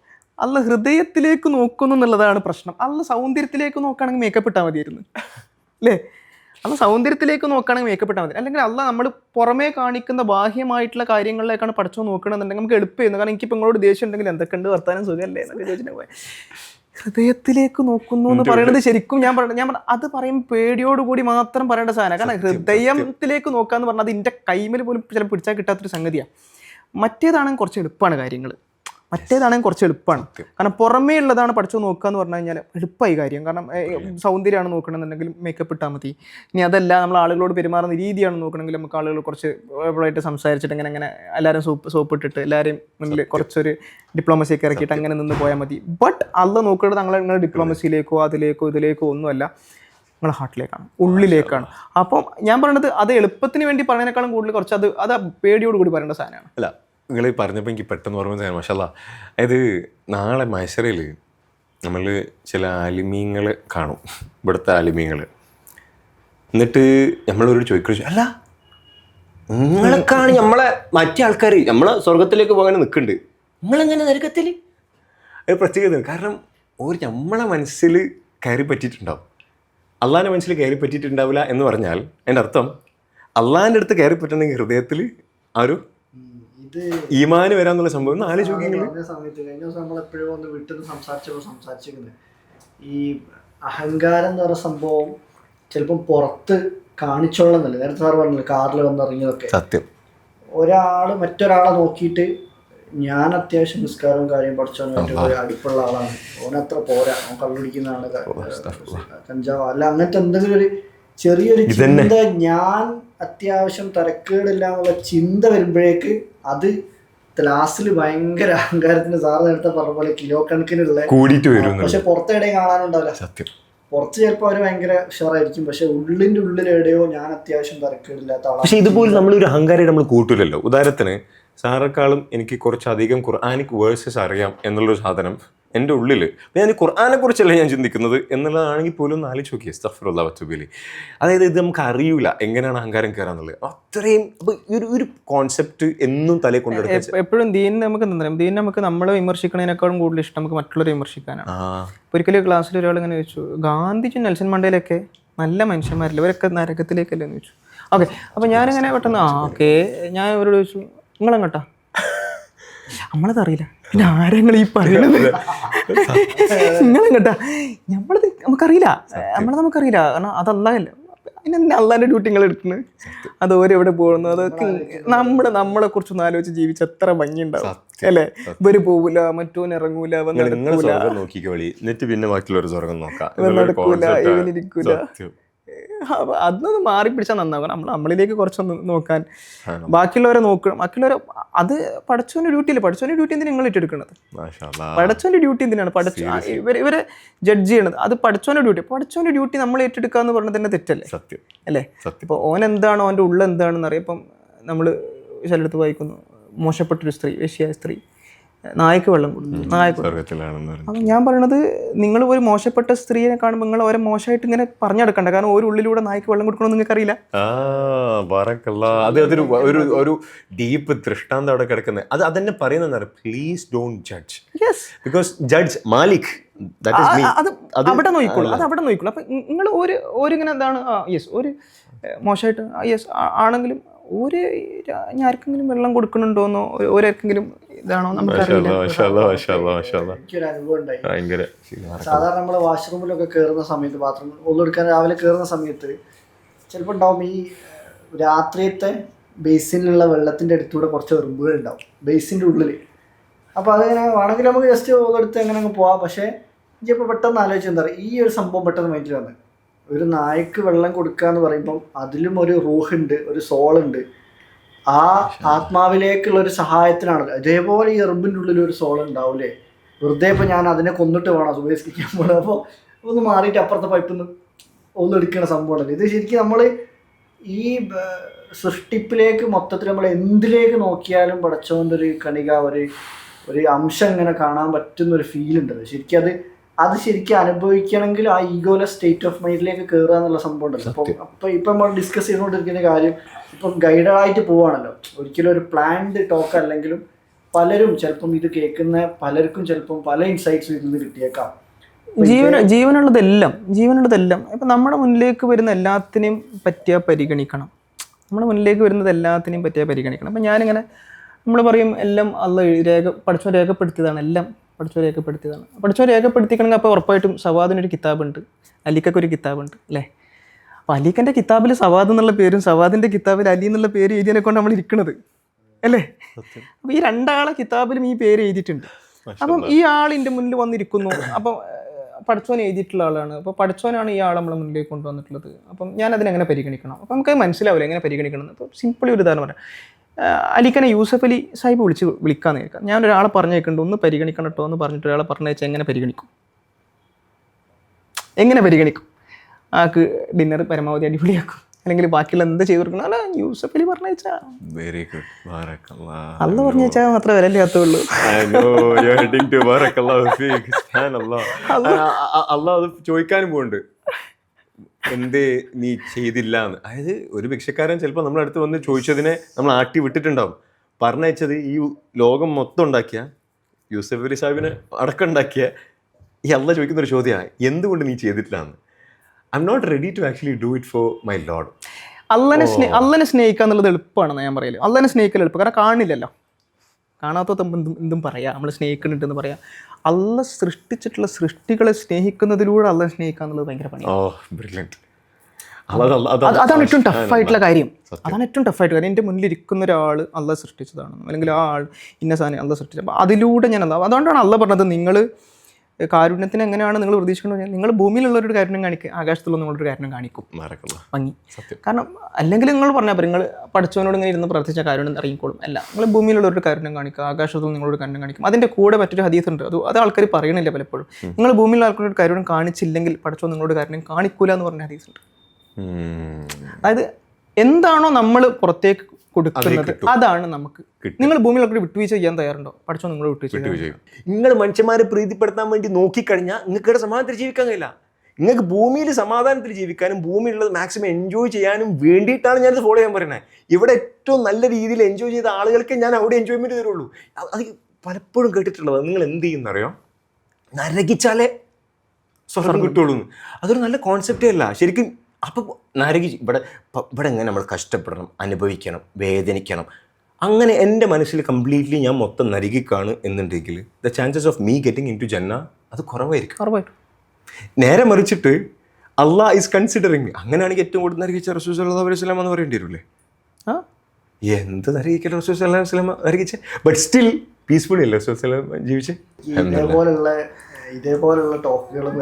അള്ള ഹൃദയത്തിലേക്ക് നോക്കുന്നു എന്നുള്ളതാണ് പ്രശ്നം. അള്ള സൗന്ദര്യത്തിലേക്ക് നോക്കുകയാണെങ്കിൽ മേക്കപ്പ് ഇട്ടാൽ മതിയായിരുന്നു അല്ലേ. അള്ള സൗന്ദര്യത്തിലേക്ക് നോക്കുകയാണെങ്കിൽ മേക്കപ്പ് ഇട്ടാൽ മതി. അല്ലെങ്കിൽ അള്ള നമ്മൾ പുറമേ കാണിക്കുന്ന ബാഹ്യമായിട്ടുള്ള കാര്യങ്ങളിലേക്കാണ് പഠിച്ചോ നോക്കണമെന്നുണ്ടെങ്കിൽ നമുക്ക് എളുപ്പമായിരുന്നു. കാരണം എനിക്കിപ്പോൾ നിങ്ങളോട് ദേഷ്യം ഉണ്ടെങ്കിൽ എന്തൊക്കെ ഉണ്ട് വർത്താനം സുഖമല്ലേ എന്നൊക്കെ ചോദിച്ചിട്ട് പോയി. ഹൃദയത്തിലേക്ക് നോക്കുന്നു എന്ന് പറയുന്നത് ശരിക്കും ഞാൻ അത് പറയുമ്പോൾ പേടിയോടുകൂടി മാത്രം പറയേണ്ട സാധനം. കാരണം ഹൃദയത്തിലേക്ക് നോക്കാന്ന് പറഞ്ഞാൽ അത് എൻ്റെ കൈമേൽ പോലും ചിലപ്പോൾ പിടിച്ചാൽ കിട്ടാത്തൊരു സംഗതിയാണ്. മറ്റേതാണെങ്കിൽ കുറച്ച് എളുപ്പമാണ് കാര്യങ്ങൾ. മറ്റേതാണെങ്കിൽ കുറച്ച് എളുപ്പമാണ്. കാരണം പുറമേ ഉള്ളതാണ് പഠിച്ചു നോക്കുക എന്ന് പറഞ്ഞു കഴിഞ്ഞാൽ എളുപ്പമായി കാര്യം. കാരണം സൗന്ദര്യമാണ് നോക്കണമെന്നുണ്ടെങ്കിൽ മേക്കപ്പ് ഇട്ടാൽ മതി. ഇനി അതല്ല നമ്മൾ ആളുകളോട് പെരുമാറുന്ന രീതിയാണ് നോക്കണമെങ്കിൽ നമുക്ക് ആളുകൾ കുറച്ച് ആയിട്ട് സംസാരിച്ചിട്ട് ഇങ്ങനെ എല്ലാവരും സോപ്പ് ഇട്ടിട്ട് എല്ലാവരെയും മുന്നിൽ കുറച്ചൊരു ഡിപ്ലോമസിയൊക്കെ ഇറക്കിയിട്ട് അങ്ങനെ നിന്ന് പോയാൽ മതി. ബട്ട് അല്ല നോക്കേണ്ടത് നിങ്ങളുടെ ഡിപ്ലോമസിയിലേക്കോ ഇതിലേക്കോ ഒന്നുമല്ല, നിങ്ങളുടെ ഹാർട്ടിലേക്കാണ്, ഉള്ളിലേക്കാണ്. അപ്പം ഞാൻ പറയുന്നത് അത് എളുപ്പത്തിന് വേണ്ടി പറയുന്നതിനേക്കാളും കൂടുതൽ കുറച്ച് അത് പേടിയോട് കൂടി പറയേണ്ട സാധനമാണ്. അല്ല, നിങ്ങൾ പറഞ്ഞപ്പോൾ എനിക്ക് പെട്ടെന്ന് ഓർമ്മ മാഷാല്ലാ, അതായത് നാളെ മൈസറയിൽ നമ്മൾ ചില ആലിമീങ്ങൾ കാണും, ഇവിടുത്തെ ആലിമീങ്ങൾ. എന്നിട്ട് നമ്മളൊരു ചോദിച്ചു, അല്ല നിങ്ങളൊക്കെയാണ് നമ്മളെ മറ്റേ ആൾക്കാർ നമ്മളെ സ്വർഗത്തിലേക്ക് പോകാൻ നിൽക്കുന്നുണ്ട്, നിങ്ങളെങ്ങനെ നരകത്തിൽ? അത് പ്രത്യേകത. കാരണം നമ്മളെ മനസ്സിൽ കയറി പറ്റിയിട്ടുണ്ടാവും, അള്ളാഹിൻ്റെ മനസ്സിൽ കയറി പറ്റിയിട്ടുണ്ടാവില്ല എന്ന് പറഞ്ഞാൽ അതിൻ്റെ അർത്ഥം അള്ളാഹിൻ്റെ അടുത്ത് കയറി പറ്റണമെങ്കിൽ ഹൃദയത്തിൽ ആ ഒരു ഈമാന് വരാന്നുള്ള സംഭവം ഒന്ന് ആലോചിക്കുന്നത്. സമയത്ത് കഴിഞ്ഞ ദിവസം നമ്മളെപ്പോഴും ഒന്ന് വീട്ടിൽ നിന്ന് സംസാരിച്ചിരിക്കുന്നത് ഈ അഹങ്കാരം എന്ന് പറയുന്ന സംഭവം ചിലപ്പം പുറത്ത് കാണിച്ചോളന്നല്ലേ. നേരത്തെ സാർ പറഞ്ഞില്ല കാറിൽ വന്നിറങ്ങിയതൊക്കെ. സത്യം. ഒരാൾ മറ്റൊരാളെ നോക്കിയിട്ട് ഞാൻ അത്യാവശ്യം നിസ്കാരവും കാര്യം പഠിച്ചോനായിട്ട് അടുപ്പുള്ള ആളാണ്, ഓനത്ര പോരാ, അവൻ കള്ളുടിക്കുന്നതാണ്, കഞ്ചാവ് അല്ല, അങ്ങനത്തെ എന്തെങ്കിലും ഒരു ചെറിയൊരു ചിന്ത, ഞാൻ അത്യാവശ്യം തരക്കേടില്ല എന്നുള്ള ചിന്ത വരുമ്പോഴേക്ക് അത് ലാസ്റ്റിൽ ഭയങ്കര അഹങ്കാരത്തിന് സാറ് നേരത്തെ പറഞ്ഞ പോലെ കിലോ കണക്കിനുള്ള കൂടിയിട്ട് വരും. പക്ഷെ പുറത്തെവിടെയും കാണാനുണ്ടാവില്ല. സത്യം. പുറത്ത് ചിലപ്പോൾ അവർ ഭയങ്കര ഉഷാറായിരിക്കും, പക്ഷെ ഉള്ളിൻ്റെ ഉള്ളിൽ എവിടെയോ ഞാൻ അത്യാവശ്യം തരക്കേടില്ലാത്ത ആളാണ്. പക്ഷെ ഇതുപോലെ നമ്മളൊരു അഹങ്കാരം നമ്മൾ കൂട്ടില്ലല്ലോ. ഉദാഹരണത്തിന് സാറേക്കാളും എനിക്ക് കുറച്ചധികം ഖുർആനിക് വേഴ്സസ് അറിയാം എന്നുള്ളൊരു സാധനം എൻ്റെ ഉള്ളിൽ, ഞാൻ ഖുർആനെ കുറിച്ചല്ല ഞാൻ ചിന്തിക്കുന്നത് എന്നുള്ളതാണെങ്കിൽ പോലും ഒന്ന് ആലോചിച്ച് നോക്കി. അസ്തഗ്ഫിറുല്ലാഹ് വഅതൂബു. അതായത് ഇത് നമുക്ക് അറിയൂല എങ്ങനെയാണ് അഹങ്കാരം കയറാന്നുള്ളത്. അത്രയും ഒരു കോൺസെപ്റ്റ് എന്നും തലയിൽ കൊണ്ടെടുക്കുക. എപ്പോഴും ദീനിനെ നമുക്ക് നമ്മളെ വിമർശിക്കുന്നതിനേക്കാളും കൂടുതൽ ഇഷ്ടം നമുക്ക് മറ്റുള്ളവരെ വിമർശിക്കാനാണ്. ഒരിക്കലും ക്ലാസ്സിൽ ഒരാൾ ഇങ്ങനെ ചോദിച്ചു, ഗാന്ധിജി നെൽസൺ മണ്ടേലൊക്കെ നല്ല മനുഷ്യന്മാരല്ലേ, ഇവരൊക്കെ നരകത്തിലേക്കല്ലേ എന്ന് ചോദിച്ചു. ഓക്കെ, അപ്പം ഞാനിങ്ങനെ പെട്ടെന്ന് ഓക്കെ ഞാൻ ഇവരോട് ചോദിച്ചു, നിങ്ങളെങ്ങോട്ടാ? നമ്മളതറിയില്ല, പിന്നെ ആരെങ്കിലും ഈ പറയുന്നത്? നിങ്ങളെങ്ങട്ടാ? നമുക്കറിയില്ല, നമുക്കറിയില്ല. കാരണം അതല്ലല്ല, അതിനെന്താ അള്ളാൻ്റെ ഡ്യൂട്ടി നിങ്ങൾ എടുക്കുന്നത്? അത് ഓരെവിടെ പോകുന്നു, അതൊക്കെ നമ്മളെ കുറിച്ചൊന്നും ആലോചിച്ച് ജീവിച്ച് എത്ര ഭംഗിയുണ്ടാവും അല്ലേ? ഇവര് പോവില്ല, മറ്റോൻ ഇറങ്ങൂല, നടക്കൂല, ഇവനിരിക്കൂല. അതൊന്നും മാറി പിടിച്ചാൽ നന്നാവും. നമ്മളിലേക്ക് കുറച്ചൊന്ന് നോക്കാൻ, ബാക്കിയുള്ളവരെ നോക്കണം. ബാക്കിയുള്ളവരെ അത് പഠിച്ചവൻ്റെ ഡ്യൂട്ടിയില്ല. പഠിച്ചവൻ്റെ ഡ്യൂട്ടി എന്തിനാണ് നിങ്ങൾ ഏറ്റെടുക്കുന്നത്? പഠിച്ചവൻ്റെ ഡ്യൂട്ടി എന്തിനാണ്? ഇവരെ ജഡ്ജ് ചെയ്യണത് അത് പഠിച്ചവൻ്റെ ഡ്യൂട്ടി. പഠിച്ചവൻ്റെ ഡ്യൂട്ടി നമ്മൾ ഏറ്റെടുക്കുക എന്ന് പറഞ്ഞത് തന്നെ തെറ്റല്ലേ? സത്യം അല്ലേ? ഇപ്പോൾ ഓൻ എന്താണോ അവൻ്റെ ഉള്ളിൽ എന്താണെന്ന് അറിയാം. ഇപ്പം നമ്മൾ ചിലടത്ത് വായിക്കുന്നു, മോശപ്പെട്ടൊരു സ്ത്രീ, വേശ്യായ സ്ത്രീ നായ്ക്ക് വെള്ളം കൊടുത്തു, അപ്പം ഞാൻ പറയണത്, നിങ്ങൾ ഒരു മോശപ്പെട്ട സ്ത്രീയെ കാണുമ്പോൾ നിങ്ങൾ അവരെ മോശമായിട്ട് ഇങ്ങനെ പറഞ്ഞെടുക്കണ്ട. കാരണം ഒരു ഉള്ളിലൂടെ നായ്ക്ക് വെള്ളം കൊടുക്കണമെന്ന് നിങ്ങൾക്ക് അറിയില്ല. ഒരു ഡീപ്പ് ദൃഷ്ടാന്തം അവിടെ കിടക്കുന്നത്. അത് തന്നെ പറയുന്നത്, please don't judge, because judge Malik. അത് അവിടെ നോക്കിക്കോളൂ, അപ്പം നിങ്ങൾ ഇങ്ങനെ എന്താണ് യെസ് ഒരു മോശമായിട്ട് യെസ് ആണെങ്കിലും ആർക്കെങ്കിലും വെള്ളം കൊടുക്കണുണ്ടോന്നോ, ഓരോർക്കെങ്കിലും ഇതാണോ നമുക്കറിയില്ല. എനിക്കൊരു അനുഭവം ഉണ്ടായി. സാധാരണ നമ്മൾ വാഷ്റൂമിലൊക്കെ കയറുന്ന സമയത്ത്, ബാത്റൂമിൽ ഒന്നെടുക്കാൻ രാവിലെ കയറുന്ന സമയത്ത് ചിലപ്പോൾ ഉണ്ടാവും ഈ രാത്രിയത്തെ ബേസിനുള്ള വെള്ളത്തിൻ്റെ അടുത്തൂടെ കുറച്ച് എറുമ്പുകൾ ഉണ്ടാവും ബേസിൻ്റെ ഉള്ളിൽ. അപ്പോൾ അതിങ്ങനെ വേണമെങ്കിൽ നമുക്ക് ജസ്റ്റ് ഒന്നെടുത്ത് അങ്ങനെ അങ്ങ് പോവാം. പക്ഷേ ഇപ്പോൾ പെട്ടെന്ന് ആലോചിച്ച് എന്താ പറയുക, ഈ ഒരു സംഭവം പെട്ടെന്ന് മൈൻഡിൽ വന്ന്, ഒരു നായ്ക്ക് വെള്ളം കൊടുക്കുക എന്ന് പറയുമ്പം അതിലും ഒരു റൂഹുണ്ട്, ഒരു സോളുണ്ട്. ആ ആത്മാവിലേക്കുള്ള ഒരു സഹായത്തിനാണ്. ഇതേപോലെ ഈ എറുമ്പിൻ്റെ ഉള്ളിൽ ഒരു സോൾ ഉണ്ടാവില്ലേ? വെറുതെ ഇപ്പോൾ ഞാൻ അതിനെ കൊന്നിട്ട് വേണം സുബഹിസ്കരിക്കാൻ പോകുന്നത്. അപ്പോൾ ഒന്ന് മാറിയിട്ട് അപ്പുറത്തെ പൈപ്പിൽ നിന്ന് ഒന്നെടുക്കുന്ന സംഭവമുണ്ടല്ലോ. ഇത് ശരിക്കും നമ്മൾ ഈ സൃഷ്ടിപ്പിലേക്ക് മൊത്തത്തിൽ നമ്മൾ എന്തിലേക്ക് നോക്കിയാലും പടച്ചവൻ്റെ ഒരു കണിക, ഒരു അംശം ഇങ്ങനെ കാണാൻ പറ്റുന്നൊരു ഫീലുണ്ടല്ലോ. ശരിക്കും അത് ശരിക്കും അനുഭവിക്കണമെങ്കിൽ ആ ഈഗോലെസ് സ്റ്റേറ്റ് ഓഫ് മൈൻഡിലേക്ക് കയറുക എന്നുള്ള സംഭവം ഉണ്ടല്ലോ. ഇപ്പം നമ്മൾ ഡിസ്കസ് ചെയ്തുകൊണ്ടിരിക്കുന്ന കാര്യം ഇപ്പം ഗൈഡായിട്ട് പോവുകയാണല്ലോ. ഒരിക്കലും ഒരു പ്ലാൻഡ് ടോക്ക് അല്ലെങ്കിലും പലരും ചിലപ്പം ഇത് കേൾക്കുന്ന പലർക്കും ചിലപ്പം പല ഇൻസൈറ്റ്സും ഇതിൽ നിന്ന് കിട്ടിയേക്കാം. ജീവനുള്ളതെല്ലാം ഇപ്പം നമ്മുടെ മുന്നിലേക്ക് വരുന്ന എല്ലാത്തിനെയും പറ്റിയാൽ പരിഗണിക്കണം. അപ്പം ഞാനിങ്ങനെ നമ്മൾ പറയും എല്ലാം പഠിച്ചോ രേഖപ്പെടുത്തിയതാണ്, എല്ലാം പഠിച്ചോ രേഖപ്പെടുത്തിക്കണമെങ്കിൽ അപ്പോൾ ഉറപ്പായിട്ടും സവാദിനൊരു കിതാബുണ്ട്, അലിക്കൊക്കെ ഒരു കിതാബുണ്ട് അല്ലേ? അപ്പോൾ അലിക്കൻ്റെ കിതാബിൽ സവാദ് എന്നുള്ള പേരും സവാദിൻ്റെ കിതാബിൽ അലി എന്നുള്ള പേര് എഴുതിയതിനെ കൊണ്ട് നമ്മൾ ഇരിക്കണത്. അല്ലേ? അപ്പം ഈ രണ്ടാളെ കിതാബിലും ഈ പേര് എഴുതിയിട്ടുണ്ട്. അപ്പം ഈ ആളിൻ്റെ മുന്നിൽ വന്നിരിക്കുന്നു. അപ്പം പഠിച്ചോൻ എഴുതിയിട്ടുള്ള ആളാണ്. അപ്പോൾ പഠിച്ചോനാണ് ഈ ആൾ നമ്മളെ മുന്നിലേക്ക് കൊണ്ടുവന്നിട്ടുള്ളത്. അപ്പം ഞാൻ അതിനെങ്ങനെ പരിഗണിക്കണം? അപ്പം നമുക്ക് മനസ്സിലാവില്ല എങ്ങനെ പരിഗണിക്കണം എന്ന്. അപ്പോൾ സിമ്പിളി ഒരു ഉദാഹരണം പറയാം. അലിക്കനെ യൂസഫ് അലി സാഹിബ് വിളിക്കാന്ന് കേൾക്കാം. ഞാൻ ഒരാളെ പറഞ്ഞേക്കുന്നുണ്ട്, ഒന്ന് പരിഗണിക്കണം കേട്ടോ എന്ന് പറഞ്ഞിട്ട് ഒരാളെ പറഞ്ഞയച്ചാൽ എങ്ങനെ പരിഗണിക്കും? എങ്ങനെ പരിഗണിക്കും? ആൾക്ക് ഡിന്നർ പരമാവധി അടിപൊളിയാക്കും, അല്ലെങ്കിൽ ബാക്കിയുള്ള എന്താ ചെയ്ത് കൊടുക്കണം? അല്ല, യൂസഫ് അലി പറഞ്ഞയച്ചാ വെരി ഗുഡ്. അല്ല പറഞ്ഞയച്ചാൽ മാത്രമേ വിലയില്ലാത്തുള്ളൂ. അള്ളാഹ് അത് ചോദിക്കാനും പോകുന്നുണ്ട്, എന്തേ നീ ചെയ്തില്ല എന്ന്. അതായത് ഒരു ഭിക്ഷക്കാരൻ ചിലപ്പോൾ നമ്മുടെ അടുത്ത് വന്ന് ചോദിച്ചതിനെ നമ്മൾ ആട്ടി വിട്ടിട്ടുണ്ടാവും. പറഞ്ഞയച്ചത് ഈ ലോകം മൊത്തം ഉണ്ടാക്കിയ യൂസഫ് അലി സാഹിബിനെ അടക്കം ഉണ്ടാക്കിയ ഈ അള്ളാഹ് ചോദിക്കുന്ന ഒരു ചോദ്യമാണ്, എന്തുകൊണ്ട് നീ ചെയ്തിട്ടില്ല എന്ന്. I am not ready to actually do it for my lord. അള്ളനെ സ്നേഹിക്കുക എന്നുള്ളത് എളുപ്പമാണെന്ന് ഞാൻ പറയല്. അള്ളനെ സ്നേഹിക്കൽ എളുപ്പം, കാരണം കാണില്ലല്ലോ. കാണാത്ത എന്തും പറയാം, നമ്മൾ സ്നേഹിക്കുന്നുണ്ടെന്ന് പറയാം. അള്ള സൃഷ്ടിച്ചിട്ടുള്ള സൃഷ്ടികളെ സ്നേഹിക്കുന്നതിലൂടെ അള്ളനെ സ്നേഹിക്കുക എന്നുള്ളത് ഭയങ്കര പണിയാണ്. അതാണ് ഏറ്റവും ടഫായിട്ടുള്ള കാര്യം. അതാണ് ഏറ്റവും ടഫായിട്ട് കാര്യം. എൻ്റെ മുന്നിലിരിക്കുന്ന ഒരാൾ അള്ള സൃഷ്ടിച്ചതാണ്, അല്ലെങ്കിൽ ആ ആൾ ഇന്ന സാധനം അള്ള സൃഷ്ടിച്ചത്. അപ്പോൾ അതിലൂടെ ഞാൻ അതുകൊണ്ടാണ് അള്ള പറഞ്ഞത്, നിങ്ങൾ കാരുണ്യത്തിന് എങ്ങനെയാണ് നിങ്ങൾ പ്രതീക്ഷിക്കുന്നത്? നിങ്ങൾ ഭൂമിയിലുള്ളവരുടെ കാരുണ്യം കാണിക്കുക, ആകാശത്തുള്ള നിങ്ങളൊരു കാരുണ്യം കാണിക്കും, ഭംഗി. കാരണം അല്ലെങ്കിൽ നിങ്ങൾ പറഞ്ഞാൽ പറയും, നിങ്ങൾ പഠിച്ചവനോട് ഇങ്ങനെ ഇരുന്ന് പ്രാർത്ഥിച്ച കാരുണ്യം ഇറങ്ങിക്കോളും. അല്ല, നിങ്ങൾ ഭൂമിയിലുള്ളവരുടെ കാരുണ്യം കാണിക്കുക, ആകാശത്തുള്ള നിങ്ങളോട് കാരുണ്യം കാണിക്കും. അതിൻ്റെ കൂടെ മറ്റൊരു ഹദീസ് ഉണ്ട്, അത് ആൾക്കാർ പറയണില്ല പലപ്പോഴും. നിങ്ങൾ ഭൂമിയിലുള്ള ആൾക്കാരുടെ കാരുണ്യം കാണിച്ചില്ലെങ്കിൽ പഠിച്ചോ നിങ്ങളോട് കാരുണ്യം കാണിക്കൂല എന്ന് പറഞ്ഞ ഹദീസ് ഉണ്ട്. അതായത് എന്താണോ നമ്മൾ പുറത്തേക്ക് കൊടുക്കുന്നത് അതാണ് നമുക്ക്. നിങ്ങൾ ഭൂമിയിലൊക്കെ വിട്ടുവീഴ്ച ചെയ്യാൻ തയ്യാറുണ്ടോ? പഠിച്ചോ നിങ്ങൾ വിട്ടുവീഴ്ച. നിങ്ങൾ മനുഷ്യന്മാരെ പ്രീതിപ്പെടുത്താൻ വേണ്ടി നോക്കിക്കഴിഞ്ഞാൽ നിങ്ങൾക്ക് ഇവിടെ സമാധാനത്തിൽ ജീവിക്കാൻ കഴിയില്ല. നിങ്ങൾക്ക് ഭൂമിയിൽ സമാധാനത്തിൽ ജീവിക്കാനും ഭൂമിയിലുള്ളത് മാക്സിമം എൻജോയ് ചെയ്യാനും വേണ്ടിയിട്ടാണ് ഞാനിത് ഫോളോ ചെയ്യാൻ പറയുന്നത്. ഇവിടെ ഏറ്റവും നല്ല രീതിയിൽ എൻജോയ് ചെയ്ത ആളുകൾക്ക് ഞാൻ അവിടെ എൻജോയ്മെൻറ്റ് തരുള്ളൂ. അത് പലപ്പോഴും കേട്ടിട്ടുള്ളത്, നിങ്ങൾ എന്ത് ചെയ്യുന്നറിയോ, നരകിച്ചാലേ സ്വർഗം കിട്ടുള്ളൂ. അതൊരു നല്ല കോൺസെപ്റ്റേ അല്ല ശരിക്കും. അപ്പോൾ ഇവിടെ എങ്ങനെ നമ്മൾ കഷ്ടപ്പെടണം, അനുഭവിക്കണം, വേദനിക്കണം, അങ്ങനെ എൻ്റെ മനസ്സിൽ കംപ്ലീറ്റ്ലി ഞാൻ മൊത്തം നരകിക്കാണ് എന്നുണ്ടെങ്കിൽ the chances of me getting into ജന്ന അത് കുറവായിരിക്കും. നേരെ മറിച്ചിട്ട് അള്ളാഹ് ഈസ് കൺസിഡറിങ്, അങ്ങനെയാണെങ്കിൽ ഏറ്റവും കൂടുതൽ നരകിച്ച റസൂൽ സല്ലല്ലാഹു അലൈഹി വസല്ലം എന്ന് പറയേണ്ടി വരില്ലേ? എന്ത് നരകിക്കൽ റസൂൽ സല്ലല്ലാഹു അലൈഹി വസല്ലം നരകിച്ച, ബട്ട് സ്റ്റിൽ പീസ്ഫുള്ളി അല്ലേ റസൂൽ സല്ലല്ലാഹു അലൈഹി വസല്ലം ജീവിച്ചേ. ഇതേപോലുള്ള ടോക്കുകളും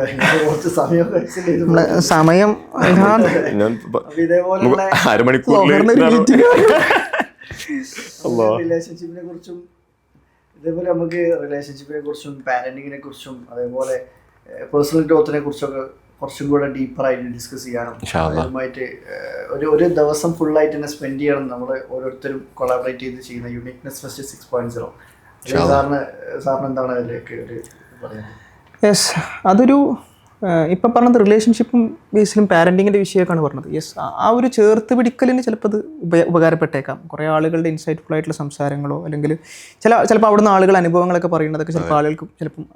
കുറച്ച് സമയം റിലേഷൻഷിപ്പിനെ കുറിച്ചും ഇതേപോലെ നമുക്ക് റിലേഷൻഷിപ്പിനെ കുറിച്ചും പാരന്റിങ്ങിനെ കുറിച്ചും അതേപോലെ പേഴ്സണൽ ഗ്രോത്തിനെ കുറിച്ചൊക്കെ കുറച്ചും കൂടെ ഡീപ്പറായിട്ട് ഡിസ്കസ് ചെയ്യാനും അതുമായിട്ട് ഒരു ദിവസം ഫുള്ളായിട്ട് തന്നെ സ്പെൻഡ് ചെയ്യണം. നമ്മൾ ഓരോരുത്തരും കൊളാബറേറ്റ് ചെയ്ത് ചെയ്യുന്ന യുണീക്നെസ് ഫെസ്റ്റ് 6.0. സാറിന് എന്താണ് അതിലേക്ക് ഒരു പറയുന്നത്? യെസ്, അതൊരു ഇപ്പം പറഞ്ഞത് റിലേഷൻഷിപ്പും ബേസിലും പാരൻറ്റിങ്ങിൻ്റെ വിഷയമൊക്കെയാണ് പറഞ്ഞത്. യെസ്, ആ ഒരു ചേർത്ത് പിടിക്കലിന് ചിലപ്പോൾ അത് ഉപകാരപ്പെട്ടേക്കാം. കുറേ ആളുകളുടെ ഇൻസൈറ്റ്ഫുൾ ആയിട്ടുള്ള സംസാരങ്ങളോ അല്ലെങ്കിൽ ചിലപ്പോൾ അവിടുന്ന് ആളുകൾ അനുഭവങ്ങളൊക്കെ പറയുന്നതൊക്കെ ചിലപ്പോൾ ആളുകൾക്ക് ചിലപ്പം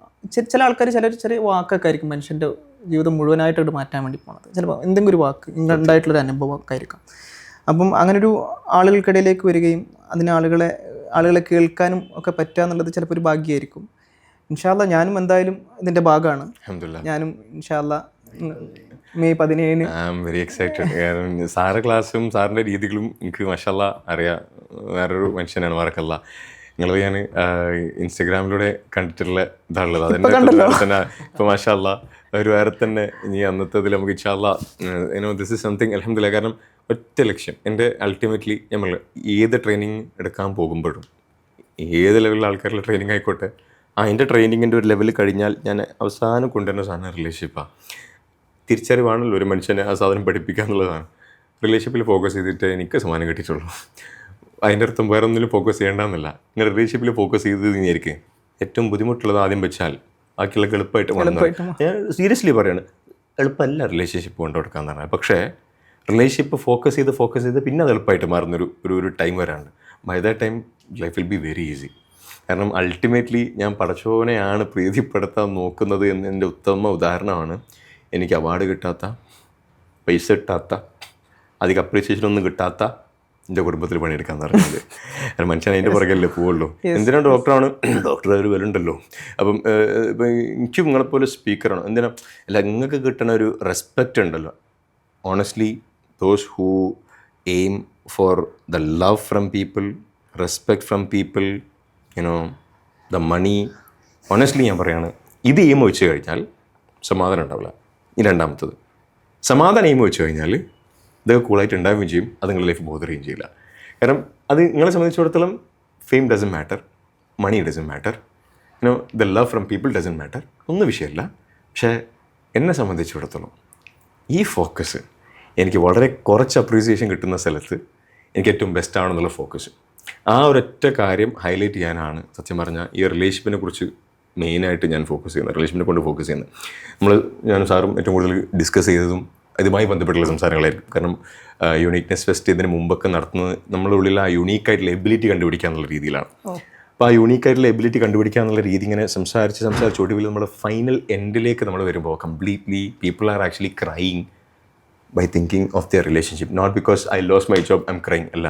ചില ആൾക്കാർ ചെറിയ വാക്കൊക്കെ ആയിരിക്കും മനുഷ്യൻ്റെ ജീവിതം മുഴുവനായിട്ട് മാറ്റാൻ വേണ്ടി പോകുന്നത്. ചിലപ്പോൾ എന്തെങ്കിലും ഒരു വാക്ക് ഉണ്ടായിട്ടുള്ളൊരു അനുഭവമൊക്കെ ആയിരിക്കാം. അപ്പം അങ്ങനൊരു ആളുകൾക്കിടയിലേക്ക് വരികയും അതിന് ആളുകളെ കേൾക്കാനും ഒക്കെ പറ്റുക എന്നുള്ളത് ചിലപ്പോൾ ഒരു ഭാഗ്യമായിരിക്കും. ഇൻഷാ അല്ലാ ഞാനും എന്തായാലും ഇതിൻ്റെ ഭാഗമാണ്. ഞാനും ഇൻഷാ അല്ലാ May 17 I am very excited. കാരണം സാറ് ക്ലാസ്സും സാറിൻ്റെ രീതികളും എനിക്ക് മാഷാ അല്ലാ അറിയാം. വേറൊരു മനുഷ്യനാണ് വാറക്കല്ല. നിങ്ങൾ ഞാൻ ഇൻസ്റ്റഗ്രാമിലൂടെ കണ്ടിട്ടുള്ള ഇതാണുള്ളത്. അതെന്നെ തന്നെ ഇപ്പോൾ മാഷാ അല്ലാ ഒരു വേറെ തന്നെ ഇനി അന്നത്തതിൽ നമുക്ക് ഇൻഷാ അല്ലാ ദിസ് ഇസ് സംതിങ് അൽഹംദുലില്ലാ. കാരണം ഒറ്റ ലക്ഷ്യം എൻ്റെ അൾട്ടിമേറ്റ്ലി നമ്മൾ ഏത് ട്രെയിനിങ് എടുക്കാൻ പോകുമ്പോഴും ഏത് ലെവലിലുള്ള ആൾക്കാരുടെ ട്രെയിനിങ് ആയിക്കോട്ടെ, എൻ്റെ ട്രെയിനിങ്ങിൻ്റെ ഒരു ലെവൽ കഴിഞ്ഞാൽ ഞാൻ അവസാനം കൊണ്ടുവരുന്ന സാധനം റിലേഷൻഷിപ്പാണ്. തിരിച്ചറിവാണല്ലോ ഒരു മനുഷ്യനെ ആ സാധനം പഠിപ്പിക്കുക എന്നുള്ളതാണ്. റിലേഷൻഷിപ്പിൽ ഫോക്കസ് ചെയ്തിട്ട് എനിക്ക് സമ്മാനം കിട്ടിയിട്ടുള്ളൂ. അതിൻ്റെ അർത്ഥം വേറെ ഒന്നിലും ഫോക്കസ് ചെയ്യേണ്ടെന്നല്ല. ഇങ്ങനെ റിലേഷൻഷിപ്പിൽ ഫോക്കസ് ചെയ്ത് കഴിഞ്ഞായിരിക്കും ഏറ്റവും ബുദ്ധിമുട്ടുള്ളത് ആദ്യം വെച്ചാൽ ബാക്കിയുള്ള എളുപ്പമായിട്ട് വന്നു. ഞാൻ സീരിയസ്ലി പറയാണ്, എളുപ്പമല്ല റിലേഷൻഷിപ്പ് കൊണ്ടു കൊടുക്കാന്ന് പറഞ്ഞാൽ. പക്ഷേ റിലേഷൻഷിപ്പ് ഫോക്കസ് ചെയ്ത് പിന്നെ അത് എളുപ്പമായിട്ട് മാറുന്നൊരു ടൈം വരാണ്ട്. By that time life will be very easy. കാരണം അൾട്ടിമേറ്റ്ലി ഞാൻ പടച്ചോനെയാണ് പ്രീതിപ്പെടുത്താൻ നോക്കുന്നത് എന്നതിൻ്റെ ഉത്തമ ഉദാഹരണമാണ് എനിക്ക് അവാർഡ് കിട്ടാത്ത, പൈസ കിട്ടാത്ത, അധികം അപ്രീസിയേഷനൊന്നും കിട്ടാത്ത എൻ്റെ കുടുംബത്തിൽ പണിയെടുക്കാൻ പറയുന്നത്. കാരണം മനുഷ്യൻ അതിൻ്റെ പുറകെയല്ലേ പോവുള്ളൂ. എന്തിനാണ് ഡോക്ടറാണ്, ഡോക്ടർ ഒരു വിലുണ്ടല്ലോ. അപ്പം ഇപ്പം എനിക്ക് നിങ്ങളെപ്പോലെ സ്പീക്കറാണ്. എന്തിനാ അല്ല, നിങ്ങൾക്ക് കിട്ടുന്ന ഒരു റെസ്പെക്റ്റ് ഉണ്ടല്ലോ. Honestly those who aim for the love from people respect from people, you know the money. Honestly ഞാൻ പറയാണ്, ഇത് എയിം വെച്ച് കഴിഞ്ഞാൽ സമാധാനം ഉണ്ടാവില്ല. ഈ രണ്ടാമത്തത് സമാധാനം എയിം വെച്ച് കഴിഞ്ഞാൽ ഇതൊക്കെ കൂളായിട്ട് ഉണ്ടാവുകയും ചെയ്യും, അത് നിങ്ങളുടെ ലൈഫ് ബോധറിയുകയും ചെയ്യില്ല. കാരണം അത് നിങ്ങളെ സംബന്ധിച്ചിടത്തോളം fame doesn't matter, money doesn't matter, you know the love from people doesn't matter, ഒന്നും വിഷയമല്ല. പക്ഷേ എന്നെ സംബന്ധിച്ചിടത്തോളം ഈ ഫോക്കസ് എനിക്ക് വളരെ കുറച്ച് അപ്രീസിയേഷൻ കിട്ടുന്ന സ്ഥലത്ത് എനിക്ക് ഏറ്റവും ബെസ്റ്റ് ആണെന്നുള്ള ഫോക്കസ്, ആ ഒരൊറ്റ കാര്യം ഹൈലൈറ്റ് ചെയ്യാനാണ് സത്യം പറഞ്ഞാൽ ഈ റിലേഷൻഷിപ്പിനെ കുറിച്ച് മെയിനായിട്ട് ഞാൻ ഫോക്കസ് ചെയ്യുന്നത്, റിലേഷൻഷിപ്പിനെ കൊണ്ട് ഫോക്കസ് ചെയ്യുന്നത്. ഞാനും സാറും ഏറ്റവും കൂടുതൽ ഡിസ്കസ് ചെയ്തതും ഇതുമായി ബന്ധപ്പെട്ടുള്ള സംസാരങ്ങളായിരിക്കും. കാരണം യൂണീക്നെസ് ഫെസ്റ്റ് ഇതിന് മുമ്പൊക്കെ നടത്തുന്നത് നമ്മളുടെ ഉള്ളിൽ ആ യൂണീക്കായിട്ടുള്ള എബിലിറ്റി കണ്ടുപിടിക്കുക എന്നുള്ള രീതിയിലാണ്. അപ്പോൾ ആ യൂണീക്കായിട്ടുള്ള എബിലിറ്റി കണ്ടുപിടിക്കുക എന്നുള്ള രീതി ഇങ്ങനെ സംസാരിച്ച് ഒടുവിൽ നമ്മുടെ ഫൈനൽ എൻഡിലേക്ക് നമ്മൾ വരുമ്പോൾ completely people are actually crying by thinking of their relationship, not because I lose my job I am crying അല്ല.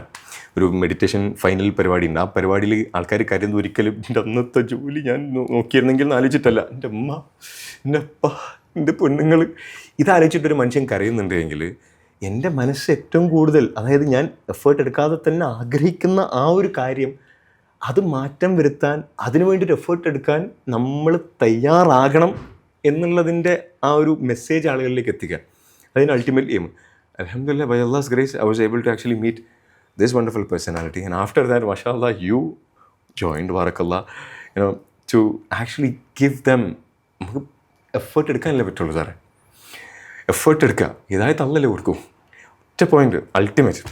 ഒരു മെഡിറ്റേഷൻ ഫൈനൽ പരിപാടി ഉണ്ട്, ആ പരിപാടിയിൽ ആൾക്കാർ കരുതുന്ന ഒരിക്കലും എൻ്റെ അന്നത്തെ ജോലി ഞാൻ നോക്കിയിരുന്നെങ്കിൽ എന്ന് ആലോചിച്ചിട്ടല്ല, എൻ്റെ അമ്മ, എൻ്റെ അപ്പ, എൻ്റെ പെണ്ണുങ്ങൾ, ഇതാലോചിച്ചിട്ടൊരു മനുഷ്യൻ കരയുന്നുണ്ടെങ്കിൽ എൻ്റെ മനസ്സ് ഏറ്റവും കൂടുതൽ, അതായത് ഞാൻ എഫേർട്ട് എടുക്കാതെ തന്നെ ആഗ്രഹിക്കുന്ന ആ ഒരു കാര്യം, അത് മാറ്റം വരുത്താൻ, അതിനു വേണ്ടിയിട്ട് എഫേർട്ട് എടുക്കാൻ നമ്മൾ തയ്യാറാകണം എന്നുള്ളതിൻ്റെ ആ ഒരു മെസ്സേജ് ആളുകളിലേക്ക് എത്തിക്കുക. അതിന് ultimate aim. Alhamdulillah, by Allah's grace, I was able to actually meet this wonderful personality. And after that, mashallah, you joined, barakallah, to actually give them effort എടുക്കാനല്ലേ പറ്റുള്ളൂ സാറേ. എഫേർട്ട് എടുക്കുക, ഇതായത് അല്ലല്ലേ കൊടുക്കൂ. ഒറ്റ point, ultimate,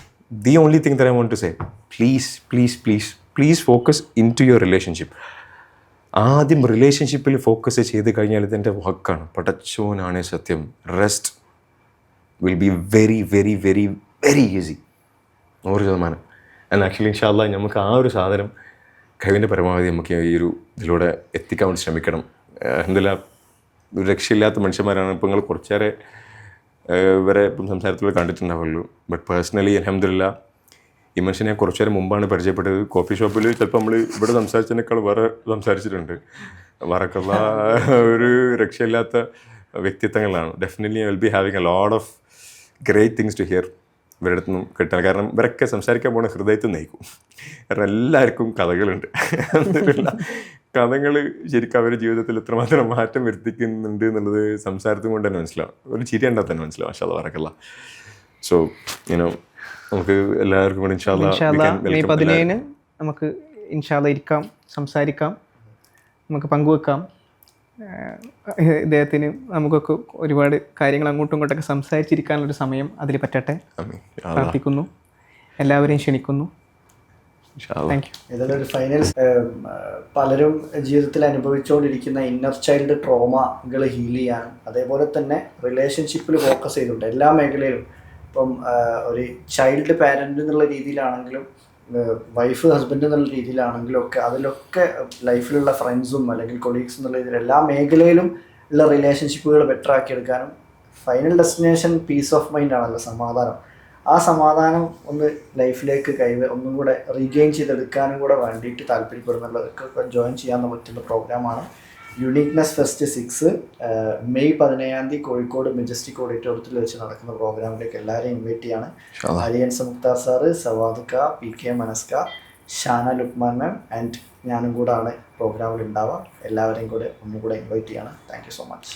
the only thing that I want to say, please focus into your relationship. ആദ്യം റിലേഷൻഷിപ്പിൽ ഫോക്കസ് ചെയ്ത് കഴിഞ്ഞാൽ ഇതെൻ്റെ വാക്കാണ്, പടച്ചോനാണ് സത്യം. Rest will be very very very very easy, 100%. And actually ഇൻഷാ അല്ലാഹ് നമുക്ക് ആ ഒരു സാധനം കഴിവിൻ്റെ പരമാവധി നമുക്ക് ഈ ഒരു ഇതിലൂടെ എത്തിക്കാൻ വേണ്ടി ശ്രമിക്കണം. എന്തെല്ലാം ഒരു രക്ഷയില്ലാത്ത മനുഷ്യന്മാരാണ്. ഇപ്പോൾ നിങ്ങൾ കുറച്ചേറെ ഇവരെ ഇപ്പം സംസാരത്തിലൂടെ കണ്ടിട്ടുണ്ടാവുള്ളൂ. ബട്ട് പേഴ്സണലി അൽഹംദുലില്ലാ ഈ മനുഷ്യനെ കുറച്ചേരം മുമ്പാണ് പരിചയപ്പെട്ടത്. കോഫി ഷോപ്പിൽ ചിലപ്പോൾ നമ്മൾ ഇവിടെ സംസാരിച്ചതിനേക്കാൾ വേറെ സംസാരിച്ചിട്ടുണ്ട്. വറക്കുള്ള ഒരു രക്ഷയില്ലാത്ത വ്യക്തിത്വങ്ങളാണ്. Definitely I will be having a lot of great things to hear ഇവരുടെ അടുത്ത് നിന്നും കിട്ടണം. കാരണം ഇവരൊക്കെ സംസാരിക്കാൻ പോകുന്ന ഹൃദയത്തിൽ നയിക്കും. കാരണം എല്ലാവർക്കും കഥകളുണ്ട്. കഥകൾ ശരിക്കും അവരുടെ ജീവിതത്തിൽ എത്രമാത്രം മാറ്റം വരുത്തിക്കുന്നുണ്ട് എന്നുള്ളത് സംസാരത്തും കൊണ്ട് തന്നെ മനസ്സിലാവും. ഒരു ചിരി കണ്ടാൽ തന്നെ മനസ്സിലാവും. മാഷാ അല്ലാഹ് വറക്കല്ലാഹ്. സോ നമുക്ക് എല്ലാവർക്കും കൂടി ഇൻഷാ അല്ലാഹ് മെയ് 17 നമുക്ക് ഇൻഷാ അല്ലാഹ് ഇരിക്കാം, സംസാരിക്കാം, നമുക്ക് പങ്കുവെക്കാം. ഇദ്ദേഹത്തിന് നമുക്കൊക്കെ ഒരുപാട് കാര്യങ്ങൾ അങ്ങോട്ടും ഇങ്ങോട്ടൊക്കെ സംസാരിച്ചിരിക്കാനുള്ളൊരു സമയം അതിൽ പറ്റട്ടെ പ്രാർത്ഥിക്കുന്നു. എല്ലാവരെയും ക്ഷണിക്കുന്നു. Thank you. ഇതിലൊരു ഫൈനൽ, പലരും ജീവിതത്തിൽ അനുഭവിച്ചുകൊണ്ടിരിക്കുന്ന ഇന്നർ ചൈൽഡ് ട്രോമകൾ ഹീൽ ചെയ്യാനും അതേപോലെ തന്നെ റിലേഷൻഷിപ്പിൽ ഫോക്കസ് ചെയ്തിട്ടുണ്ട് എല്ലാ മേഖലയിലും. ഇപ്പം ഒരു ചൈൽഡ് പാരൻ്റ് എന്നുള്ള രീതിയിലാണെങ്കിലും വൈഫ് ഹസ്ബൻഡ് എന്നുള്ള രീതിയിലാണെങ്കിലും ഒക്കെ അതിലൊക്കെ ലൈഫിലുള്ള ഫ്രണ്ട്സും അല്ലെങ്കിൽ കൊളീഗ്സ് എന്നുള്ള രീതിയിൽ എല്ലാ മേഖലയിലും ഉള്ള റിലേഷൻഷിപ്പുകൾ ബെറ്റർ ആക്കിയെടുക്കാനും final destination peace of mind ആണല്ലോ, സമാധാനം. ആ സമാധാനം ഒന്ന് ലൈഫിലേക്ക് ഒന്നും കൂടെ റീഗെയിൻ ചെയ്തെടുക്കാനും കൂടെ വേണ്ടിയിട്ട് താല്പര്യപ്പെടുന്നുള്ളതൊക്കെ ജോയിൻ ചെയ്യാൻ പറ്റുന്ന പ്രോഗ്രാമാണ് uniqueness fest 6 May 17 Kozhikode majestic ഓഡിറ്റോറിയത്തിൽ വെച്ച് നടക്കുന്ന പ്രോഗ്രാമിലേക്ക് എല്ലാവരെയും ഇൻവൈറ്റ് ചെയ്യാണ്. അലിയൻസ് മുക്താർ സാറ്, സവാദ് ക, PK മനസ്ക, ഷാന ലുക്മാൻ മാം ആൻഡ് ഞാനും കൂടാണ് പ്രോഗ്രാമിൽ ഉണ്ടാവുക. എല്ലാവരെയും കൂടെ ഒന്നുകൂടെ ഇൻവൈറ്റ് ചെയ്യാണ്. Thank you so much.